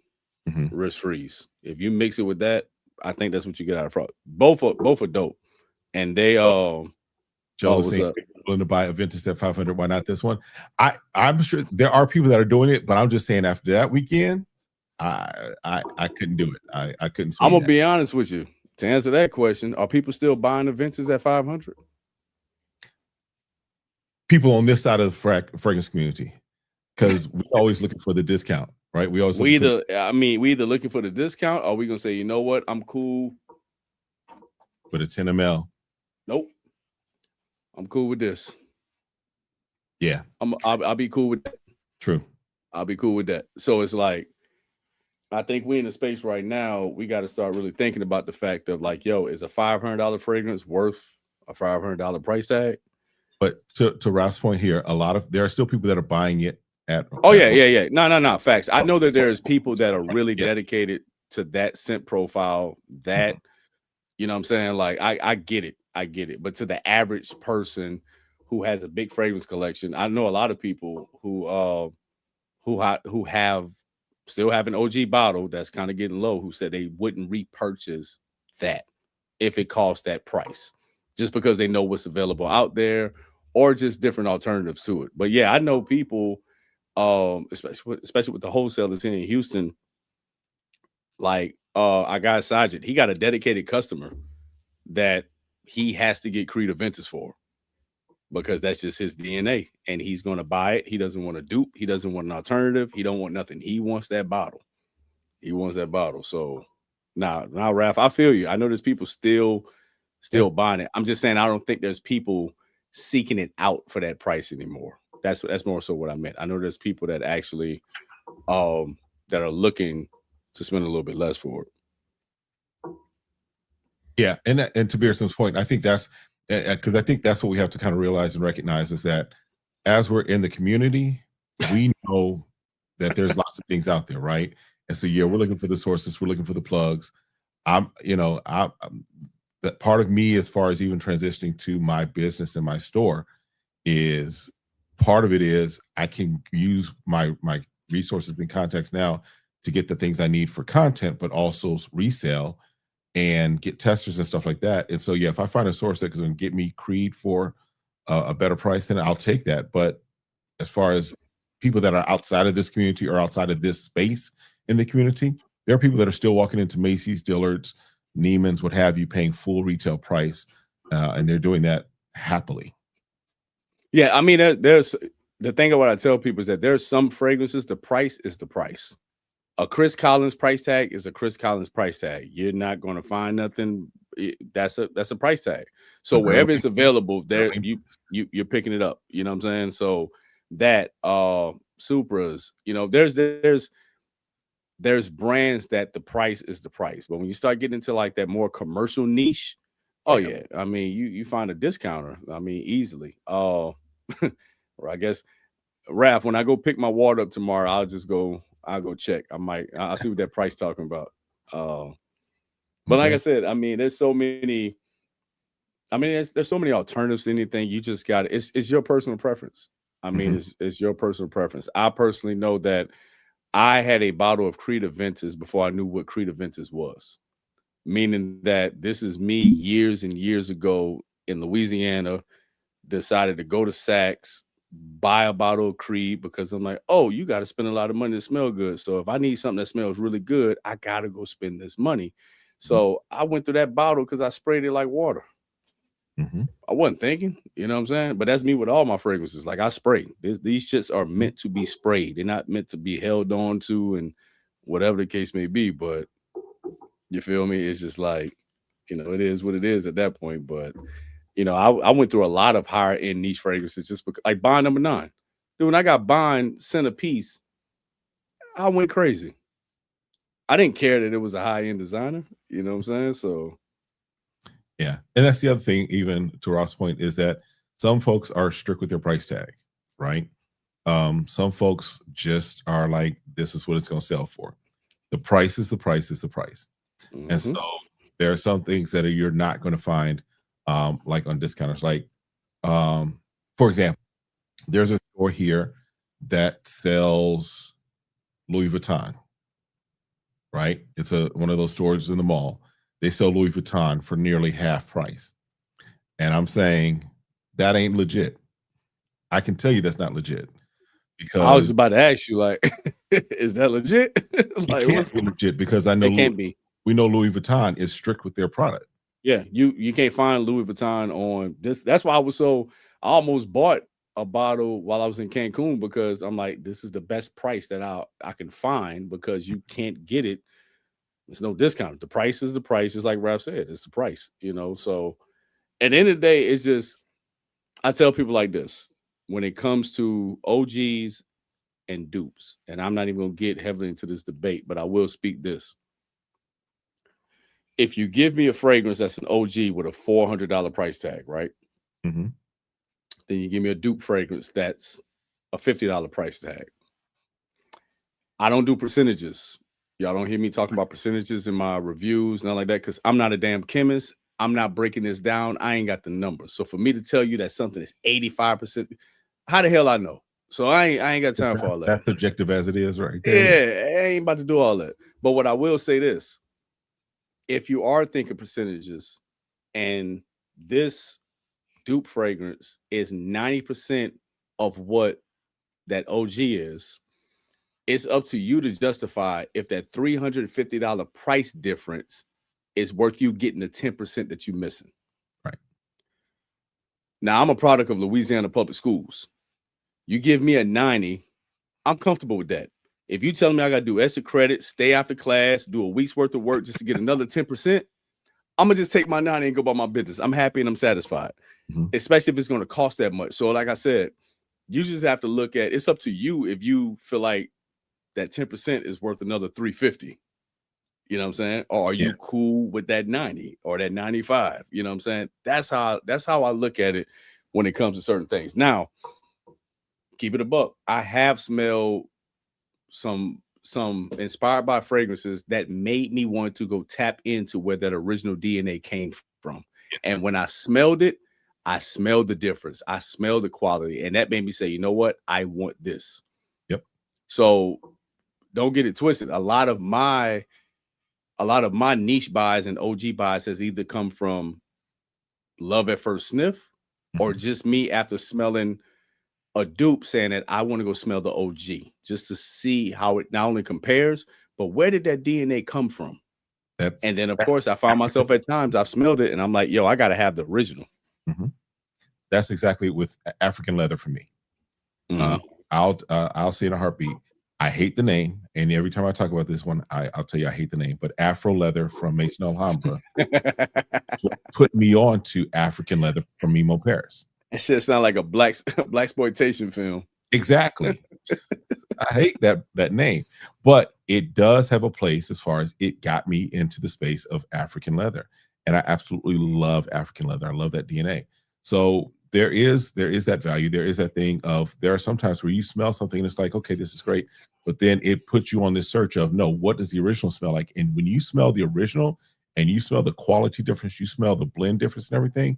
[SPEAKER 3] Wrist Freeze. If you mix it with that, I think that's what you get out of Frost. Both are dope. And they
[SPEAKER 2] Joe was saying willing to buy a Ventus at 500. Why not this one? I'm sure there are people that are doing it, but I'm just saying after that weekend, I couldn't do it. I couldn't.
[SPEAKER 3] I'm gonna be honest with you. To answer that question, are people still buying the Ventus at 500?
[SPEAKER 2] People on this side of the fragrance community, because we're always looking for the discount, right? We either
[SPEAKER 3] looking for the discount, or we gonna say, you know what, I'm cool
[SPEAKER 2] with a 10 ml.
[SPEAKER 3] Nope, I'm cool with this.
[SPEAKER 2] Yeah,
[SPEAKER 3] I'll be cool with that.
[SPEAKER 2] True,
[SPEAKER 3] I'll be cool with that. So it's like, I think we in a space right now, we got to start really thinking about the fact of like, yo, is a $500 fragrance worth a $500 price tag?
[SPEAKER 2] But to Ralph's point here, there are still people that are buying it at.
[SPEAKER 3] Yeah. No. Facts. I know that there's people that are really dedicated to that scent profile. That, you know what I'm saying? Like, I get it. But to the average person who has a big fragrance collection, I know a lot of people who have still have an OG bottle that's kind of getting low, who said they wouldn't repurchase that if it costs that price, just because they know what's available out there or just different alternatives to it. But yeah, I know people, especially with the wholesalers here in Houston, like our guy Sajid, he got a dedicated customer that he has to get Creed Aventus for, because that's just his DNA, and he's going to buy it. He doesn't want a dupe. He doesn't want an alternative. He don't want nothing. He wants that bottle. He wants that bottle. So now, Raph, I feel you. I know there's people still buying it. I'm just saying, I don't think there's people seeking it out for that price anymore. That's more so what I meant. I know there's people that actually that are looking to spend a little bit less for it.
[SPEAKER 2] Yeah, and to Beerson's point, I think that's because I think that's what we have to kind of realize and recognize, is that as we're in the community, we know that there's lots of things out there, right? And so yeah, we're looking for the sources, we're looking for the plugs. I'm that part of me, as far as even transitioning to my business and my store, is part of it is I can use my resources and contacts now to get the things I need for content, but also resell and get testers and stuff like that. And so, yeah, if I find a source that can get me Creed for a better price, then I'll take that. But as far as people that are outside of this community or outside of this space in the community, there are people that are still walking into Macy's, Dillard's, Neiman's, what have you, paying full retail price, and they're doing that happily.
[SPEAKER 3] Yeah, I mean, there's the thing of what I tell people is that there's some fragrances, the price is the price. A Chris Collins price tag is a Chris Collins price tag. You're not going to find nothing. That's a price tag. So wherever it's available, there you're picking it up. You know what I'm saying? So that Supras, there's brands that the price is the price. But when you start getting into like that more commercial niche, oh yeah, I mean you find a discounter. I mean easily. Or I guess, Raph, when I go pick my water up tomorrow, I'll go check. I'll see what that price talking about. But like I said, I mean, there's so many. I mean, there's so many alternatives to anything. You just got it's your personal preference. I mean, it's your personal preference. I personally know that I had a bottle of Creed Aventus before I knew what Creed Aventus was, meaning that this is me years and years ago in Louisiana. Decided to go to Saks, buy a bottle of Creed, because I'm like, oh, you got to spend a lot of money to smell good. So if I need something that smells really good, I got to go spend this money. So I went through that bottle because I sprayed it like water. I wasn't thinking, you know what I'm saying? But that's me with all my fragrances. Like I spray. These shits are meant to be sprayed. They're not meant to be held on to and whatever the case may be. But you feel me? It's just like, it is what it is at that point. But I went through a lot of higher end niche fragrances just because, like Bond No. 9. Dude, when I got Bond Centerpiece, I went crazy. I didn't care that it was a high end designer. You know what I'm saying? So,
[SPEAKER 2] yeah. And that's the other thing, even to Ross' point, is that some folks are strict with their price tag, right? Some folks just are like, this is what it's going to sell for. The price is the price is the price. And so there are some things that you're not going to find like on discounters. Like, for example, there's a store here that sells Louis Vuitton, right? It's one of those stores in the mall. They sell Louis Vuitton for nearly half price. And I'm saying that ain't legit. I can tell you that's not legit. Because
[SPEAKER 3] I was about to ask you, like, is that legit?
[SPEAKER 2] Like, it can't be legit, because I know
[SPEAKER 3] it can't be.
[SPEAKER 2] We know Louis Vuitton is strict with their product.
[SPEAKER 3] Yeah, you can't find Louis Vuitton on this. That's why I almost bought a bottle while I was in Cancun, because I'm like, this is the best price that I can find, because you can't get it. There's no discount. The price is the price. Just like Raph said, it's the price, So at the end of the day, it's just, I tell people like this, when it comes to OGs and dupes, and I'm not even going to get heavily into this debate, but I will speak this. If you give me a fragrance that's an OG with a $400 price tag, right? Then you give me a dupe fragrance that's a $50 price tag. I don't do percentages. Y'all don't hear me talking about percentages in my reviews, nothing like that, because I'm not a damn chemist. I'm not breaking this down. I ain't got the numbers. So for me to tell you that something is 85%, how the hell I know? So I ain't got time for all that.
[SPEAKER 2] That's subjective as it is, right?
[SPEAKER 3] Yeah, I ain't about to do all that. But what I will say this, if you are thinking percentages and this dupe fragrance is 90% of what that OG is, it's up to you to justify if that $350 price difference is worth you getting the 10% that you're missing.
[SPEAKER 2] Right.
[SPEAKER 3] Now, I'm a product of Louisiana public schools. You give me a 90, I'm comfortable with that. If you tell me I got to do extra credit, stay after class, do a week's worth of work just to get another 10%, I'm going to just take my 90 and go about my business. I'm happy and I'm satisfied, especially if it's going to cost that much. So like I said, you just have to look at, it's up to you if you feel like that 10% is worth another $350. You know what I'm saying? Or are you cool with that 90 or that 95? You know what I'm saying? That's how I look at it when it comes to certain things. Now, keep it a buck. I have smelled some inspired by fragrances that made me want to go tap into where that original DNA came from. Yes. And when I smelled it, I smelled the difference. I smelled the quality. And that made me say, you know what? I want this.
[SPEAKER 2] Yep.
[SPEAKER 3] So don't get it twisted. A lot of my niche buys and OG buys has either come from love at first sniff or just me after smelling a dupe saying that I want to go smell the OG just to see how it not only compares, but where did that DNA come from? And then, of course, I found myself at times I've smelled it and I'm like, yo, I got to have the original.
[SPEAKER 2] That's exactly with African leather for me. I'll say in a heartbeat, I hate the name. And every time I talk about this one, I'll tell you I hate the name. But Afro leather from Maison Alhambra put me on to African leather from Mimo Paris.
[SPEAKER 3] It should sound like a blaxploitation film.
[SPEAKER 2] Exactly. I hate that name, but it does have a place as far as it got me into the space of African leather. And I absolutely love African leather. I love that DNA. So there is that value. There is that thing of, there are some times where you smell something and it's like, okay, this is great. But then it puts you on this search of, no, what does the original smell like? And when you smell the original and you smell the quality difference, you smell the blend difference and everything,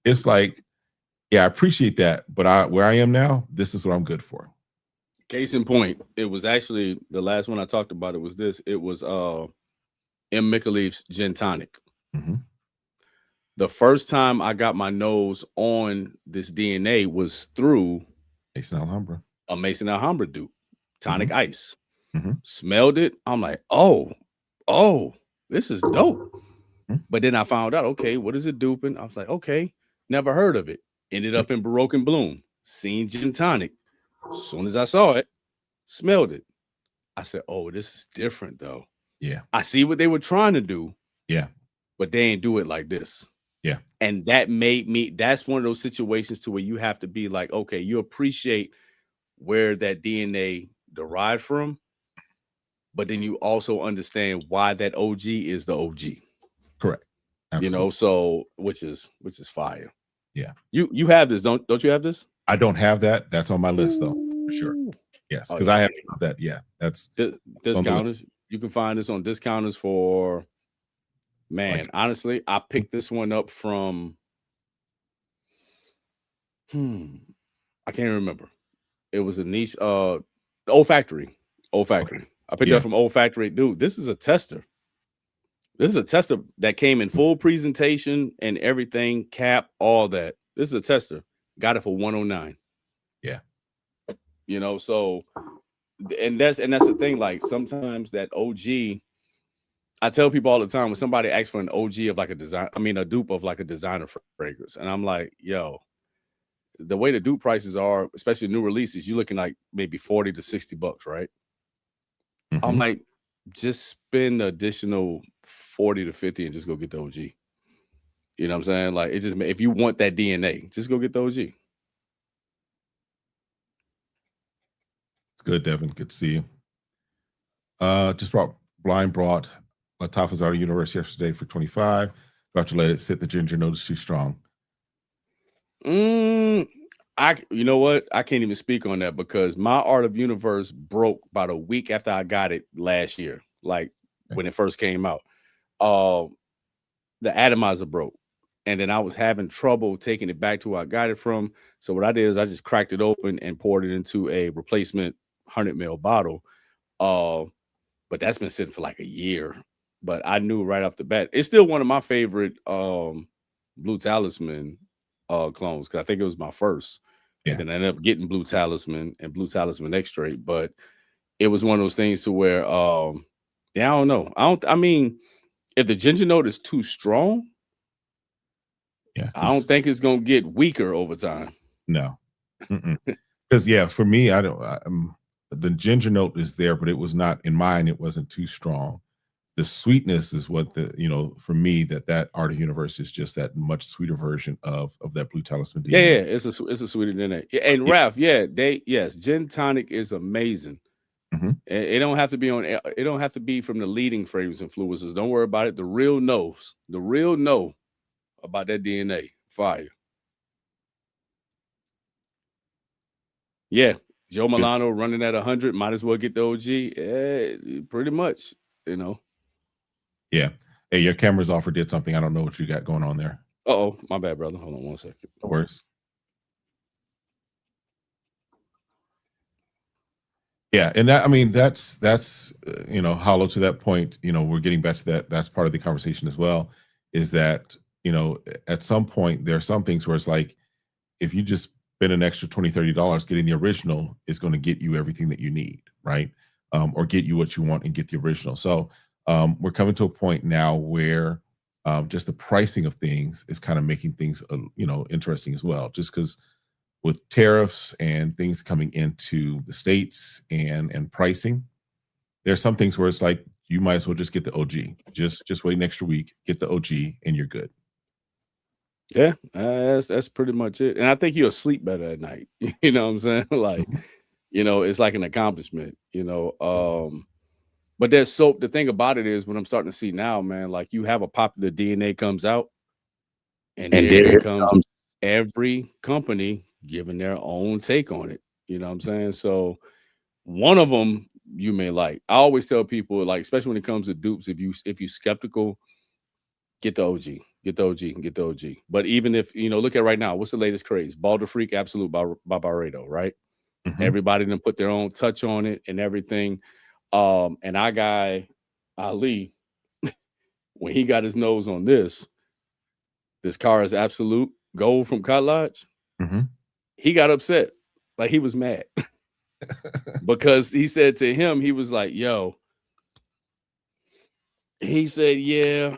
[SPEAKER 2] it's like, yeah, I appreciate that, but where I am now, this is what I'm good for.
[SPEAKER 3] Case in point, it was actually the last one I talked about. It was this. It was M. Micaleef's Gin Tonic. The first time I got my nose on this DNA was through
[SPEAKER 2] Maison Alhambra,
[SPEAKER 3] a Maison Alhambra dupe, Tonic Ice. Smelled it. I'm like, oh, this is dope. But then I found out, okay, what is it duping? I was like, okay, never heard of it. Ended up in Baroque and Bloom, seen Gin Tonic. As soon as I saw it, smelled it. I said, oh, this is different though.
[SPEAKER 2] Yeah.
[SPEAKER 3] I see what they were trying to do.
[SPEAKER 2] Yeah.
[SPEAKER 3] But they ain't do it like this.
[SPEAKER 2] Yeah.
[SPEAKER 3] And that made me, that's one of those situations to where you have to be like, okay, you appreciate where that DNA derived from, but then you also understand why that OG is the OG.
[SPEAKER 2] Correct. Absolutely.
[SPEAKER 3] You know, so which is fire.
[SPEAKER 2] Yeah.
[SPEAKER 3] You have this, don't you have this?
[SPEAKER 2] I don't have that. That's on my list though, for sure. Yes, because I have that. Yeah, that's
[SPEAKER 3] discounters. You can find this on discounters for, man, like, honestly, I picked this one up from I can't remember. It was a niche Old Factory. I picked it up from Old Factory. Dude, this is a tester. This is a tester that came in full presentation and everything, cap, all that. This is a tester. Got it for $109.
[SPEAKER 2] Yeah.
[SPEAKER 3] You know, so and that's the thing. Like sometimes that OG, I tell people all the time when somebody asks for an OG of like a dupe of like a designer fragrance, and I'm like, yo, the way the dupe prices are, especially new releases, you're looking like maybe $40 to $60, right? I'm like, just spend the additional 40 to 50 and just go get the OG. You know what I'm saying? Like, it just, if you want that DNA, just go get the OG.
[SPEAKER 2] It's good, Devin. Good to see you. Just brought Latifah's out of Universe yesterday for 25. About to let it sit. The ginger note is too strong.
[SPEAKER 3] You know what? I can't even speak on that because my Art of Universe broke about a week after I got it last year, like when it first came out. The atomizer broke. and then I was having trouble taking it back to where I got it from. So what I did is I just cracked it open and poured it into a replacement 100 ml bottle. But that's been sitting for like a year. But I knew right off the bat, it's still one of my favorite Blue Talisman clones, because I think it was my first.
[SPEAKER 2] Yeah.
[SPEAKER 3] And then I ended up getting Blue Talisman and Blue Talisman X-Straight. But it was one of those things to where yeah, I don't know. I mean, if the ginger note is too strong,
[SPEAKER 2] yeah,
[SPEAKER 3] I don't think it's gonna get weaker over time.
[SPEAKER 2] No, because yeah, for me, the ginger note is there, but it was not in mine. It wasn't too strong. The sweetness is what for me, that Art of Universe is just that much sweeter version of that Blue Talisman DNA.
[SPEAKER 3] Yeah, it's a sweeter than that. And Ralph, yes, gin tonic is amazing. It don't have to be it don't have to be from the leading fragrance influencers. Don't worry about it. The real know about that DNA. Fire. Yeah, Joe Milano running at 100, might as well get the OG. Pretty much,
[SPEAKER 2] Yeah. Hey, your camera's off or did something. I don't know what you got going on there.
[SPEAKER 3] Uh-oh, my bad, brother. Hold on one second.
[SPEAKER 2] No worries. Yeah, and that's hollow to that point. We're getting back to that. That's part of the conversation as well, is that at some point there are some things where it's like, if you just spend an extra $20-$30, getting the original is going to get you everything that you need, right? Or get you what you want and get the original. So we're coming to a point now where just the pricing of things is kind of making things interesting as well, just because with tariffs and things coming into the States and pricing, there's some things where it's like, you might as well just get the OG. Just wait an extra week, get the OG, and you're good.
[SPEAKER 3] Yeah, that's pretty much it. And I think you'll sleep better at night. You know what I'm saying? Like, it's like an accomplishment, but the thing about it is, what I'm starting to see now, man, like, you have a popular DNA comes out, and there comes every company giving their own take on it. You know what I'm saying? So one of them you may like. I always tell people, like, especially when it comes to dupes, if you're skeptical, get the OG, get the OG, get the OG. But even if, look at right now, what's the latest craze? Balder Freak Absolute by Barredo, right? Everybody done put their own touch on it and everything. And our guy, Ali, when he got his nose on this car is Absolute Gold from Cot Lodge, he got upset. Like, he was mad. Because he said to him, he was like, yo, he said, yeah.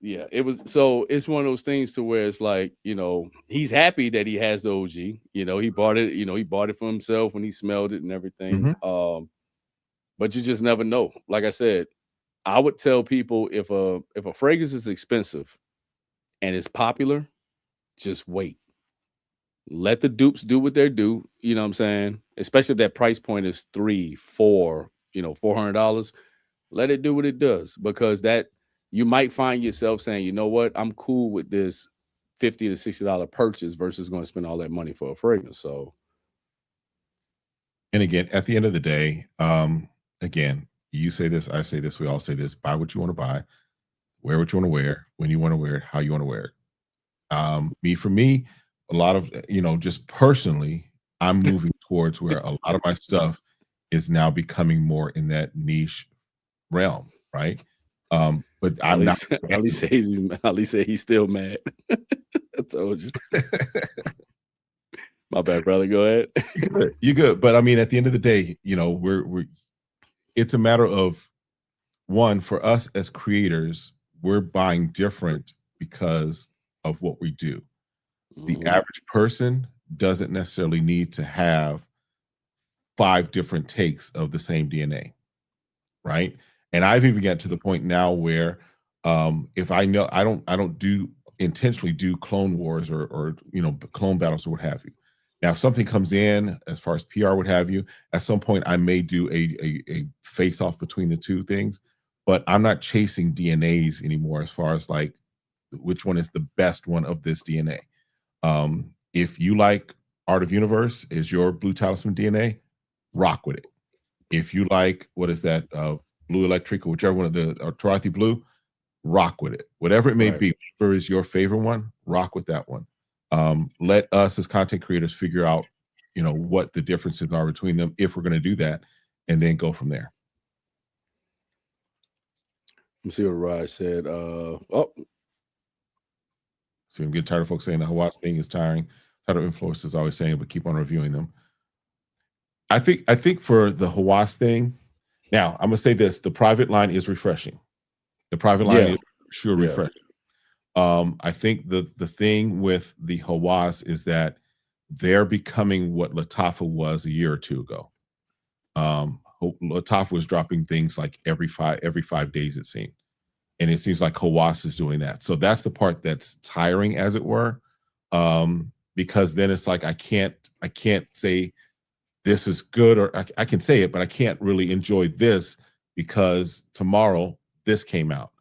[SPEAKER 3] It was, so it's one of those things to where it's like, he's happy that he has the OG. He bought it, he bought it for himself when he smelled it and everything. But you just never know. Like I said, I would tell people, if a fragrance is expensive and it's popular, just wait. Let the dupes do what they do. You know what I'm saying? Especially if that price point is $300, $400, $400. Let it do what it does, because that you might find yourself saying, you know what, I'm cool with this $50 to $60 purchase versus going to spend all that money for a fragrance. So,
[SPEAKER 2] and again, at the end of the day, again, you say this, I say this, we all say this: buy what you want to buy, wear what you want to wear, when you want to wear it, how you want to wear it. For me, a lot of, just personally, I'm moving towards where a lot of my stuff is now becoming more in that niche realm, right? But I'm not.
[SPEAKER 3] Ali said he's still mad. I told you. My bad, brother. Go ahead.
[SPEAKER 2] You're good. But at the end of the day, we're it's a matter of, one, for us as creators, we're buying different because of what we do. The average person doesn't necessarily need to have 5 different takes of the same DNA, right? And I've even got to the point now where if I know I don't intentionally do clone wars or clone battles or what have you. Now, if something comes in as far as PR, what have you, at some point I may do a face off between the two things, but I'm not chasing DNAs anymore as far as like which one is the best one of this DNA. If you like Art of Universe is your Blue Talisman DNA, rock with it. If you like, what is that, Blue Electric or whichever one of the Tarothi Blue, rock with it. Whatever it may
[SPEAKER 3] Right.
[SPEAKER 2] be, whatever is your favorite one, rock with that one. Let us as content creators figure out, what the differences are between them if we're going to do that, and then go from there.
[SPEAKER 3] Let's see what Raj said.
[SPEAKER 2] So I'm getting tired of folks saying the Hawass thing is tiring. Tired of influencers always saying, but keep on reviewing them. I think for the Hawass thing, now I'm gonna say this: the private line is refreshing. The private line is sure refreshing. I think the thing with the Hawass is that they're becoming what Lattafa was a year or two ago. Lattafa was dropping things like every 5 days, it seemed. And it seems like Hawass is doing that. So that's the part that's tiring, as it were. Because then it's like I can't say this is good, or I can say it, but I can't really enjoy this because tomorrow this came out.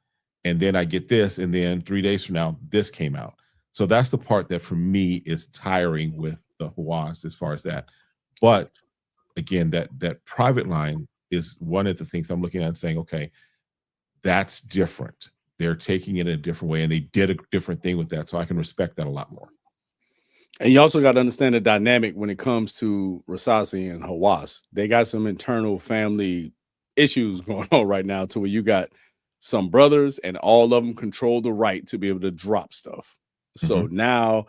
[SPEAKER 2] And then I get this, and then 3 days from now, this came out. So that's the part that for me is tiring with the Hawass as far as that. But again, that private line is one of the things I'm looking at and saying, okay, that's different. They're taking it in a different way, and they did a different thing with that. So I can respect that a lot more.
[SPEAKER 3] And you also got to understand the dynamic when it comes to Rasasi and Hawass. They got some internal family issues going on right now, to where you got some brothers and all of them control the right to be able to drop stuff. So now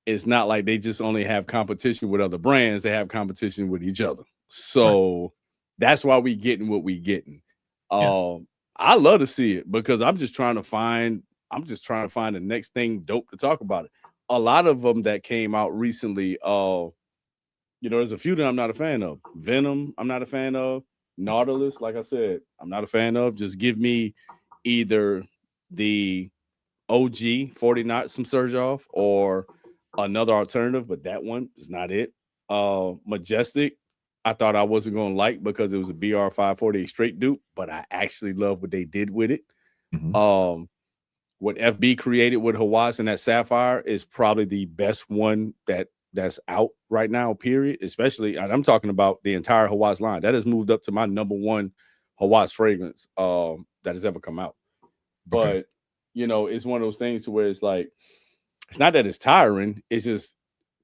[SPEAKER 3] it's not like they just only have competition with other brands, they have competition with each other. So that's why we getting what we getting. I love to see it, because I'm just trying to find the next thing dope to talk about it. A lot of them that came out recently, there's a few that I'm not a fan of. Venom, I'm not a fan of. Nautilus, like I said, I'm not a fan of. Just give me either the OG 40 knots some surge off or another alternative, but that one is not it. Majestic, I thought I wasn't going to like because it was a BR 548 straight dupe, but I actually love what they did with it. What FB created with Hawass and that Sapphire is probably the best one that's out right now, period. Especially, and I'm talking about the entire Hawass line. That has moved up to my #1 Hawass fragrance that has ever come out. But, it's one of those things to where it's like, it's not that it's tiring. It's just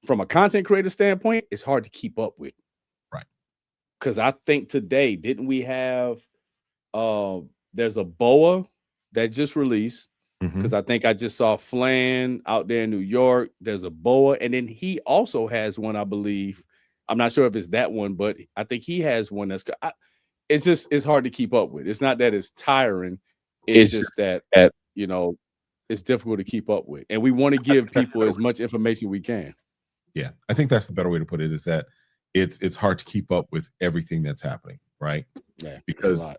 [SPEAKER 3] from a content creator standpoint, it's hard to keep up with.
[SPEAKER 2] Right.
[SPEAKER 3] Because I think today, didn't we have, there's a BOA that just released. Because I think I just saw Flan out there in New York. There's a BOA. And then he also has one, I believe. I'm not sure if it's that one, but I think he has one that's it's hard to keep up with. It's not that it's tiring. It's just that it's difficult to keep up with. And we want to give people as much information we can.
[SPEAKER 2] Yeah, I think that's the better way to put it, is that it's hard to keep up with everything that's happening, right?
[SPEAKER 3] Yeah,
[SPEAKER 2] because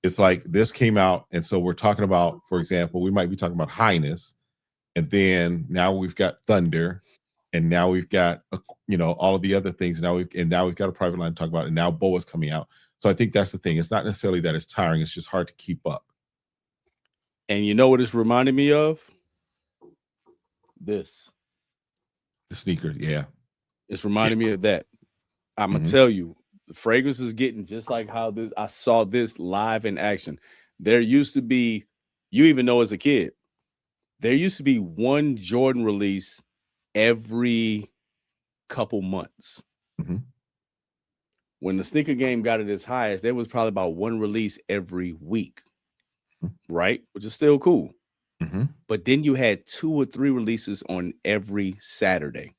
[SPEAKER 2] it's like this came out, and so we're talking about, for example, we might be talking about Highness, and then now we've got Thunder, and now we've got all of the other things. Now we've got a private line to talk about, and now BOA's coming out. So I think that's the thing. It's not necessarily that it's tiring; it's just hard to keep up.
[SPEAKER 3] And you know what it's reminding me of? The
[SPEAKER 2] sneakers, yeah.
[SPEAKER 3] It's reminding me of that. I'm gonna tell you, the fragrance is getting just like how I saw this live in action. There used to be, you even know as a kid, there used to be one Jordan release every couple months. When the sneaker game got at its highest, there was probably about one release every week, right? Which is still cool. But then you had 2 or 3 releases on every Saturday.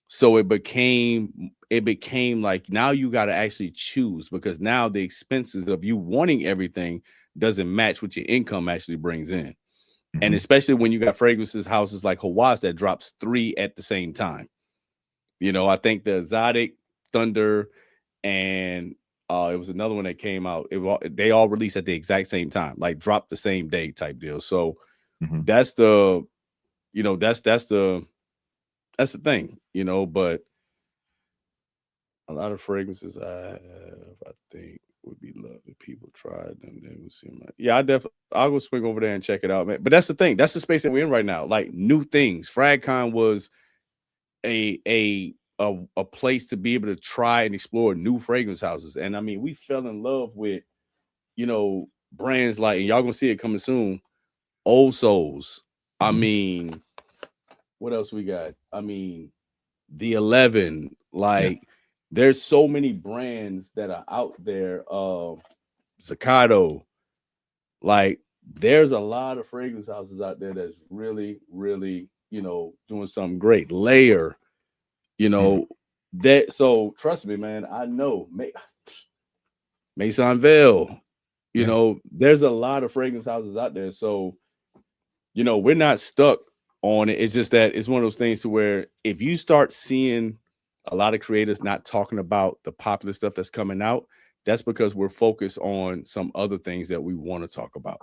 [SPEAKER 3] So it became like, now you got to actually choose, because now the expenses of you wanting everything doesn't match what your income actually brings in. And especially when you got fragrances houses like Hawass that drops 3 at the same time. I think the Exotic, Thunder, and it was another one that came out. They all released at the exact same time, like dropped the same day type deal. So that's the, that's the thing, but a lot of fragrances I think would be loved if people tried them. They would seem like, I'll go swing over there and check it out, man. But that's the thing. That's the space that we're in right now. Like, new things. FragCon was a place to be able to try and explore new fragrance houses. And I mean, we fell in love with, brands like, and y'all gonna see it coming soon, Old Souls. I
[SPEAKER 2] Mhm.
[SPEAKER 3] mean, what else we got? I mean, the 11.
[SPEAKER 2] Yeah.
[SPEAKER 3] Like, there's so many brands that are out there. Zaccato. Like, there's a lot of fragrance houses out there that's really, really, doing something great. Layer,
[SPEAKER 2] Mhm.
[SPEAKER 3] that. So trust me, man. I know. Maison Vale.
[SPEAKER 2] Yeah.
[SPEAKER 3] There's a lot of fragrance houses out there. So, we're not stuck on it. It's just that it's one of those things to where if you start seeing a lot of creators not talking about the popular stuff that's coming out, that's because we're focused on some other things that we want to talk about.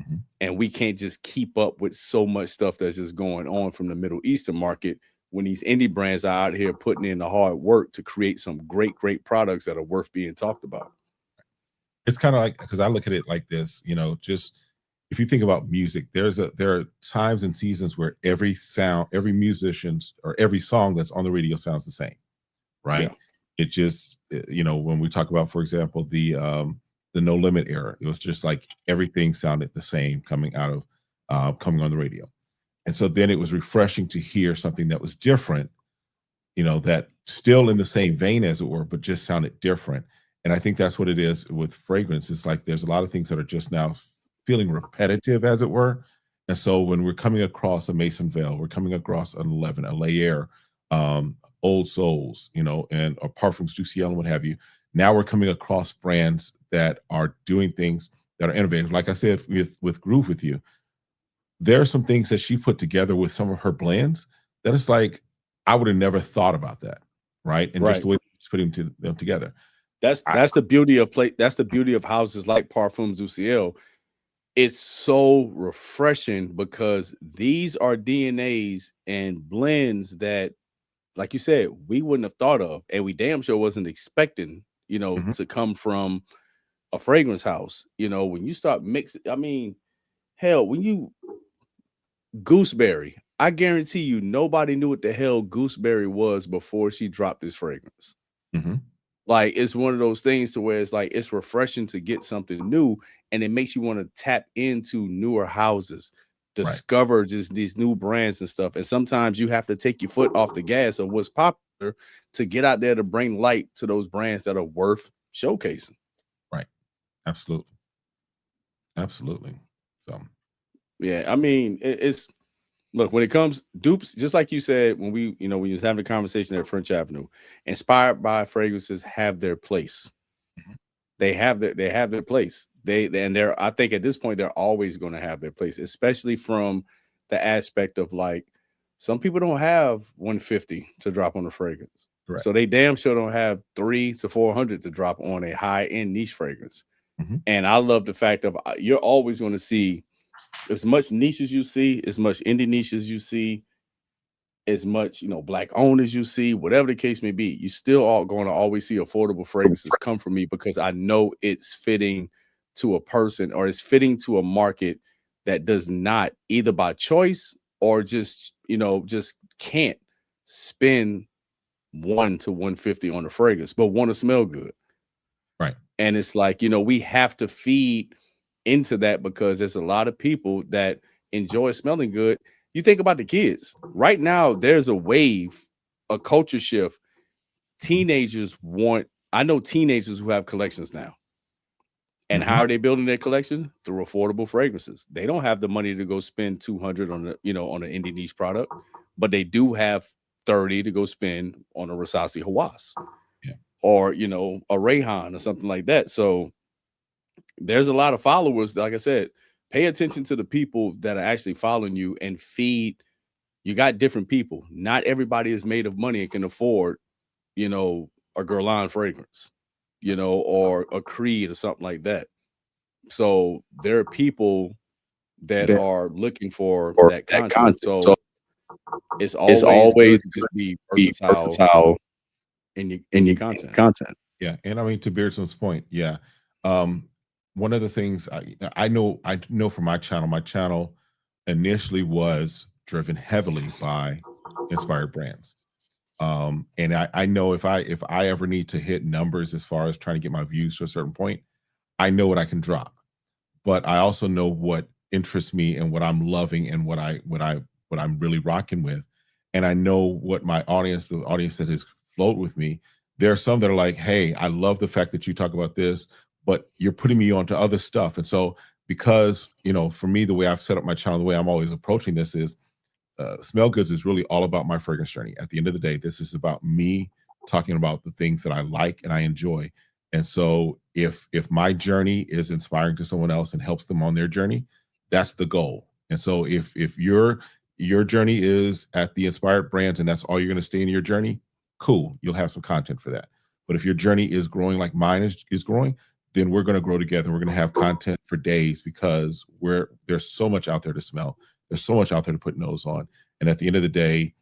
[SPEAKER 2] Mhm.
[SPEAKER 3] And we can't just keep up with so much stuff that's just going on from the Middle Eastern market when these indie brands are out here putting in the hard work to create some great, great products that are worth being talked about.
[SPEAKER 2] It's kind of like, because I look at it like this, just if you think about music, there are times and seasons where every sound, every musician's or every song that's on the radio sounds the same,
[SPEAKER 3] Yeah.
[SPEAKER 2] right? It just, when we talk about, for example, the No Limit era, it was just like everything sounded the same coming on the radio. And so then it was refreshing to hear something that was different, that still in the same vein as it were, but just sounded different. And I think that's what it is with fragrance. It's like there's a lot of things that are just now feeling repetitive, as it were. And so when we're coming across a Mason Vale, we're coming across an 11, a Layer, Old Souls, and or Parfums du Ciel and what have you. Now we're coming across brands that are doing things that are innovative. Like I said, with Groove with You, there are some things that she put together with some of her blends that it's like I would have never thought about that, right? And just
[SPEAKER 3] Right.
[SPEAKER 2] the way she's putting them together.
[SPEAKER 3] That's
[SPEAKER 2] I
[SPEAKER 3] that's the beauty of that's the beauty of houses like Parfums du Ciel. It's so refreshing because these are DNAs and blends that, like you said, we wouldn't have thought of, and we damn sure wasn't expecting,
[SPEAKER 2] Mhm.
[SPEAKER 3] to come from a fragrance house. When you start mixing, I mean, hell, when you Gooseberry, I guarantee you nobody knew what the hell Gooseberry was before she dropped this fragrance.
[SPEAKER 2] Mhm.
[SPEAKER 3] Like, it's one of those things to where it's like it's refreshing to get something new, and it makes you want to tap into newer houses,
[SPEAKER 2] Right.
[SPEAKER 3] discover just these new brands and stuff. And sometimes you have to take your foot off the gas of what's popular to get out there to bring light to those brands that are worth showcasing.
[SPEAKER 2] Right. Absolutely. Absolutely. So
[SPEAKER 3] Yeah, I mean, it's look, when it comes dupes, just like you said, when we, when you was having a conversation at French Avenue, inspired by fragrances have their place.
[SPEAKER 2] Mhm.
[SPEAKER 3] They have their place. And they're, I think at this point they're always going to have their place, especially from the aspect of like some people don't have 150 to drop on a fragrance.
[SPEAKER 2] Correct.
[SPEAKER 3] So they damn sure don't have 300 to 400 to drop on a high-end niche fragrance.
[SPEAKER 2] Mhm.
[SPEAKER 3] And I love the fact of you're always going to see as much niche as you see, as much indie niche as you see, as much, black owned as you see, whatever the case may be, you still are going to always see affordable fragrances come from me because I know it's fitting to a person or it's fitting to a market that does not either by choice or just can't spend 1 to 150 on a fragrance, but want to smell good.
[SPEAKER 2] Right.
[SPEAKER 3] And it's like, we have to feed into that because there's a lot of people that enjoy smelling good. You think about the kids right now, there's a wave, a culture shift. I know teenagers who have collections now. And how
[SPEAKER 2] Mhm.
[SPEAKER 3] are they building their collection? Through affordable fragrances. They don't have the money to go spend 200 on on an indie niche product, but they do have 30 to go spend on a Rasasi Hawass
[SPEAKER 2] Yeah.
[SPEAKER 3] or, a Rayhan or something like that. So there's a lot of followers. Like I said, pay attention to the people that are actually following you and feed. You got different people. Not everybody is made of money and can afford, a Guerlain fragrance, or a Creed or something like that. So there are people that
[SPEAKER 2] There
[SPEAKER 3] are looking for
[SPEAKER 2] for
[SPEAKER 3] that
[SPEAKER 2] that
[SPEAKER 3] content.
[SPEAKER 2] content.
[SPEAKER 3] So
[SPEAKER 2] So
[SPEAKER 3] it's
[SPEAKER 2] it's
[SPEAKER 3] always
[SPEAKER 2] always
[SPEAKER 3] good to
[SPEAKER 2] good
[SPEAKER 3] just be
[SPEAKER 2] to be
[SPEAKER 3] versatile
[SPEAKER 2] versatile
[SPEAKER 3] in your
[SPEAKER 2] in
[SPEAKER 3] in your
[SPEAKER 2] your in
[SPEAKER 3] content.
[SPEAKER 2] content. Yeah. And I mean, to Beardson's point, yeah. Um, one of the things I know for my channel initially was driven heavily by inspired brands. And I know if I ever need to hit numbers as far as trying to get my views to a certain point, I know what I can drop. But I also know what interests me and what I'm loving and what I'm really rocking with. And I know what my audience, the audience that has flowed with me, there are some that are like, hey, I love the fact that you talk about this, but you're putting me onto other stuff. And so because, you know, for me, the way I've set up my channel, the way I'm always approaching this is SmellGoodz is really all about my fragrance journey. At the end of the day, this is about me talking about the things that I like and I enjoy. And so if my journey is inspiring to someone else and helps them on their journey, that's the goal. And so if your journey is at the inspired brands and that's all you're going to stay in your journey, cool, you'll have some content for that. But if your journey is growing like mine is growing, then we're going to grow together. We're going to have content for days because there's so much out there to smell. There's so much out there to put nose on. And at the end of the day,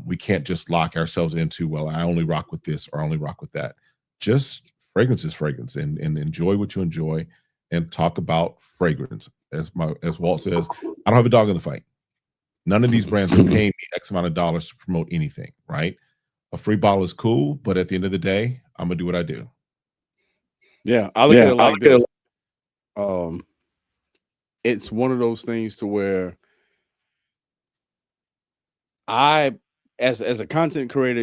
[SPEAKER 2] we can't just lock ourselves into, well, I only rock with this or I only rock with that. Just fragrance is fragrance, and enjoy what you enjoy and talk about fragrance. As Walt says, I don't have a dog in the fight. None of these brands are paying me X amount of dollars to promote anything, right? A free bottle is cool, but at the end of the day, I'm going to do what I do.
[SPEAKER 3] Yeah, I look at it like this. It's one of those things to where as a content creator,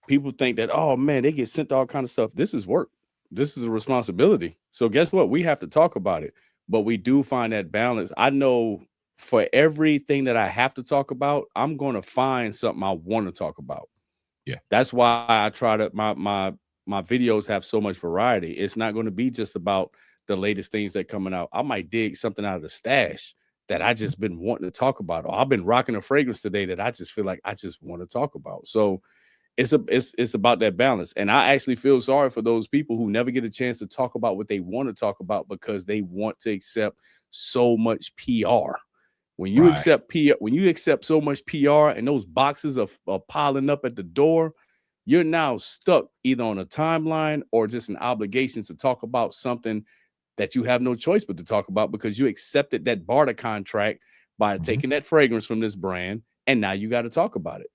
[SPEAKER 3] people think that, oh man, they get sent all kind of stuff. This is work. This is a responsibility. So guess what? We have to talk about it, but we do find that balance. I know for everything that I have to talk about, I'm going to find something I want to talk about.
[SPEAKER 2] Yeah.
[SPEAKER 3] That's why I try to, my videos have so much variety. It's not going to be just about the latest things that coming out. I might dig something out of the stash that I just been wanting to talk about. Or I've been rocking a fragrance today that I just feel like I just want to talk about. So it's about that balance. And I actually feel sorry for those people who never get a chance to talk about what they want to talk about because they want to accept so much PR. When you accept PR, when you accept so much PR and those boxes are piling up at the door, you're now stuck either on a timeline or just an obligation to talk about something that you have no choice but to talk about because you accepted that barter contract by taking that fragrance from this brand, and now you got to talk about it.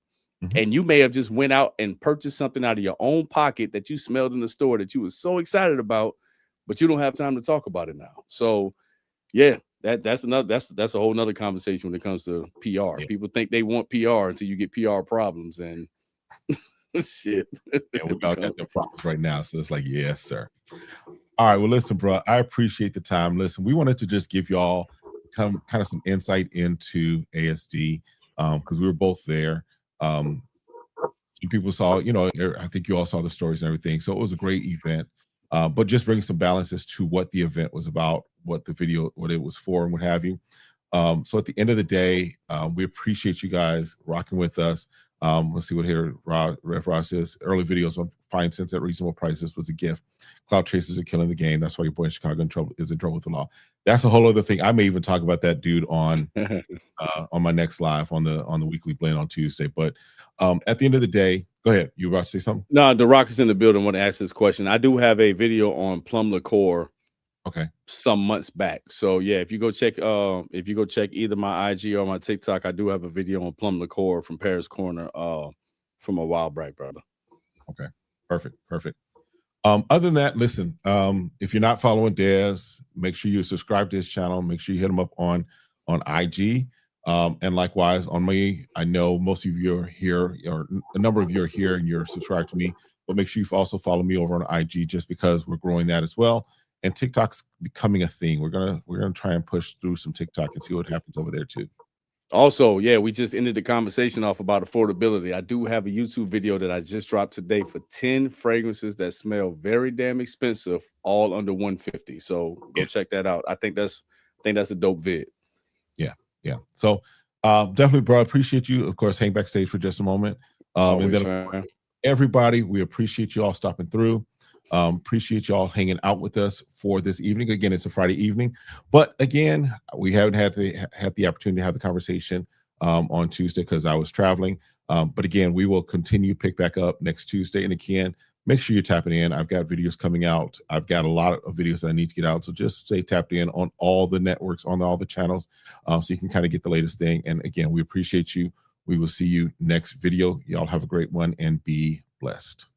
[SPEAKER 3] And you may have just went out and purchased something out of your own pocket that you smelled in the store that you were so excited about, but you don't have time to talk about it now. So yeah, that's a whole nother conversation when it comes to PR. Yeah. People think they want PR until you get PR problems and shit.
[SPEAKER 2] Yeah, we got the problems right now. So it's like, yes, sir. All right. Well, listen, bro, I appreciate the time. Listen, we wanted to just give y'all kind of some insight into ASD because we were both there. Some people saw, you know, I think you all saw the stories and everything. So it was a great event, but just bringing some balance as to what the event was about, what it was for and what have you. So at the end of the day, we appreciate you guys rocking with us. Let's see what here Rev Ross says. Early videos on fine scents at reasonable prices was a gift. Cloud chasers are killing the game. That's why your boy in Chicago is in trouble with the law. That's a whole other thing. I may even talk about that dude on my next live on the weekly blend on Tuesday. But at the end of the day, go ahead. You about to say something?
[SPEAKER 3] No, the Rock is in the building. Want to ask this question? I do have a video on plum liqueur.
[SPEAKER 2] Okay. Some
[SPEAKER 3] months back. So yeah, if you go check either my IG or my TikTok, I do have a video on plum liqueur from Paris Corner from a while back, brother.
[SPEAKER 2] Okay. Perfect. Other than that, listen, if you're not following Dez, make sure you subscribe to his channel. Make sure you hit him up on IG. And likewise on me. I know most of you are here, or a number of you are here and you're subscribed to me, but make sure you also follow me over on IG just because we're growing that as well. And TikTok's becoming a thing. We're gonna try and push through some TikTok and see what happens over there too.
[SPEAKER 3] Also, yeah, we just ended the conversation off about affordability. I do have a YouTube video that I just dropped today for 10 fragrances that smell very damn expensive, all under $150. So go check that out. I think that's a dope vid.
[SPEAKER 2] Yeah. So definitely, bro, I appreciate you. Of course, hang backstage for just a moment. And then everybody, we appreciate you all stopping through. Appreciate y'all hanging out with us for this evening. Again, it's a Friday evening, but again, we haven't had the opportunity to have the conversation on Tuesday because I was traveling. But again, we will continue pick back up next Tuesday. And again, make sure you're tapping in. I've got videos coming out. I've got a lot of videos that I need to get out. So just stay tapped in on all the networks, on all the channels, so you can kind of get the latest thing. And again, we appreciate you. We will see you next video. Y'all have a great one and be blessed.